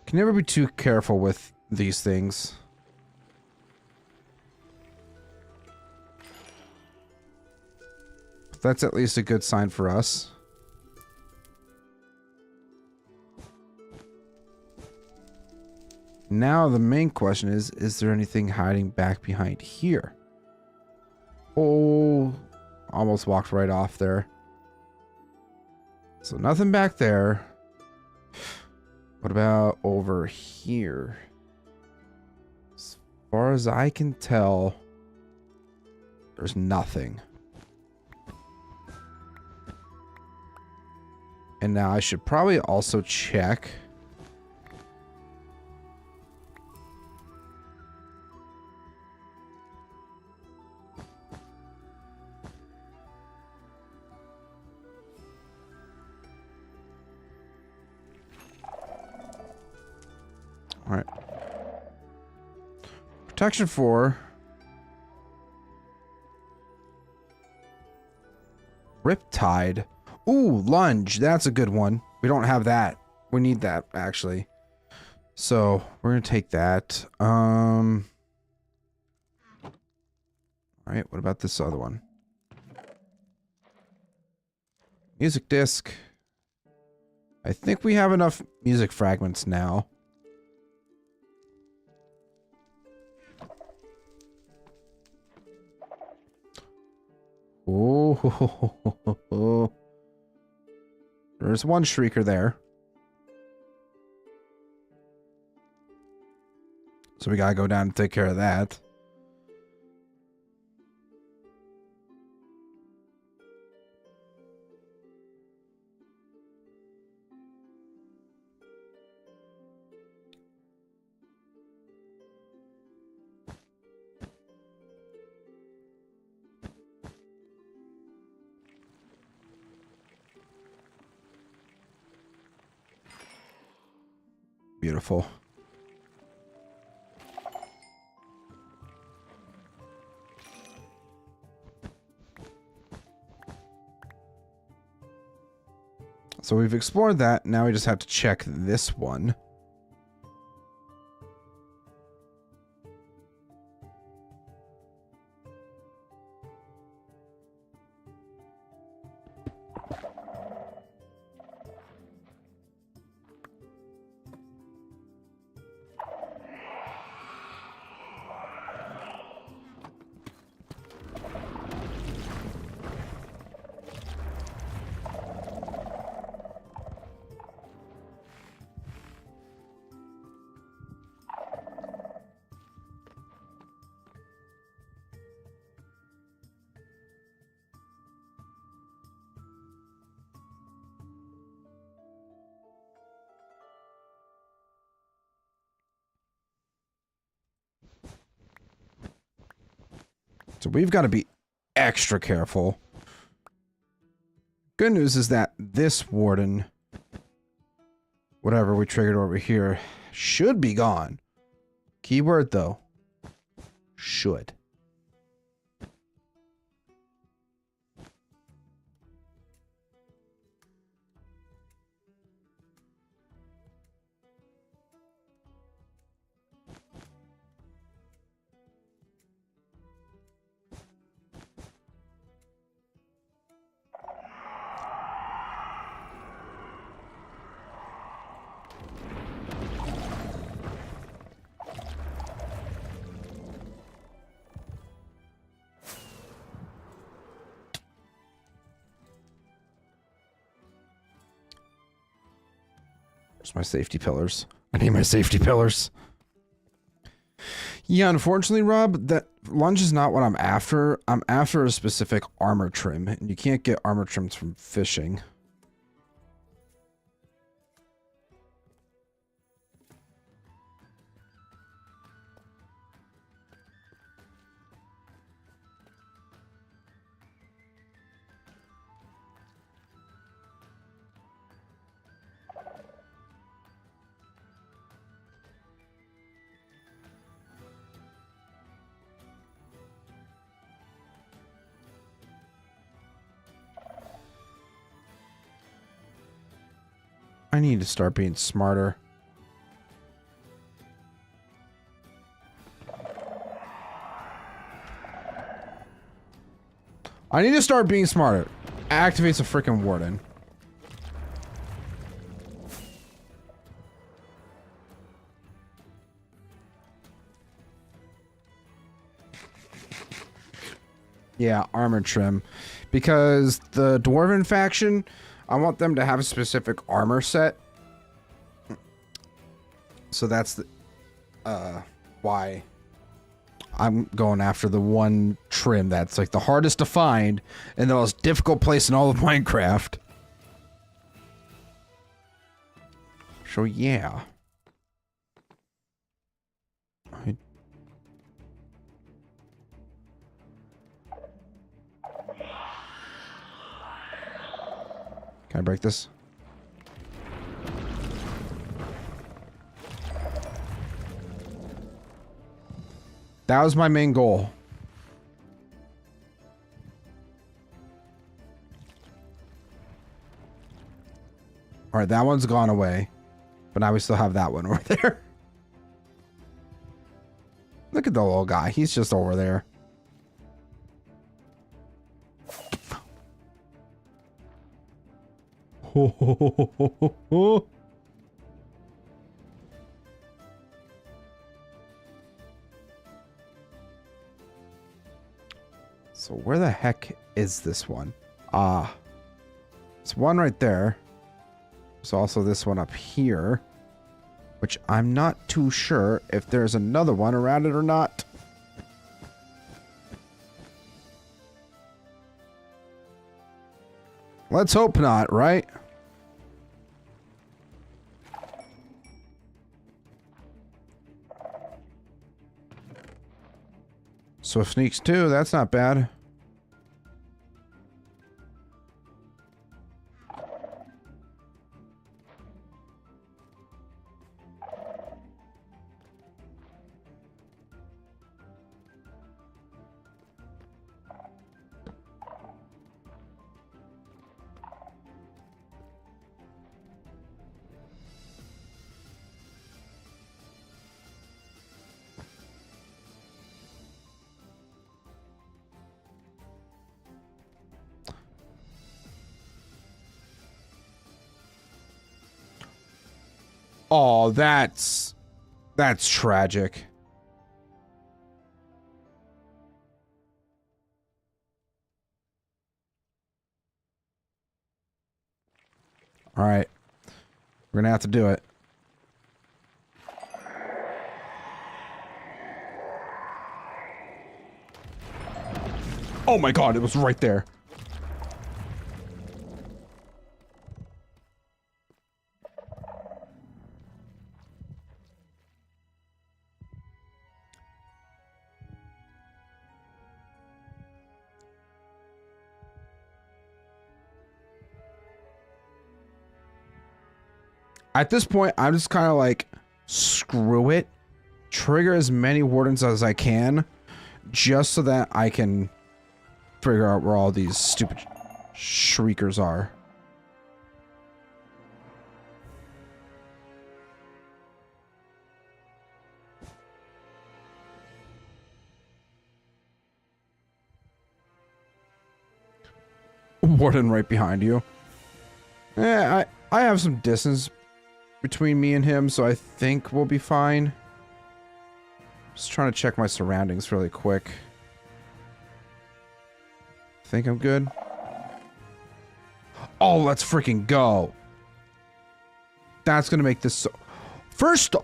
Can never be too careful with these things. That's at least a good sign for us. Now the main question is there anything hiding back behind here? Oh, almost walked right off there. So nothing back there. What about over here? As far as I can tell, there's nothing. And now I should probably also check. All right. Protection 4. Riptide. Ooh, lunge. That's a good one. We don't have that. We need that, actually. So, we're going to take that. Alright, what about this other one? Music disc. I think we have enough music fragments now. Oh, there's one shrieker there. So we gotta go down and take care of that. Beautiful. So we've explored that. Now we just have to check this one. So we've got to be extra careful. Good news is that this warden, whatever we triggered over here, should be gone. Keyword though, should. My safety pillars. I need my safety pillars. Yeah, unfortunately, Rob, that lunge is not what I'm after. I'm after a specific armor trim, and you can't get armor trims from fishing. I need to start being smarter. I need to start being smarter. Activates a freaking warden. Yeah, armor trim. Because the dwarven faction, I want them to have a specific armor set. So that's the, why I'm going after the one trim that's like the hardest to find and the most difficult place in all of Minecraft. So yeah. Can I break this? That was my main goal. Alright, that one's gone away. But now we still have that one over there. Look at the little guy. He's just over there. So where the heck is this one? Ah. It's one right there. There's also this one up here. Which I'm not too sure if there's another one around it or not. Let's hope not, right? Swift sneaks too, that's not bad. Oh, that's tragic. All right. We're going to have to do it. Oh my god, it was right there. At this point, I'm just kind of like, screw it. Trigger as many wardens as I can, just so that I can figure out where all these stupid shriekers are. Warden right behind you. I have some distance between me and him, so I think we'll be fine. Just trying to check my surroundings really quick. Think I'm good? Oh, let's freaking go. That's gonna make this so... First,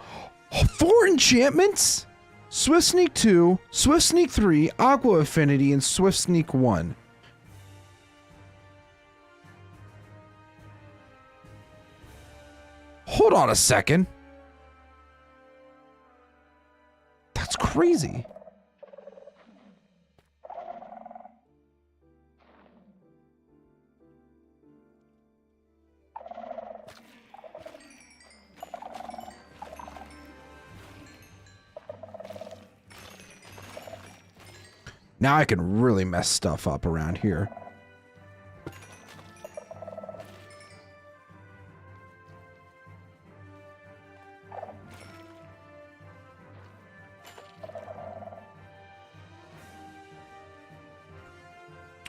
4 enchantments? Swift Sneak 2, Swift Sneak 3, Aqua Affinity, and Swift Sneak 1. Hold on a second. That's crazy. Now I can really mess stuff up around here.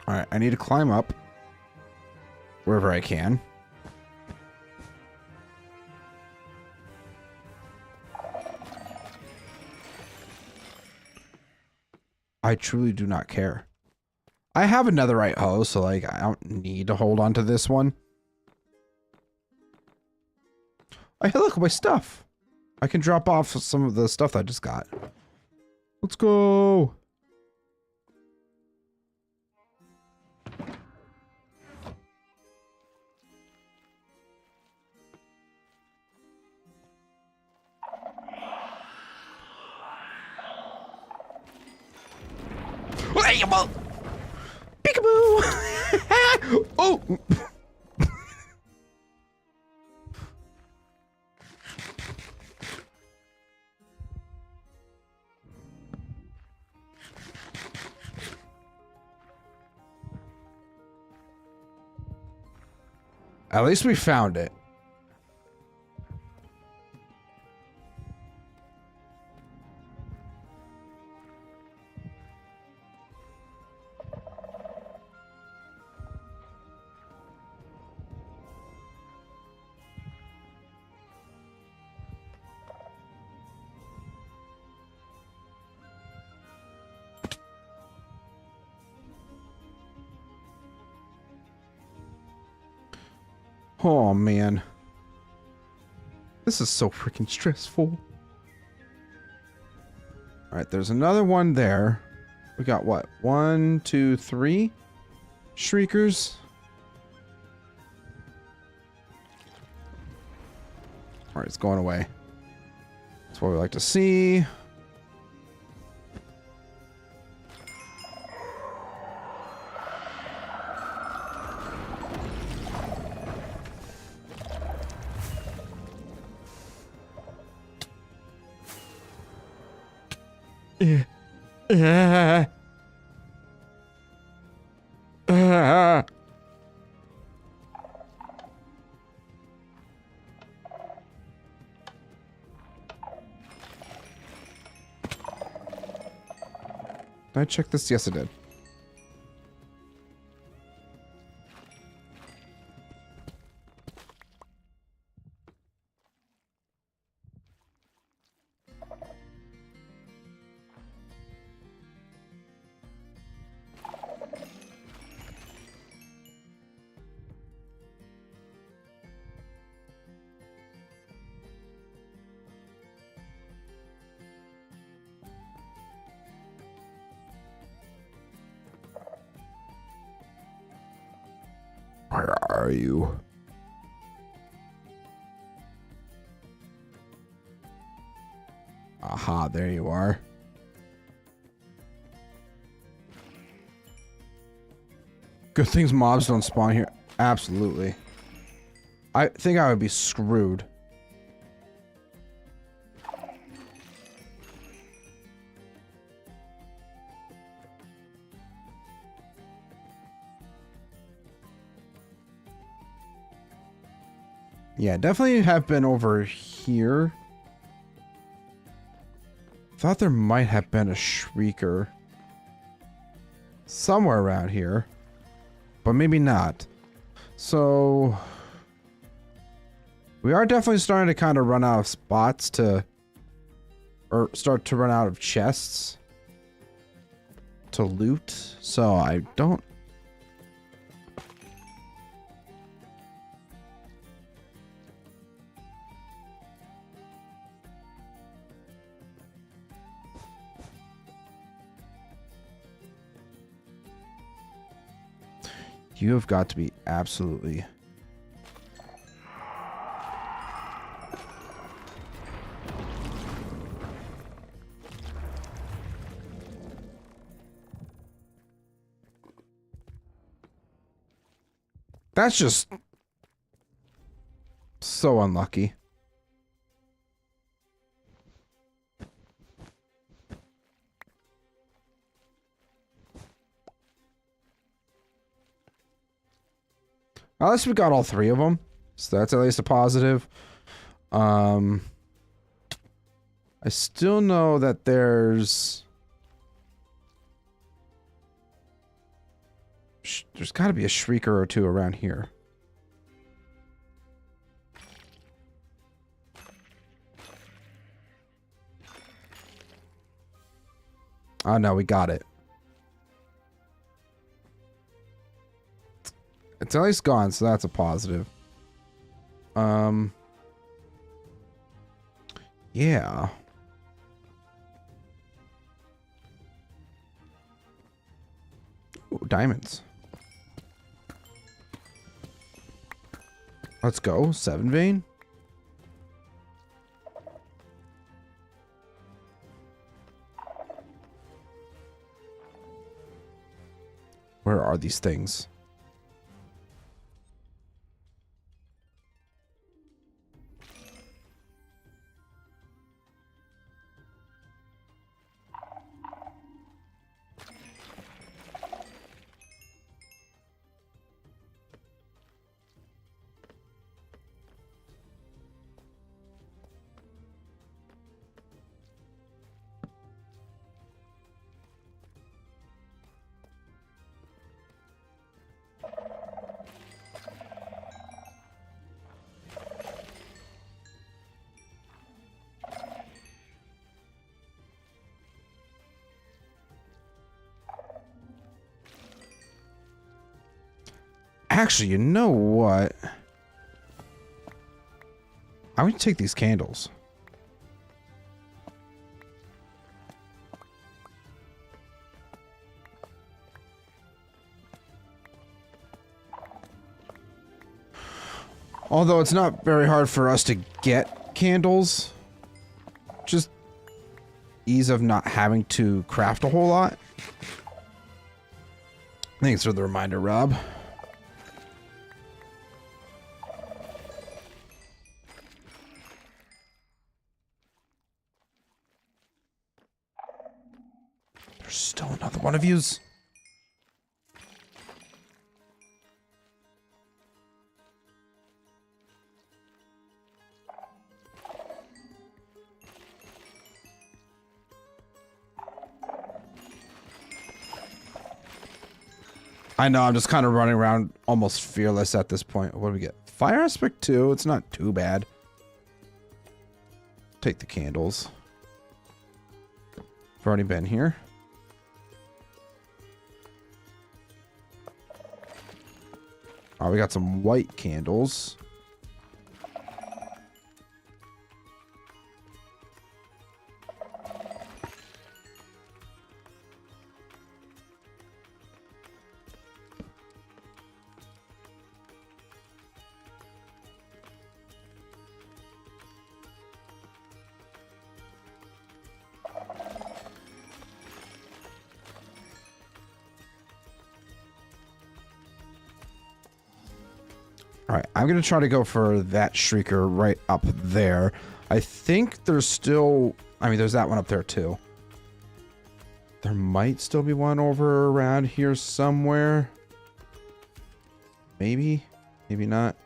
Alright, I need to climb up wherever I can. I truly do not care. I have a netherite hoe, so like I don't need to hold on to this one. Oh, hey, look, my stuff. I can drop off some of the stuff I just got. Let's go. Peekaboo! Oh! At least we found it. Oh, man. This is so freaking stressful. Alright, there's another one there. We got what? 1, 2, 3 shriekers. Alright, it's going away. That's what we like to see. Did I check this? Yes, I did. Where are you? Aha, there you are. Good things mobs don't spawn here. Absolutely. I think I would be screwed. Yeah, definitely have been over here. Thought there might have been a shrieker somewhere around here, but maybe not. So we are definitely starting to kind of run out of spots to, or start to run out of chests to loot. So I don't. You have got to be absolutely... That's just... so unlucky. At least we got all three of them, so that's at least a positive. I still know that there's got to be a shrieker or two around here. Oh no, we got it. It's at least gone, so that's a positive. Yeah. Ooh, diamonds. Let's go. 7 vein. Where are these things? Actually, you know what? I'm going to take these candles. Although it's not very hard for us to get candles. Just ease of not having to craft a whole lot. Thanks for the reminder, Rob. There's still another one of yous. I know, I'm just kind of running around almost fearless at this point. What do we get? Fire aspect 2. It's not too bad. Take the candles. I've already been here. Oh, we got some white candles. Alright, I'm going to try to go for that Shrieker right up there. I think there's still... I mean, there's that one up there too. There might still be one over around here somewhere. Maybe? Maybe not.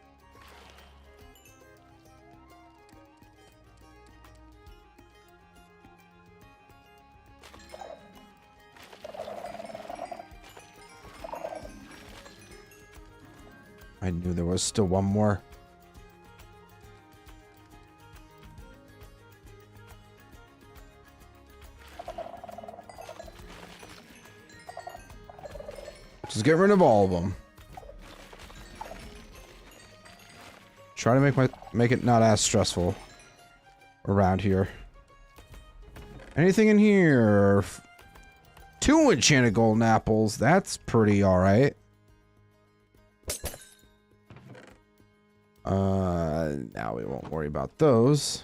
I knew there was still one more. Just get rid of all of them. Try to make it not as stressful around here. Anything in here? 2 enchanted golden apples. That's pretty alright. Now we won't worry about those.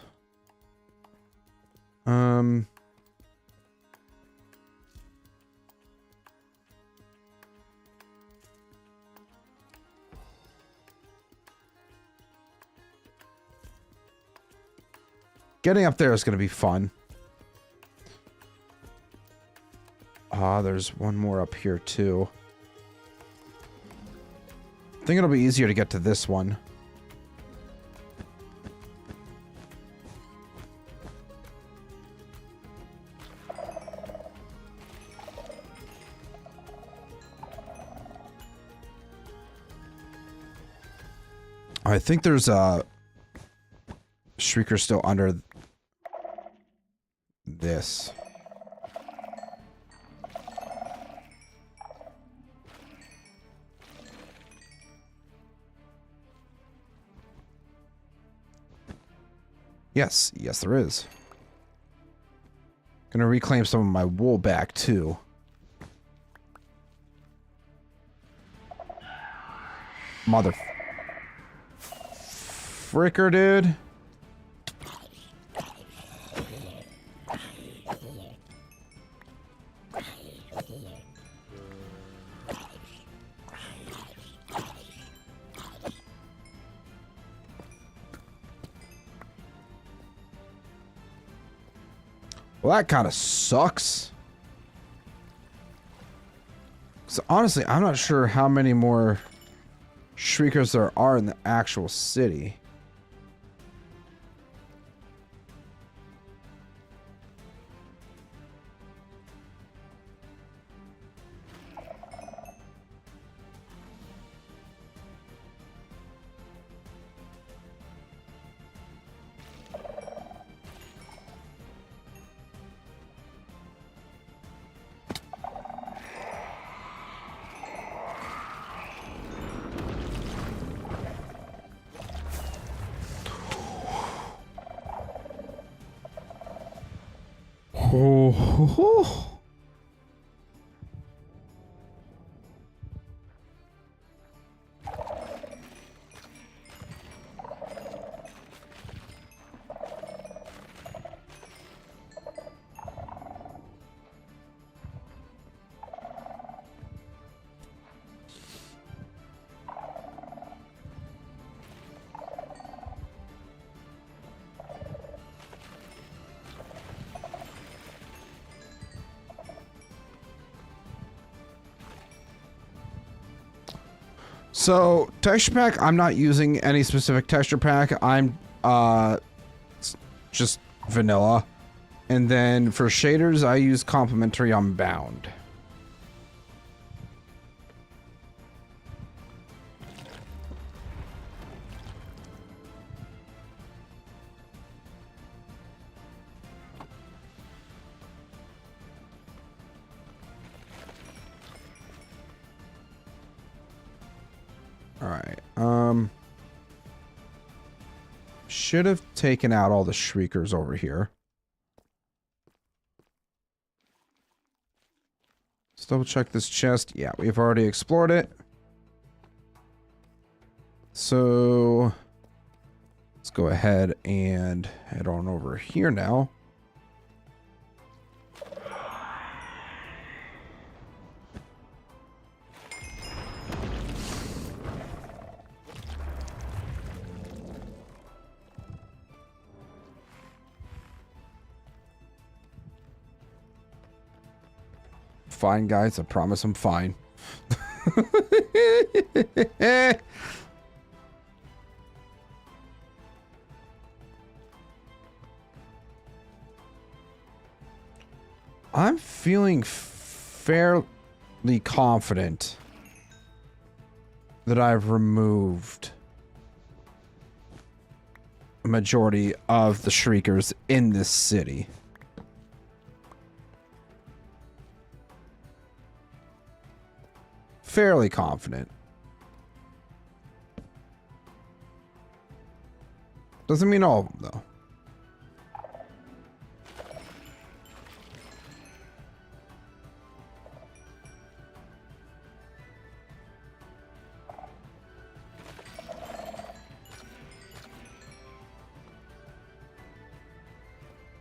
Getting up there is going to be fun. Ah, there's one more up here too. I think it'll be easier to get to this one. I think there's a Shrieker still under this. Yes, yes there is. Gonna reclaim some of my wool back too. Mother fricker, dude. Well, that kind of sucks. So honestly, I'm not sure how many more Shriekers there are in the actual city. Oh. So, texture pack, I'm not using any specific texture pack. I'm just vanilla. And then for shaders, I use complementary Unbound. Alright, should have taken out all the Shriekers over here. Let's double check this chest. Yeah, we've already explored it. So, let's go ahead and head on over here now. Fine, guys. I promise I'm fine. I'm feeling fairly confident that I've removed a majority of the Shriekers in this city. Fairly confident. Doesn't mean all of them, though.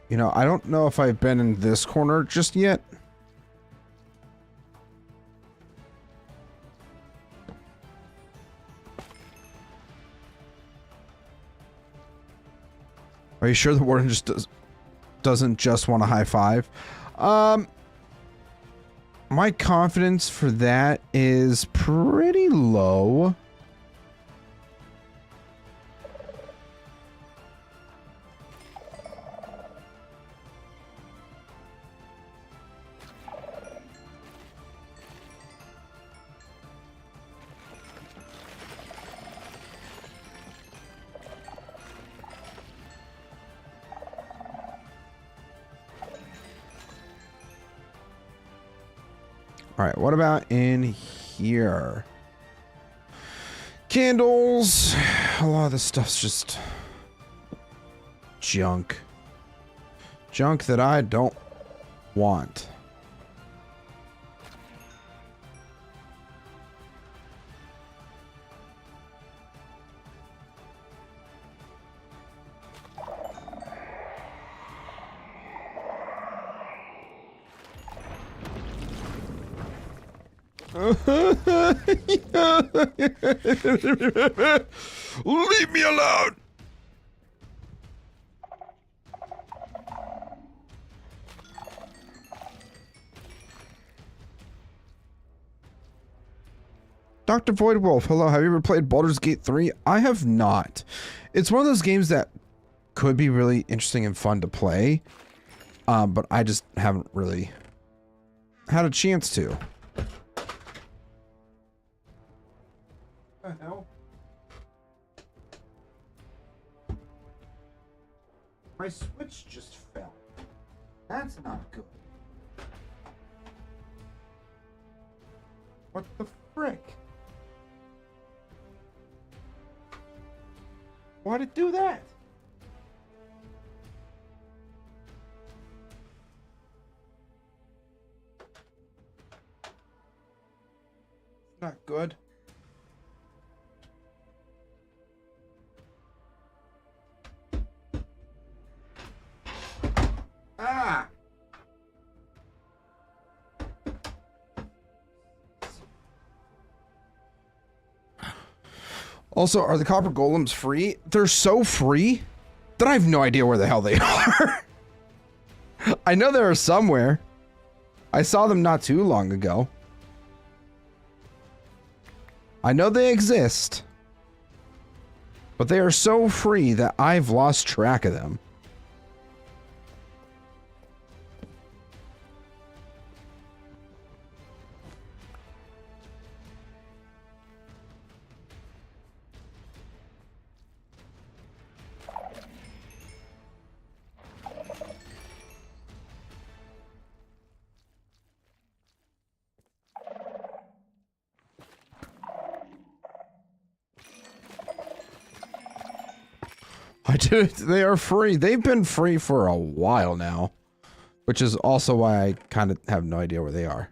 You know, I don't know if I've been in this corner just yet. Are you sure the warden just doesn't just want a high five? My confidence for that is pretty low. All right, what about in here? Candles. A lot of this stuff's just junk. Junk that I don't want. Leave me alone. Dr. Voidwolf, hello. Have you ever played Baldur's Gate 3? I have not. It's one of those games that could be really interesting and fun to play, but I just haven't really had a chance to. What the hell? My switch just fell. That's not good. What the frick? Why'd it do that? Not good. Ah! Also, are the copper golems free? They're so free that I have no idea where the hell they are. I know they are somewhere. I saw them not too long ago. I know they exist. But they are so free that I've lost track of them. I did. They are free. They've been free for a while now, which is also why I kind of have no idea where they are.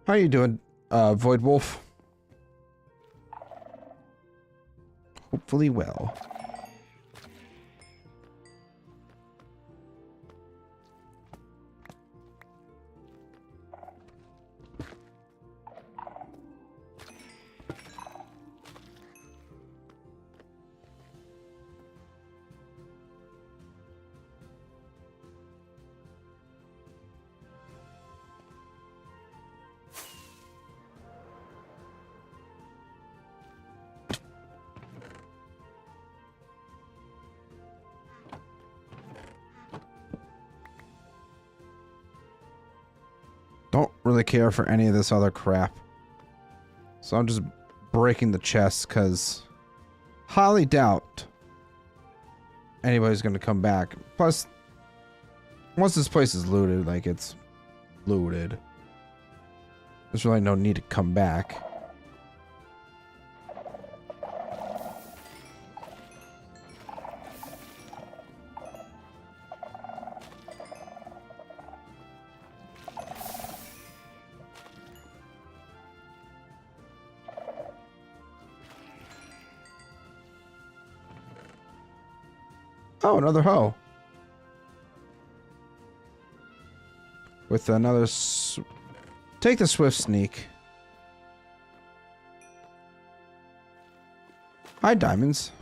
How you doing, Void Wolf? Hopefully well. Don't really care for any of this other crap. So I'm just breaking the chest because highly doubt anybody's going to come back. Plus, once this place is looted, like it's looted, there's really no need to come back. Oh, another hoe. With another... Take the swift sneak. Hi, diamonds.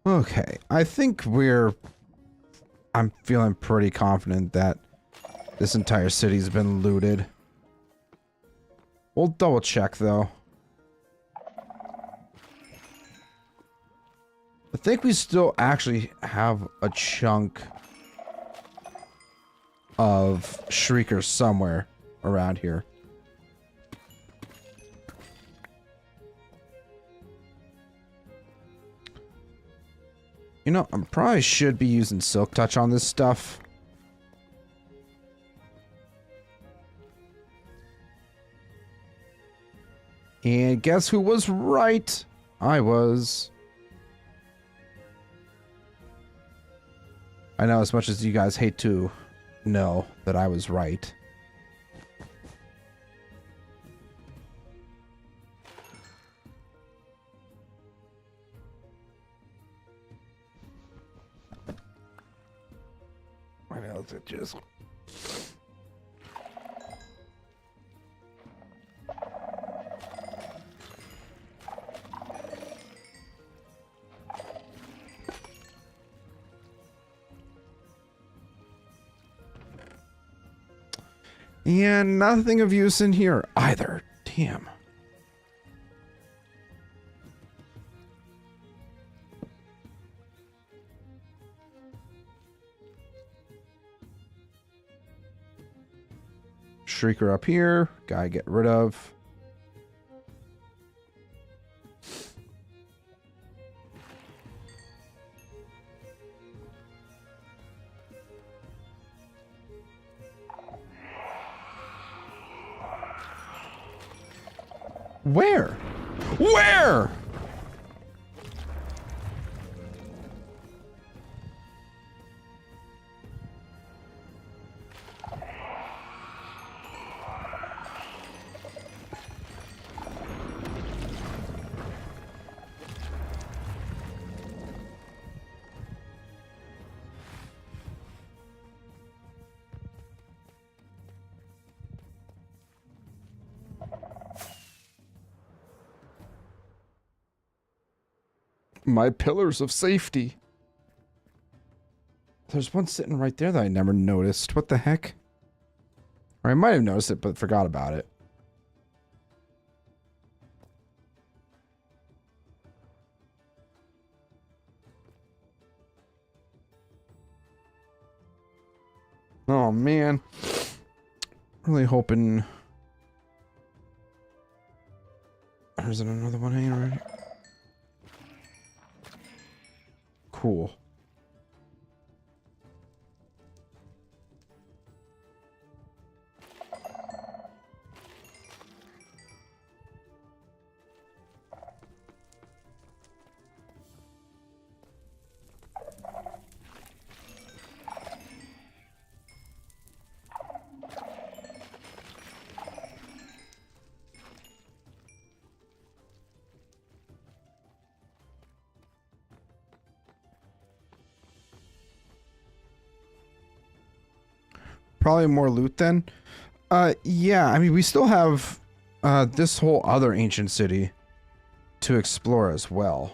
Okay, I think I'm feeling pretty confident that this entire city's been looted. We'll double check though. I think we still actually have a chunk of shriekers somewhere around here. You know, I probably should be using Silk Touch on this stuff. And guess who was right? I was. I know, as much as you guys hate to know that I was right. What else it just... And nothing of use in here either. Damn. Shrieker up here. Guy get rid of. Where? Where? My pillars of safety. There's one sitting right there that I never noticed. What the heck? Or I might have noticed it, but forgot about it. Oh, man. Really hoping... Or is it another one hanging around here? Cool. Probably more loot then. Yeah, I mean, we still have this whole other ancient city to explore as well.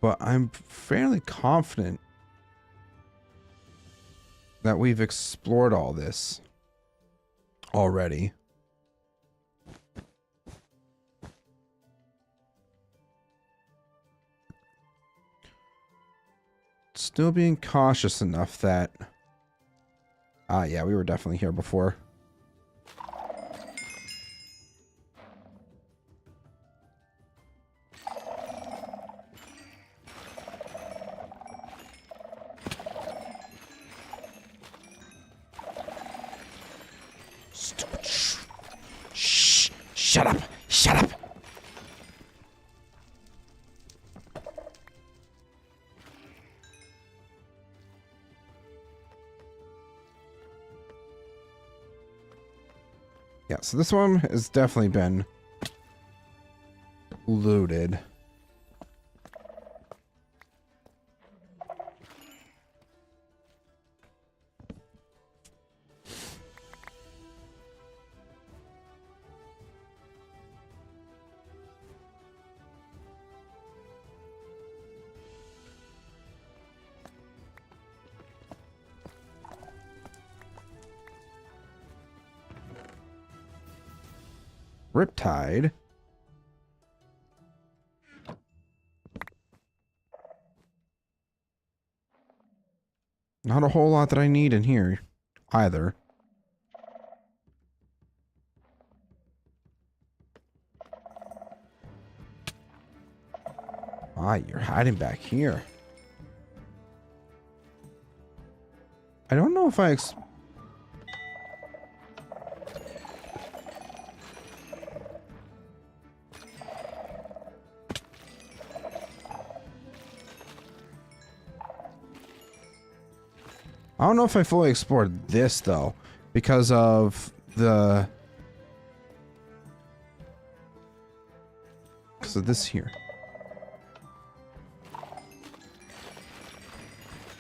But I'm fairly confident that we've explored all this already. Still being cautious enough that... yeah, we were definitely here before. Shh! Shut up! Shut up! Yeah, so this one has definitely been looted. Riptide. not a whole lot that I need in here either. Ah, you're hiding back here. I don't know if I don't know if I fully explored this, though, because of the... because of this here.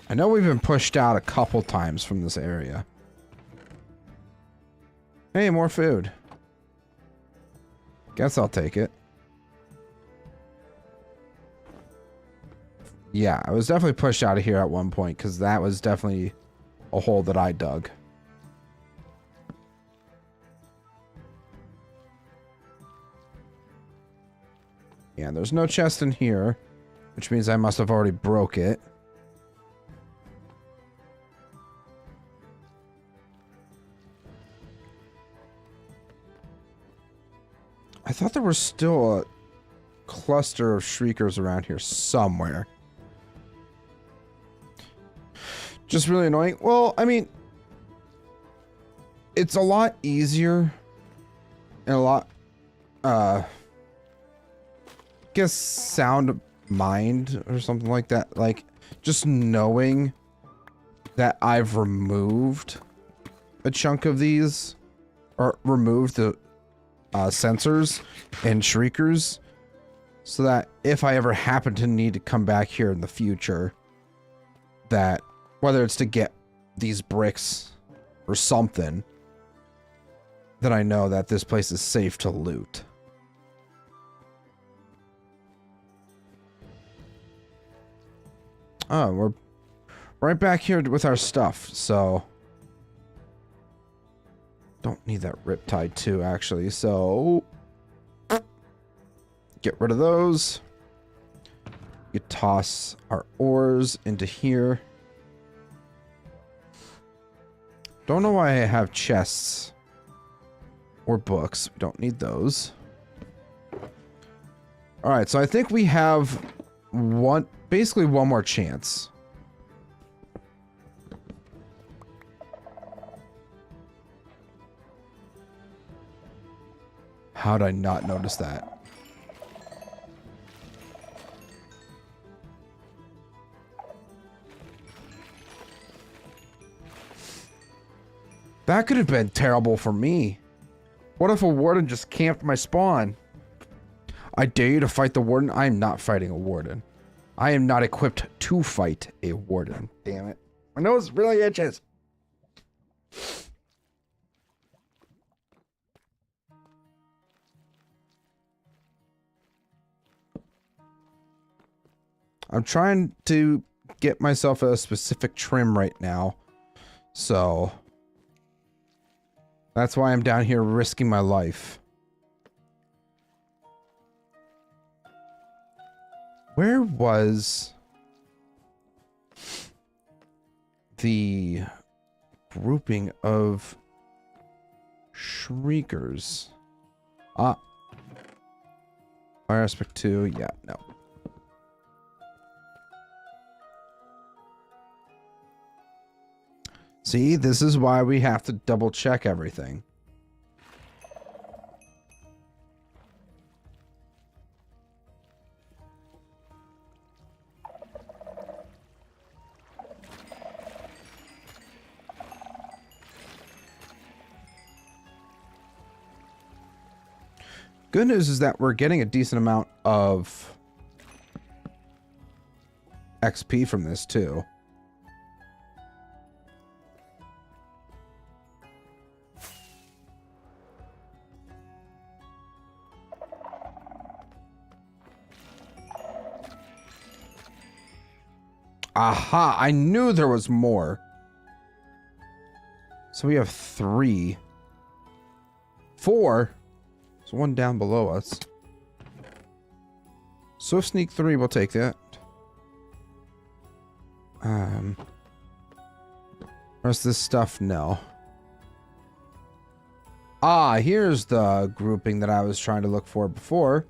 I know we've been pushed out a couple times from this area. Hey, more food. Guess I'll take it. Yeah, I was definitely pushed out of here at one point, because that was definitely a hole that I dug. Yeah, there's no chest in here, which means I must have already broke it. I thought there was still a cluster of shriekers around here somewhere. Just really annoying. Well, I mean, it's a lot easier and a lot, I guess, sound mind or something like that. Like, just knowing that I've removed a chunk of these, or removed the sensors and shriekers, so that if I ever happen to need to come back here in the future, that whether it's to get these bricks or something, that I know that this place is safe to loot. Oh, we're right back here with our stuff, so don't need that riptide too, actually, so get rid of those. You toss our ores into here. Don't know why I have chests or books. We don't need those. Alright, so I think we have basically one more chance. How did I not notice that? That could have been terrible for me. What if a warden just camped my spawn? I dare you to fight the warden. I am not fighting a warden. I am not equipped to fight a warden. Damn it. My nose really itches. I'm trying to get myself a specific trim right now. So that's why I'm down here risking my life. Where was the grouping of shriekers? Ah. Fire aspect 2. Yeah, no. See, this is why we have to double check everything. Good news is that we're getting a decent amount of XP from this too. Aha! I knew there was more. So we have 3. 4. There's one down below us. Swift Sneak 3, we'll take that. Rest of this stuff, no. Ah, here's the grouping that I was trying to look for before.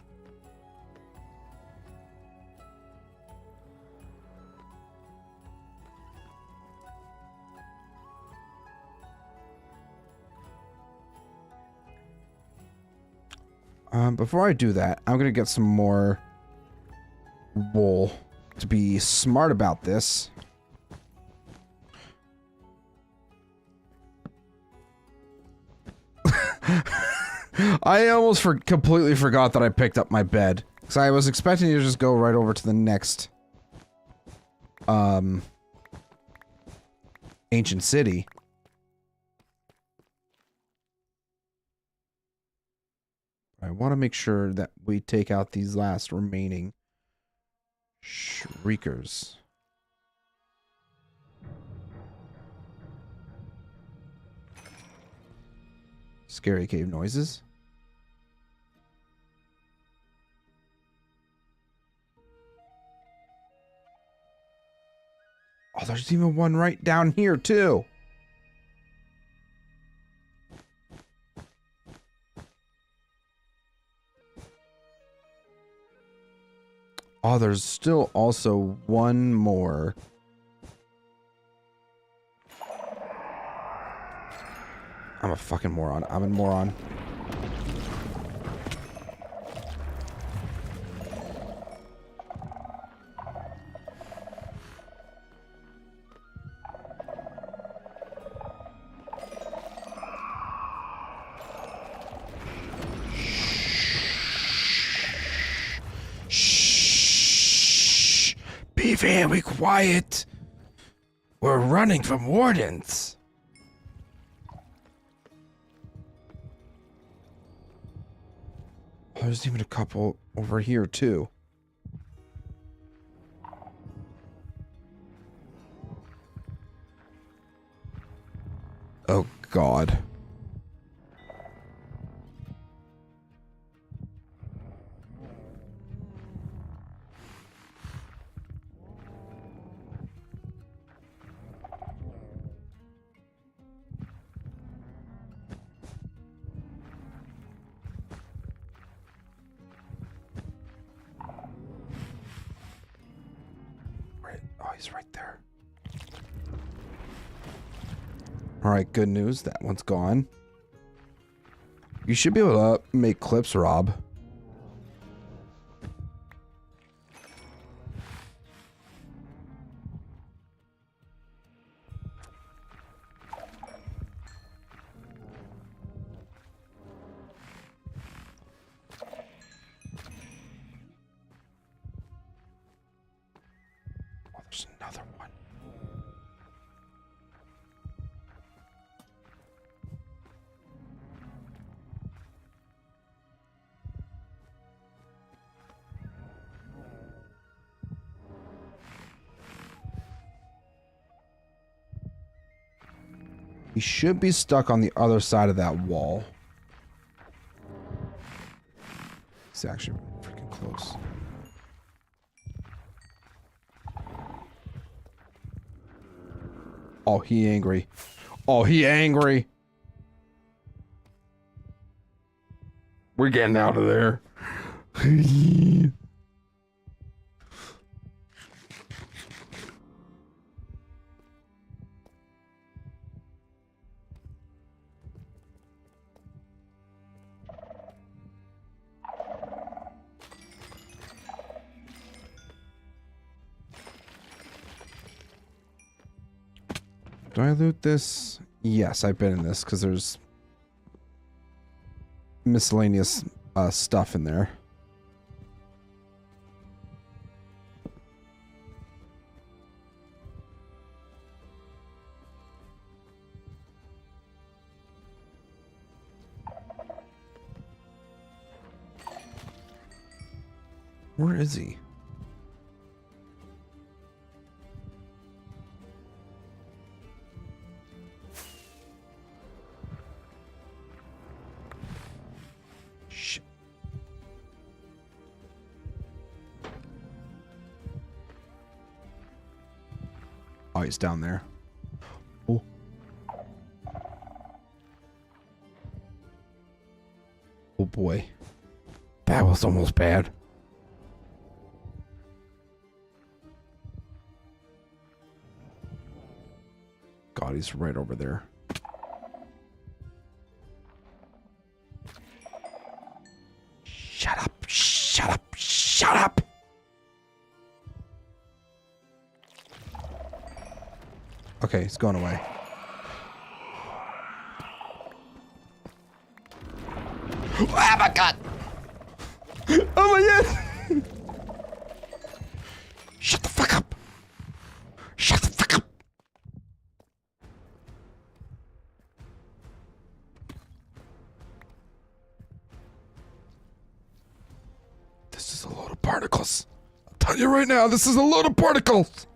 Before I do that, I'm gonna get some more wool to be smart about this. I almost completely forgot that I picked up my bed. Because I was expecting you to just go right over to the next ancient city. I want to make sure that we take out these last remaining shriekers. Scary cave noises. Oh, there's even one right down here, too. Oh, there's still also one more. I'm a fucking moron. I'm a moron. Shh. Be very quiet. We're running from wardens. There's even a couple over here, too. Oh, God. Oh, he's right there. Alright, good news. That one's gone. You should be able to make clips, Rob. Oh, there's another one. He should be stuck on the other side of that wall. He's actually freaking close. Oh, he angry. Oh, he angry. We're getting out of there. Do I loot this? Yes, I've been in this because there's miscellaneous stuff in there. Where is he? Shit. Oh, he's down there. Oh, Oh boy. That was almost bad. God, he's right over there. Shut up, shut up, shut up! Okay, it's going away. Oh my god! Oh my god! Shut the fuck up! Shut the fuck up! This is a load of particles. I'll tell you right now, this is a load of particles!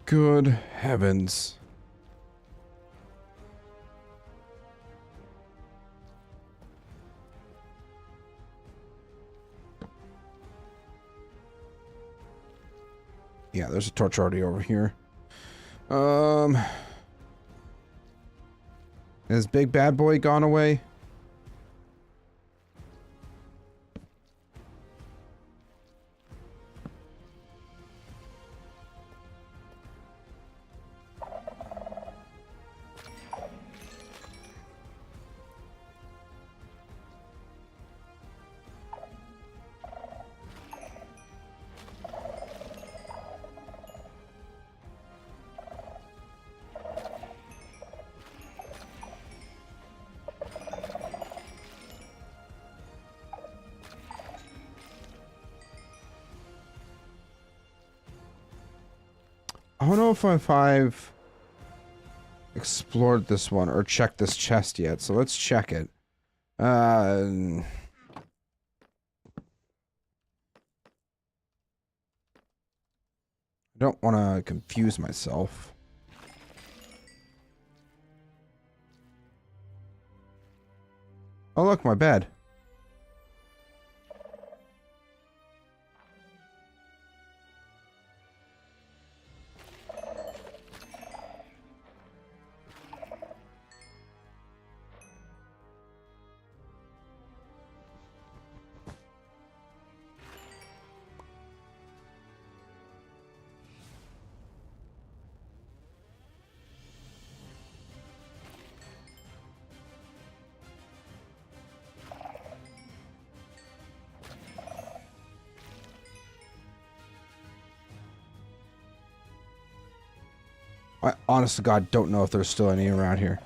Good heavens. Yeah, there's a torch already over here. Has Big Bad Boy gone away? I don't know if I've explored this one or checked this chest yet, so let's check it. I don't want to confuse myself. Oh look, my bed. I honest to God don't know if there's still any around here.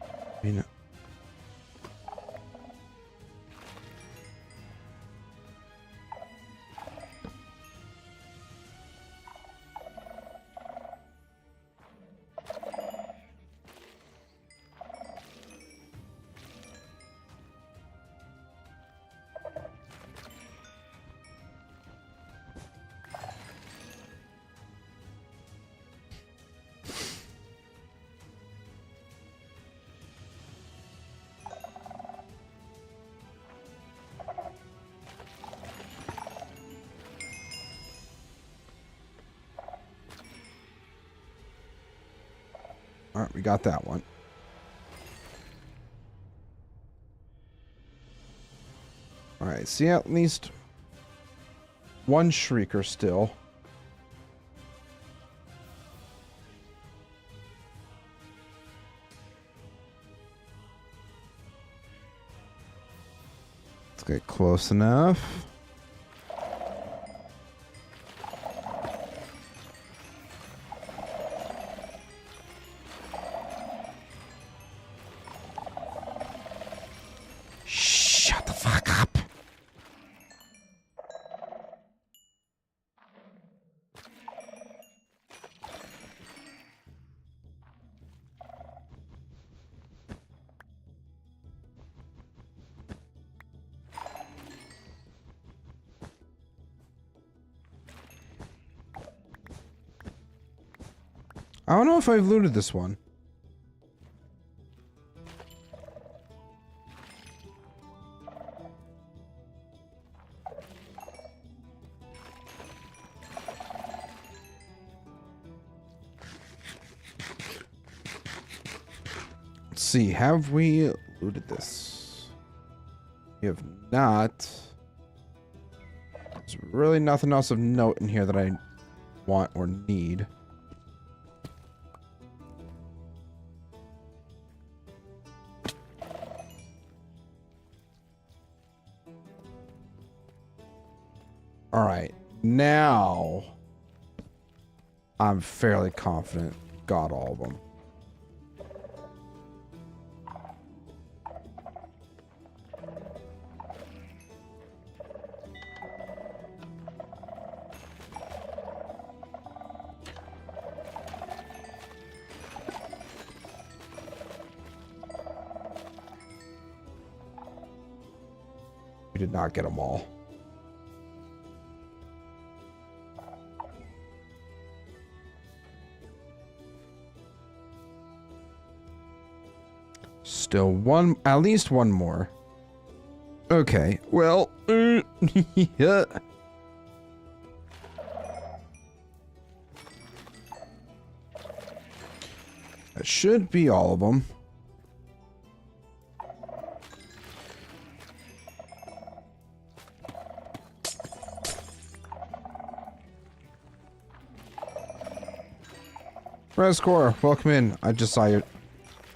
I mean, alright, we got that one. Alright, see at least one shrieker still. Let's get close enough. Shut the fuck up. I don't know if I've looted this one. Let's see, have we looted this? We have not. There's really nothing else of note in here that I want or need. Alright, now I'm fairly confident got all of them. We did not get them all. Still one, at least one more. Okay, well, yeah. That should be all of them. Rescore, welcome in. I just saw you.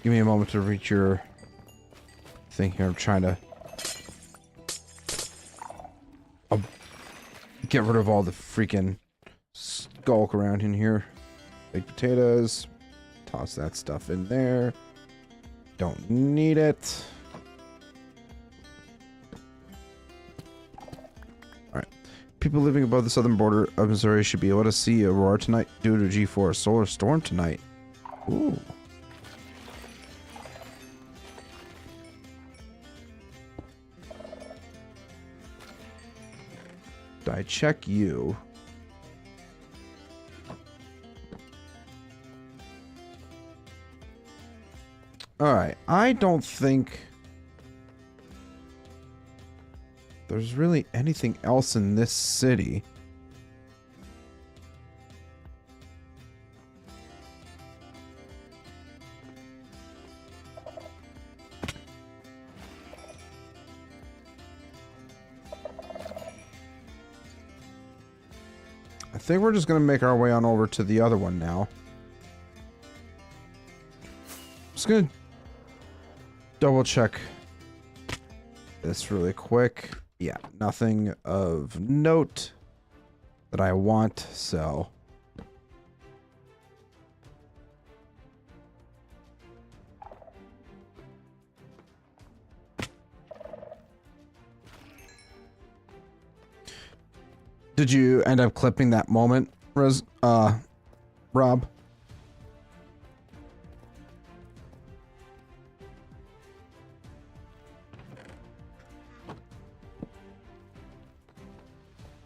Give me a moment to reach your thing here. I'm trying to get rid of all the freaking skulk around in here. Baked potatoes. Toss that stuff in there. Don't need it. Alright. People living above the southern border of Missouri should be able to see Aurora tonight due to G4 solar storm tonight. Ooh. I check you. Alright, I don't think there's really anything else in this city. I think we're just going to make our way on over to the other one now. Just going to double check this really quick. Yeah, nothing of note that I want, so. Did you end up clipping that moment, Rob?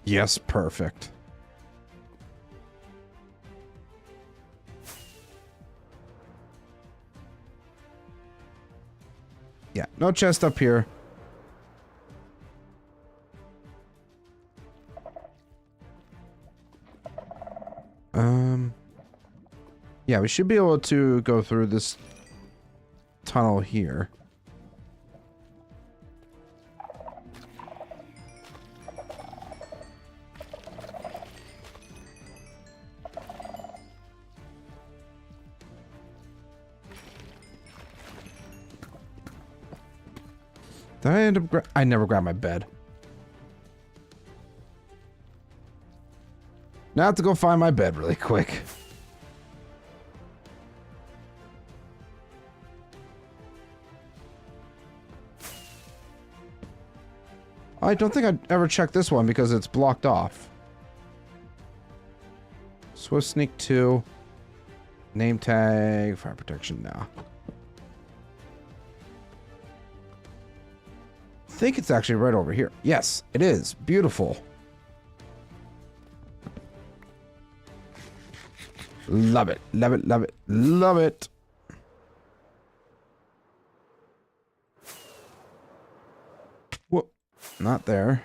Yes, perfect. Yeah, no chest up here. Yeah, we should be able to go through this tunnel here. Did I end up I never grabbed my bed. Now I have to go find my bed really quick. I don't think I'd ever check this one because it's blocked off. Swift Sneak 2. Name tag. Fire protection now. I think it's actually right over here. Yes, it is. Beautiful. Love it. Love it. Love it. Love it. Whoop. Not there.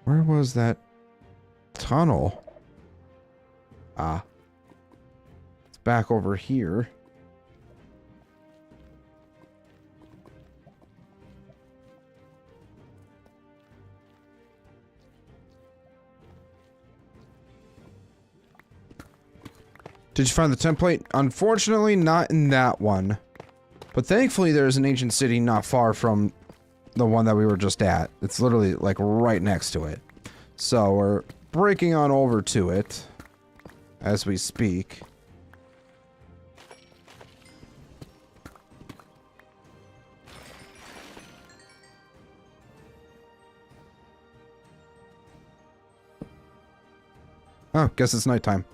Where was that tunnel? Ah. It's back over here. Did you find the template? Unfortunately, not in that one. But thankfully, there's an ancient city not far from the one that we were just at. It's literally, like, right next to it. So, we're breaking on over to it as we speak. Oh, guess it's nighttime.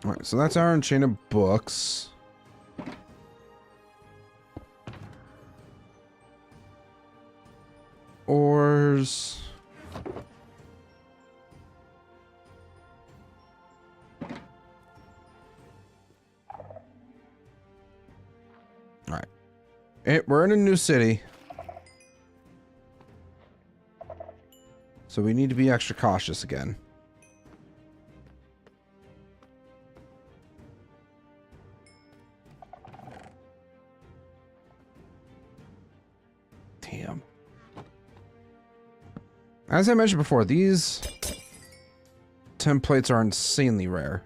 Alright, so that's our enchanted books. Ores. Alright. We're in a new city. So we need to be extra cautious again. Damn. As I mentioned before, these templates are insanely rare.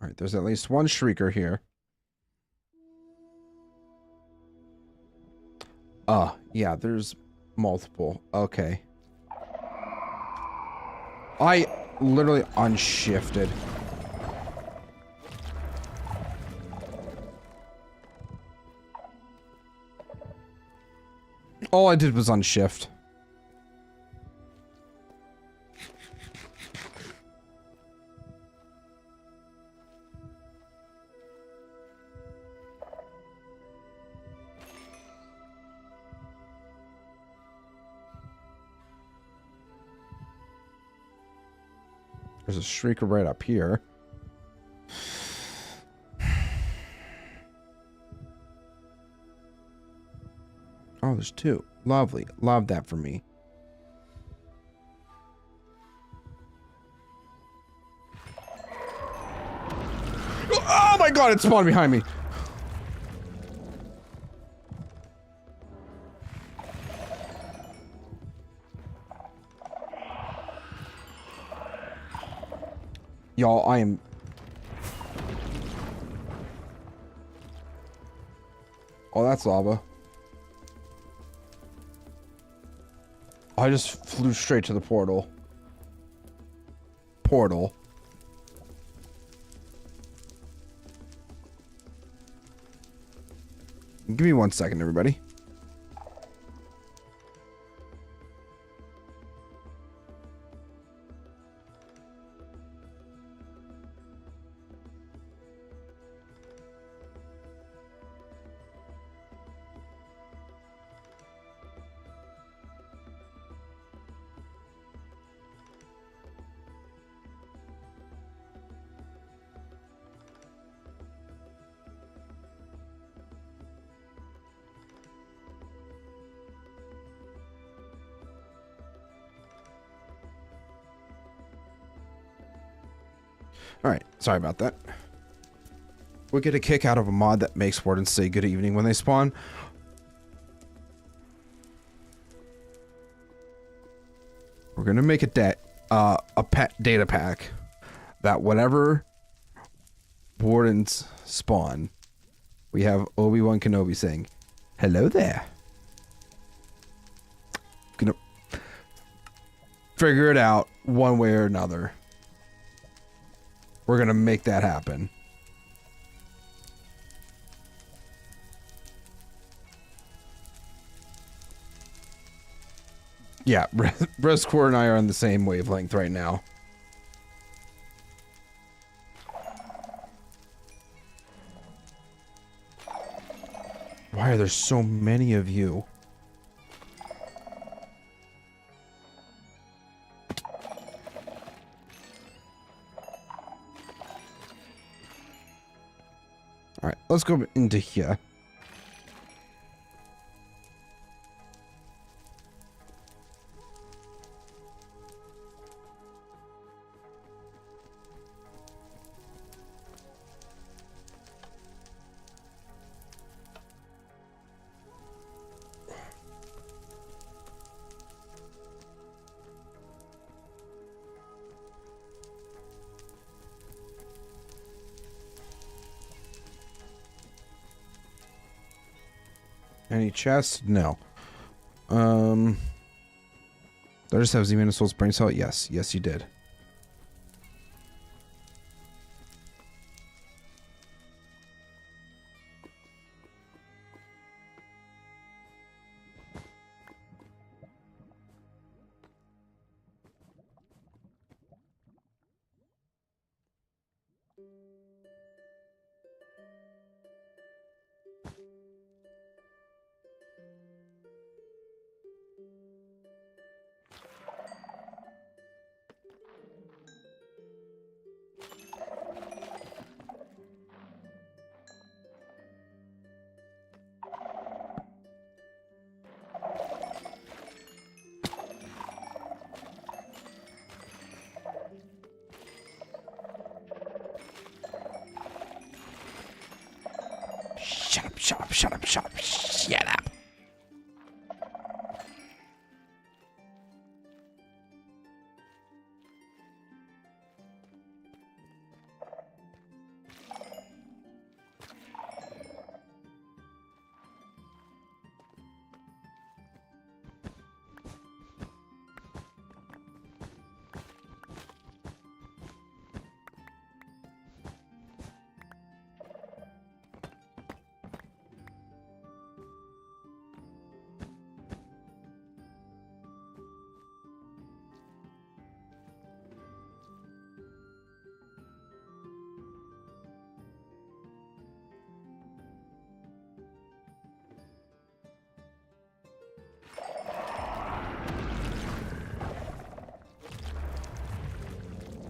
Alright, there's at least one shrieker here. Yeah, there's multiple. Okay. I literally unshifted. All I did was unshift. There's a shrieker right up here. Oh, there's two. Lovely. Love that for me. Oh my god, it spawned behind me. Y'all, I am... Oh, that's lava. I just flew straight to the portal. Portal. Give me 1 second, everybody. Alright, sorry about that. We'll get a kick out of a mod that makes wardens say good evening when they spawn. We're gonna make a pet data pack that whenever wardens spawn, we have Obi-Wan Kenobi saying, "Hello there." Gonna figure it out one way or another. We're gonna make that happen. Yeah, Rescore and I are on the same wavelength right now. Why are there so many of you? Alright, let's go into here. Any chests? No. Did I just have Zman and Soul's brain cell? Yes. Yes, you did. Shut up, shut up, shut up, shut up, shut up.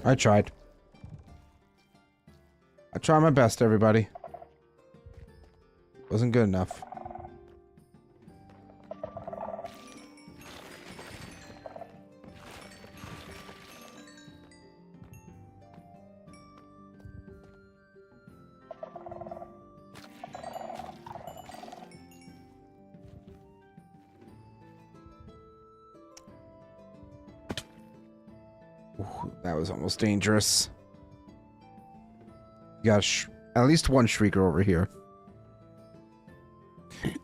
I tried. I tried my best, everybody. Wasn't good enough. Ooh, that was almost dangerous. You got at least one shrieker over here.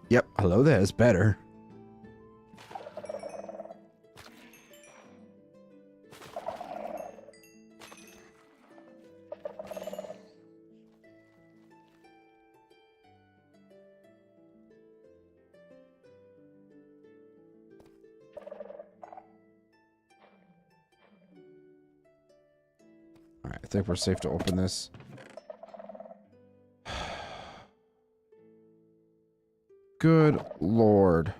Yep, hello there is better. Alright, I think we're safe to open this. Good Lord.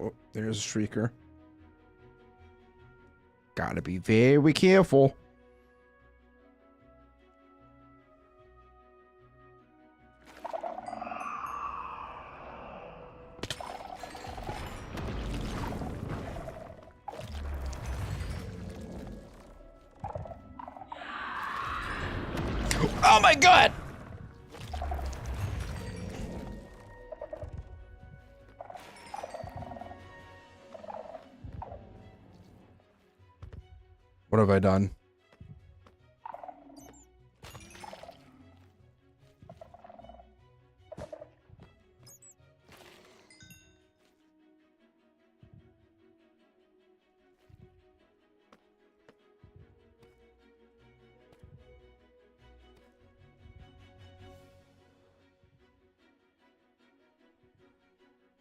Oh, there's a shrieker. Gotta be very careful. Oh my god! What have I done?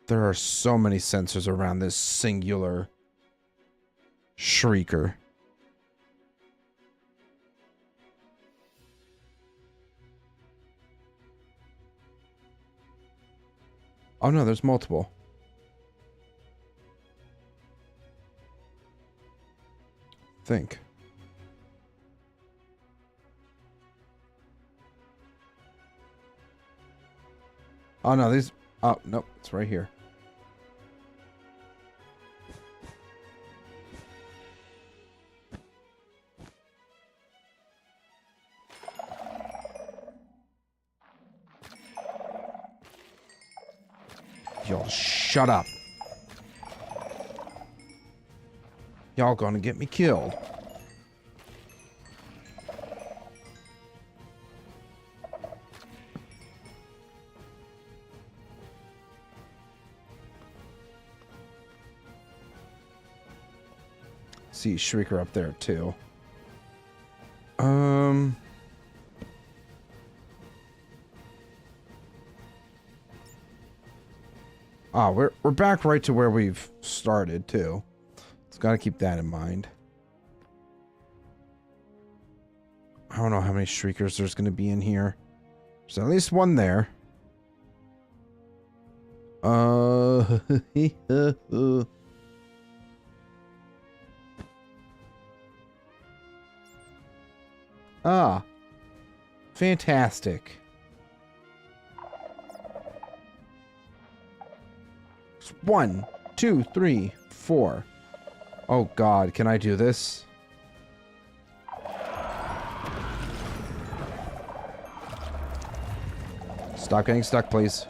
There are so many sensors around this singular shrieker. Oh no, there's multiple. Think. Oh no, these. Oh nope, it's right here. Y'all shut up. Y'all gonna get me killed. See Shrieker up there too. Ah, we're back right to where we've started too. It's got to keep that in mind. I don't know how many Shriekers there's going to be in here. There's at least one there. Ah. Fantastic. 1, 2, 3, 4. Oh God, can I do this? Stop getting stuck, please.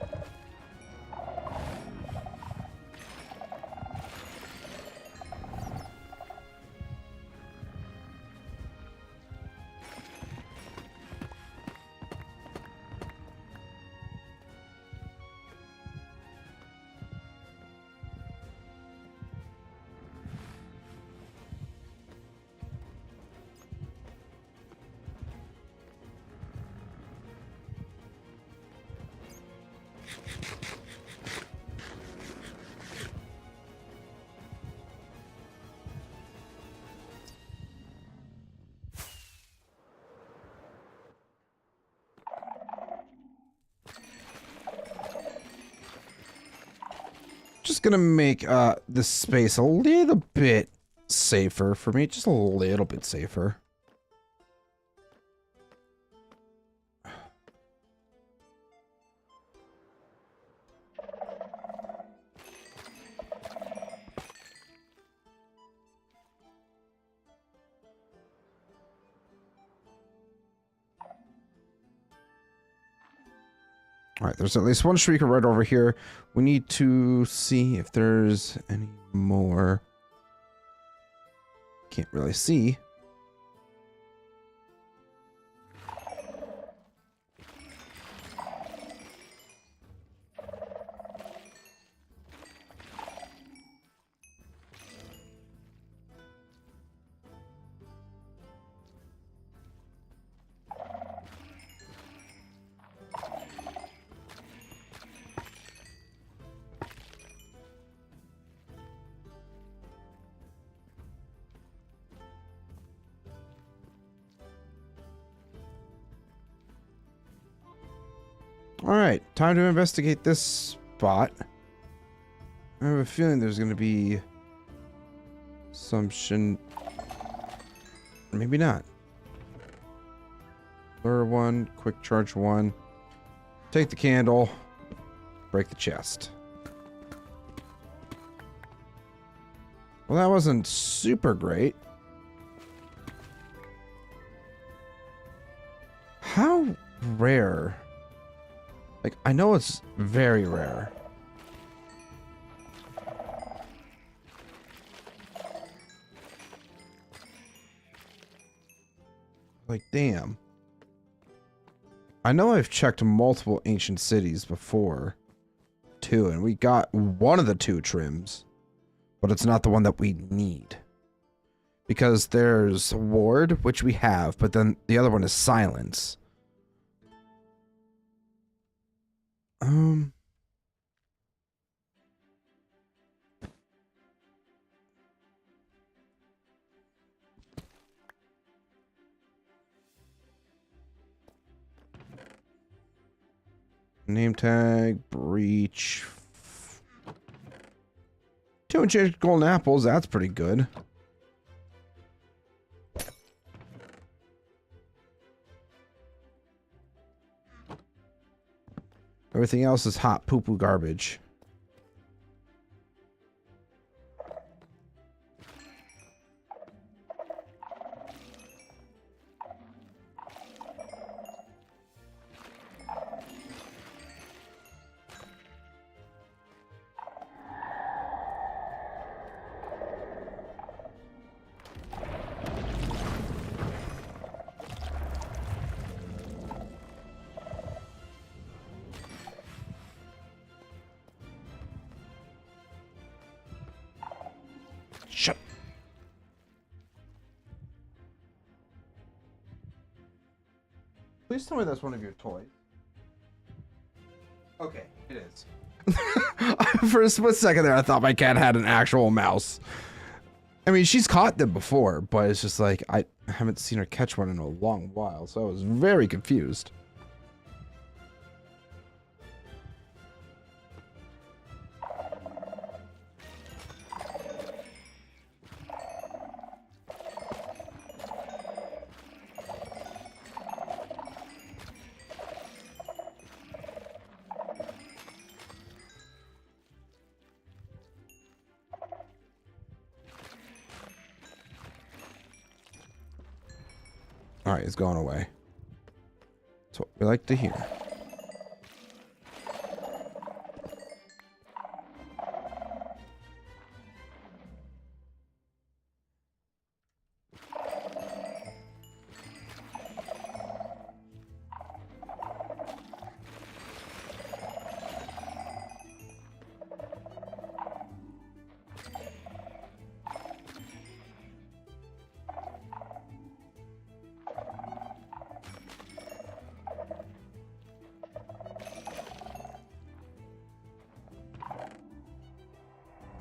Just gonna make this space a little bit safer for me, just a little bit safer. Alright, there's at least one Shrieker right over here. We need to see if there's any more. Can't really see. Alright, time to investigate this spot. I have a feeling there's going to be some maybe not. Lure one, quick charge one. Take the candle. Break the chest. Well, that wasn't super great. How rare? Like, I know it's very rare. Like, damn. I know I've checked multiple ancient cities before, too, and we got one of the 2 trims, but it's not the one that we need. Because there's Ward, which we have, but then the other one is Silence. Name tag, breach. 2 enchanted golden apples, that's pretty good. Everything else is hot poo-poo garbage. Shut. Please tell me that's one of your toys. Okay, it is. For a split second there, I thought my cat had an actual mouse. I mean, she's caught them before, but it's just like, I haven't seen her catch one in a long while, so I was very confused. All right, it's going away. That's what we like to hear.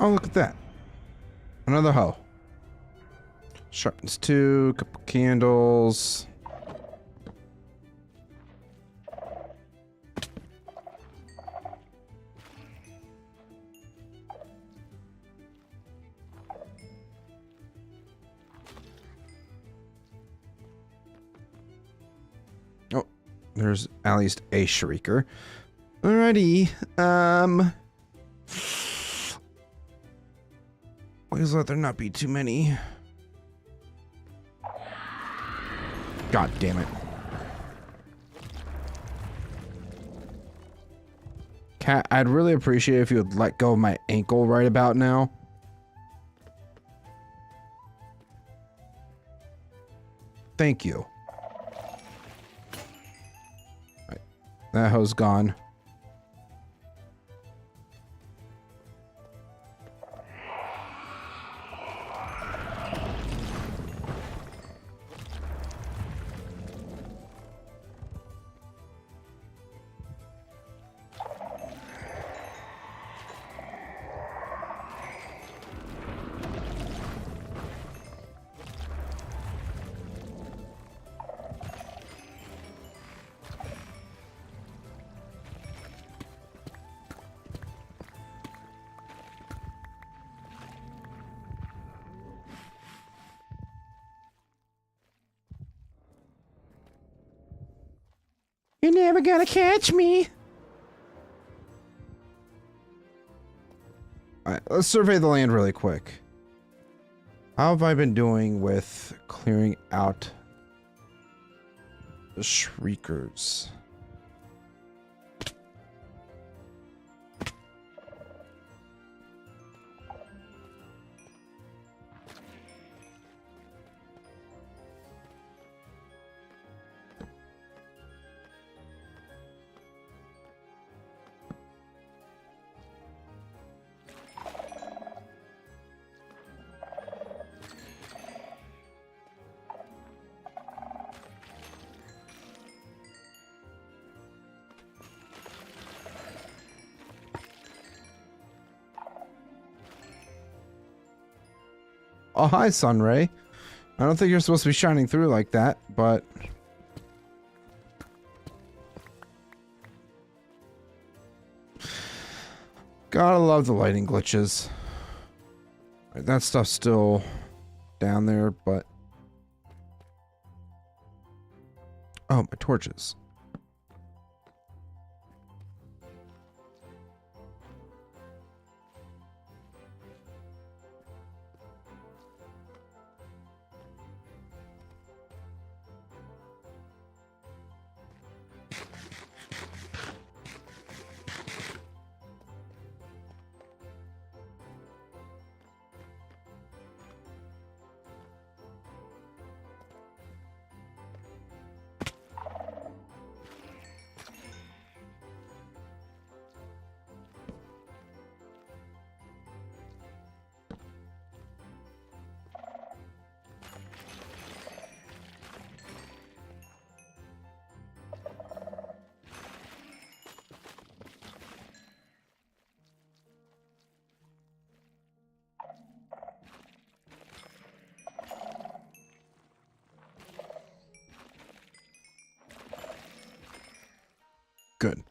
Oh, look at that. Another hoe. Sharpness 2, couple candles. Oh, there's at least a shrieker. Alrighty. Please let there not be too many. God damn it. Cat, I'd really appreciate if you would let go of my ankle right about now. Thank you. Right. That hoe's gone. You're never gonna catch me. Alright, let's survey the land really quick. How have I been doing with clearing out the shriekers? Oh, hi, Sunray. I don't think you're supposed to be shining through like that, but... Gotta love the lighting glitches. Right, that stuff's still down there, but... Oh, my torches. Good.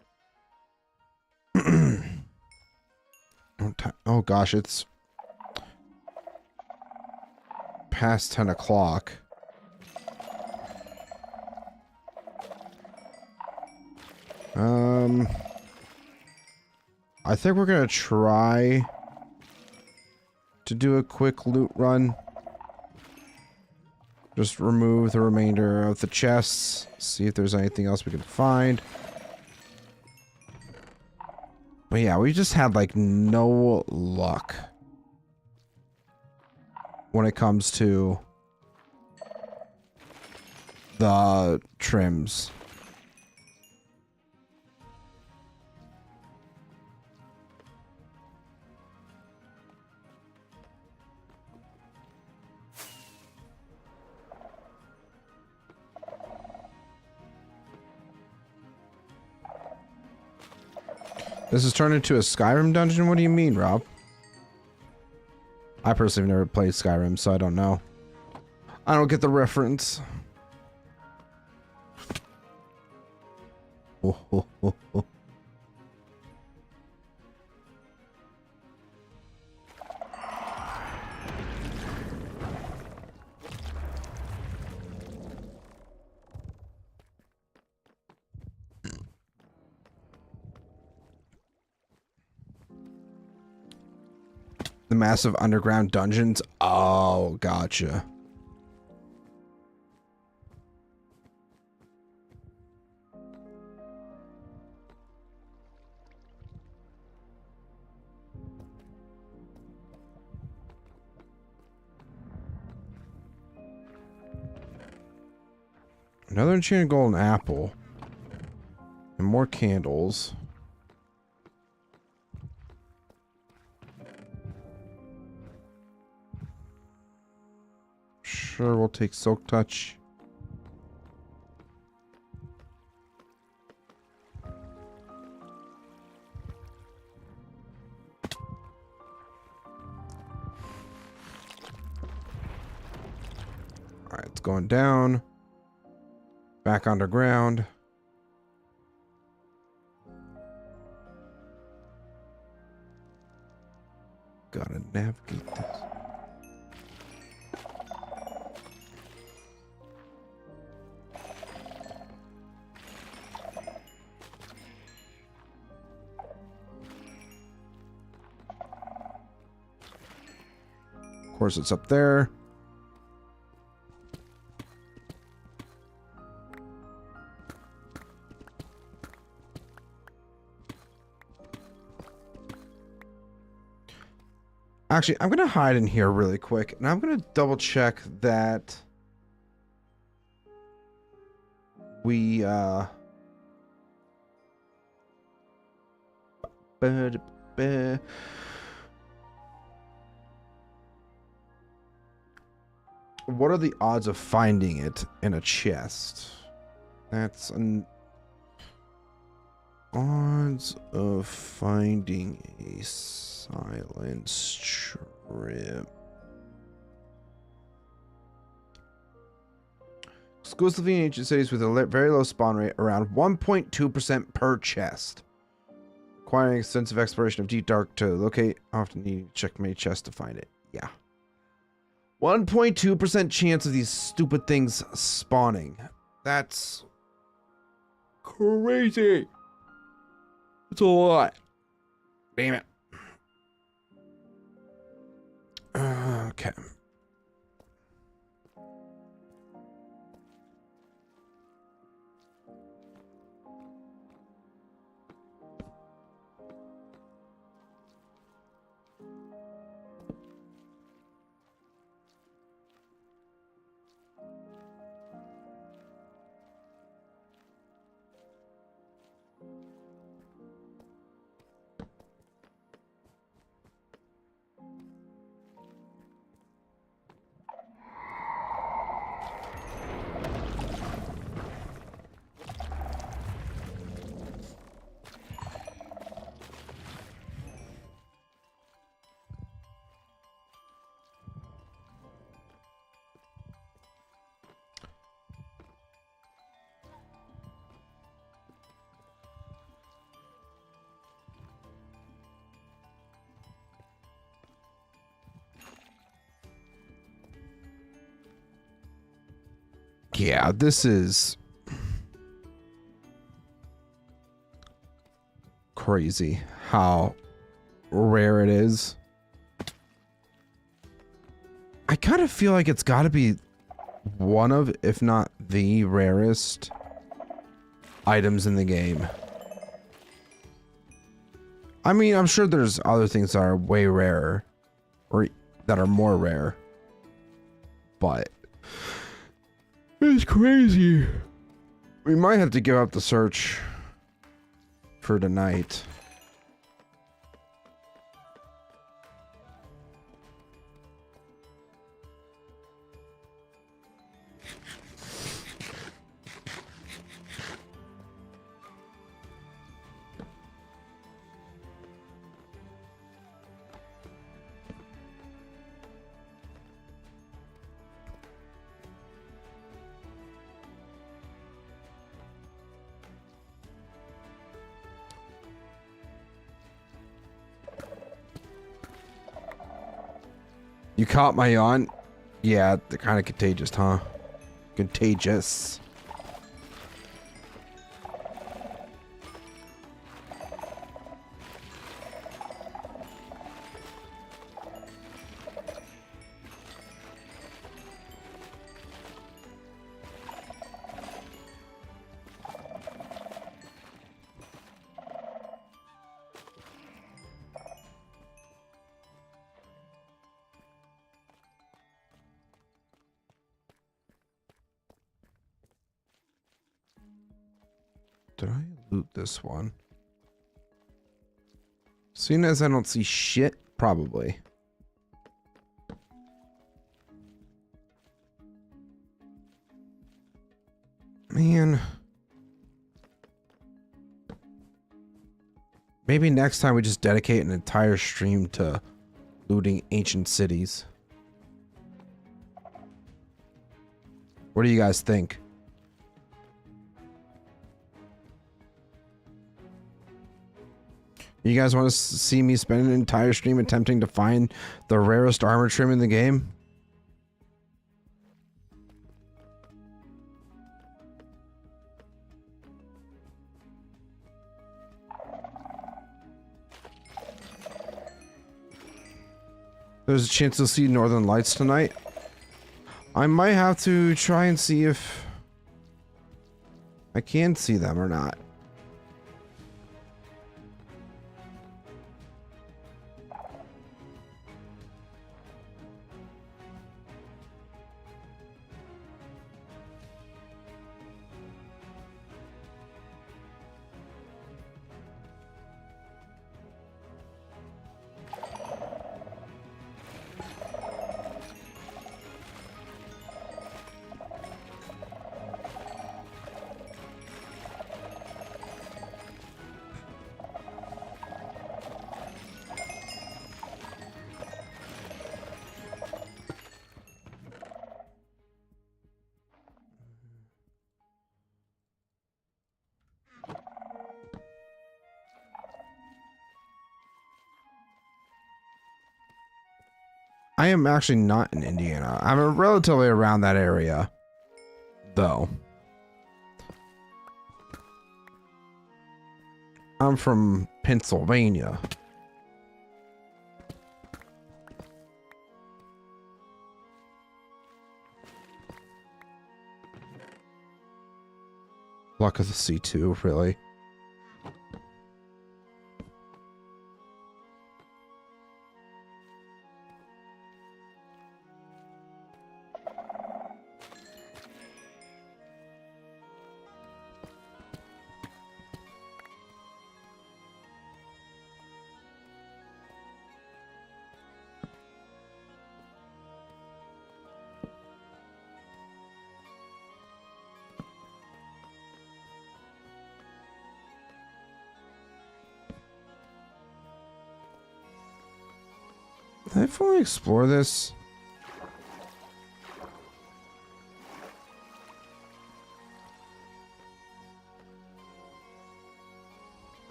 Oh gosh, it's past 10 o'clock. I think we're gonna try to do a quick loot run. Just remove the remainder of the chests, see if there's anything else we can find. But yeah, we just had like no luck when it comes to the trims. This is turned into a Skyrim dungeon? What do you mean, Rob? I personally have never played Skyrim, so I don't know. I don't get the reference. Oh, oh, oh, oh. The massive underground dungeons? Oh, gotcha. Another enchanted golden apple. And more candles. Sure, we'll take Silk Touch. Alright, it's going down. Back underground. Gotta navigate this. Of course, it's up there. Actually, I'm going to hide in here really quick, and I'm going to double check that we, what are the odds of finding it in a chest? That's an... Odds of finding a silent strip. exclusively in ancient cities with a very low spawn rate, around 1.2% per chest. Requiring extensive exploration of deep dark to locate. Often need to check many chests to find it. Yeah. 1.2% chance of these stupid things spawning. That's crazy. It's a lot. Damn it. Okay. Yeah, this is crazy how rare it is. I kind of feel like it's got to be one of, if not the rarest items in the game. I mean, I'm sure there's other things that are way rarer or that are more rare, but it's crazy. We might have to give up the search for tonight. You caught my yawn? Yeah, they're kind of contagious, huh? Contagious. Did I loot this one? Seeing as I don't see shit, probably. Man. Maybe next time we just dedicate an entire stream to looting ancient cities. What do you guys think? You guys want to see me spend an entire stream attempting to find the rarest armor trim in the game? There's a chance to see Northern Lights tonight. I might have to try and see if I can see them or not. I am actually not in Indiana. I'm relatively around that area, though. I'm from Pennsylvania. Luck of the C2, really. Did I fully explore this?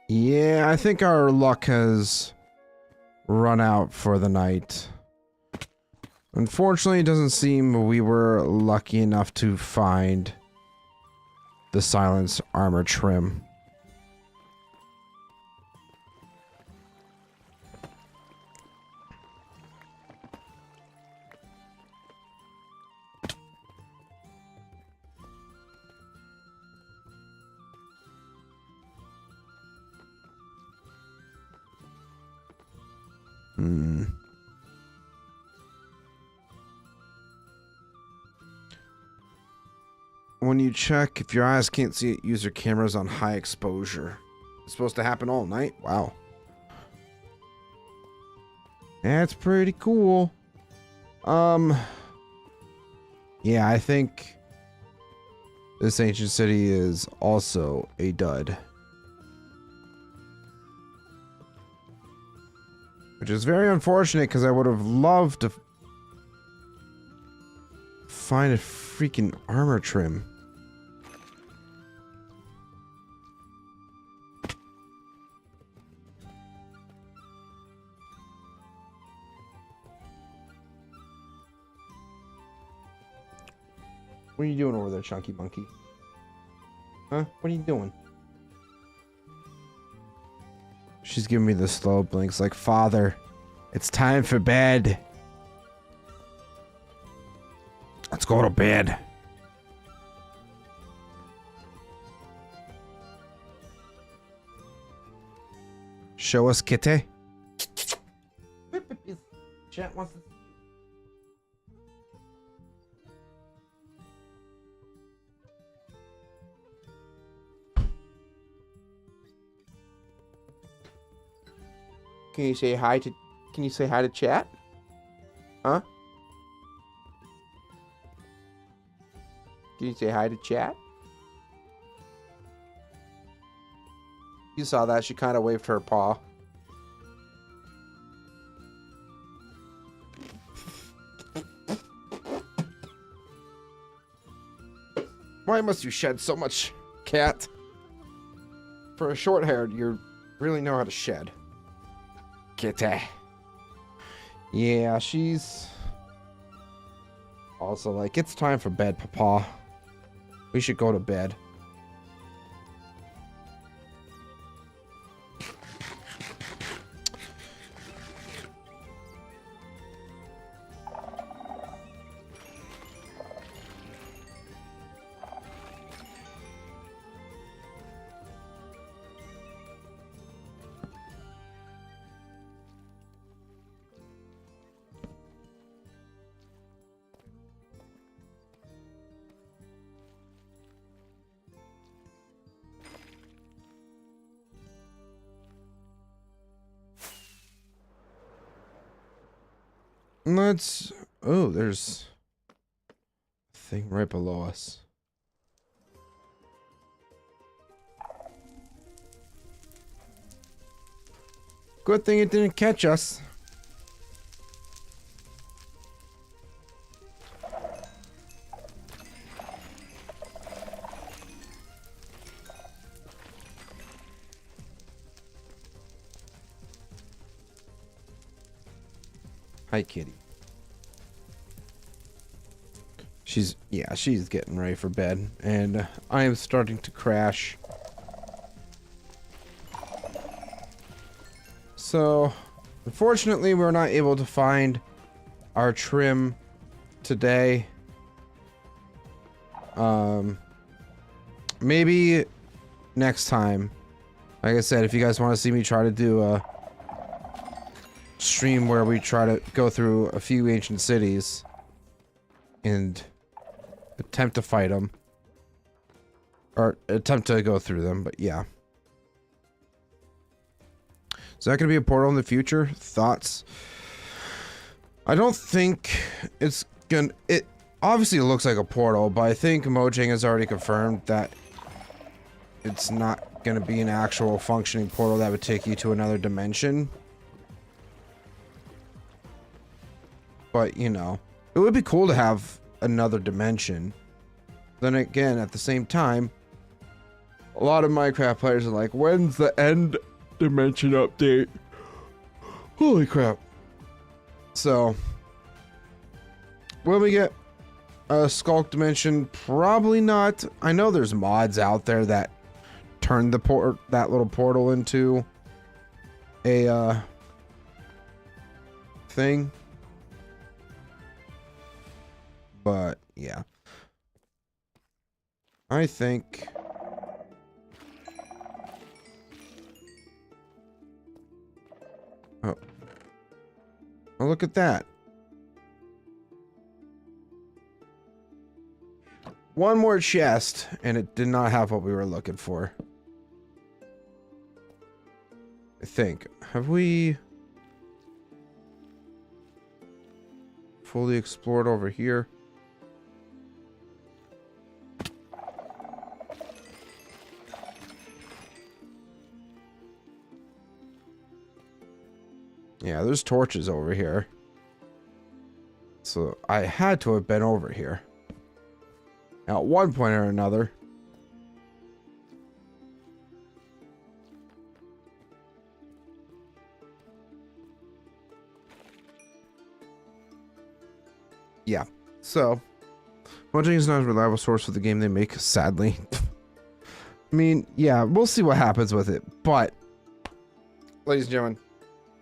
Yeah, I think our luck has run out for the night. Unfortunately, it doesn't seem we were lucky enough to find the silence armor trim. When you check, if your eyes can't see it, use your cameras on high exposure. It's supposed to happen all night? Wow. That's pretty cool. Yeah, I think this ancient city is also a dud. Which is very unfortunate because I would have loved to find a freaking armor trim. What are you doing over there, Chunky Monkey? Huh? What are you doing? She's giving me the slow blinks like, Father, it's time for bed. Let's go to bed. Show us kitty. Chat wants to. Can you say hi to chat? Huh? Can you say hi to chat? You saw that. She kind of waved her paw. Why must you shed so much, cat? For a short-haired, you really know how to shed. Kitty. Yeah, she's also like, it's time for bed, Papa. We should go to bed. Let's... Oh, there's a thing right below us. Good thing it didn't catch us. Hi, kitty. She's getting ready for bed, and I am starting to crash. So, unfortunately, we're not able to find our trim today. Maybe next time. Like I said, if you guys want to see me try to do a stream where we try to go through a few ancient cities and attempt to fight them, or attempt to go through them, but yeah. Is that gonna be a portal in the future? Thoughts? I don't think it's gonna. It obviously looks like a portal, but I think Mojang has already confirmed that it's not gonna be an actual functioning portal that would take you to another dimension. But you know, it would be cool to have another dimension. Then again, at the same time, a lot of Minecraft players are like, when's the end dimension update? Holy crap. So, will we get a Skulk dimension? Probably not. I know there's mods out there that turn that little portal into a thing. But yeah, I think oh, look at that. One more chest, and it did not have what we were looking for. I think. Have we fully explored over here? Yeah, there's torches over here. So I had to have been over here at one point or another. Yeah, so Mojang is not a reliable source for the game they make, sadly. I mean, yeah, we'll see what happens with it, but ladies and gentlemen,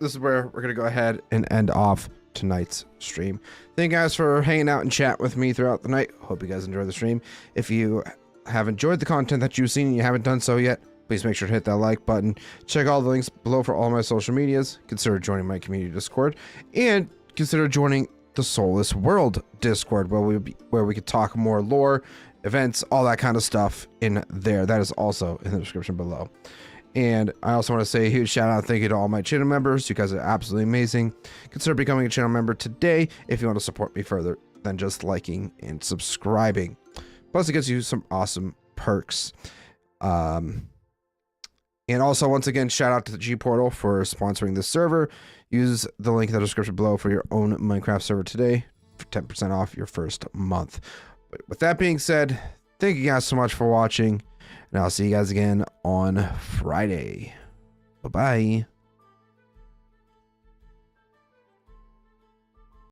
this is where we're going to go ahead and end off tonight's stream. Thank you guys for hanging out and chat with me throughout the night. Hope you guys enjoyed the stream. If you have enjoyed the content that you've seen and you haven't done so yet, please make sure to hit that like button. Check all the links below for all my social medias. Consider joining my community Discord, and consider joining the Soulless World Discord, where we could talk more lore, events, all that kind of stuff in there. That is also in the description below. And I also want to say a huge shout out and thank you to all my channel members. You guys are absolutely amazing. Consider becoming a channel member today if you want to support me further than just liking and subscribing. Plus, it gives you some awesome perks. And also, once again, shout out to the G Portal for sponsoring this server. Use the link in the description below for your own Minecraft server today for 10% off your first month. But with that being said, thank you guys so much for watching. And I'll see you guys again on Friday. Bye-bye.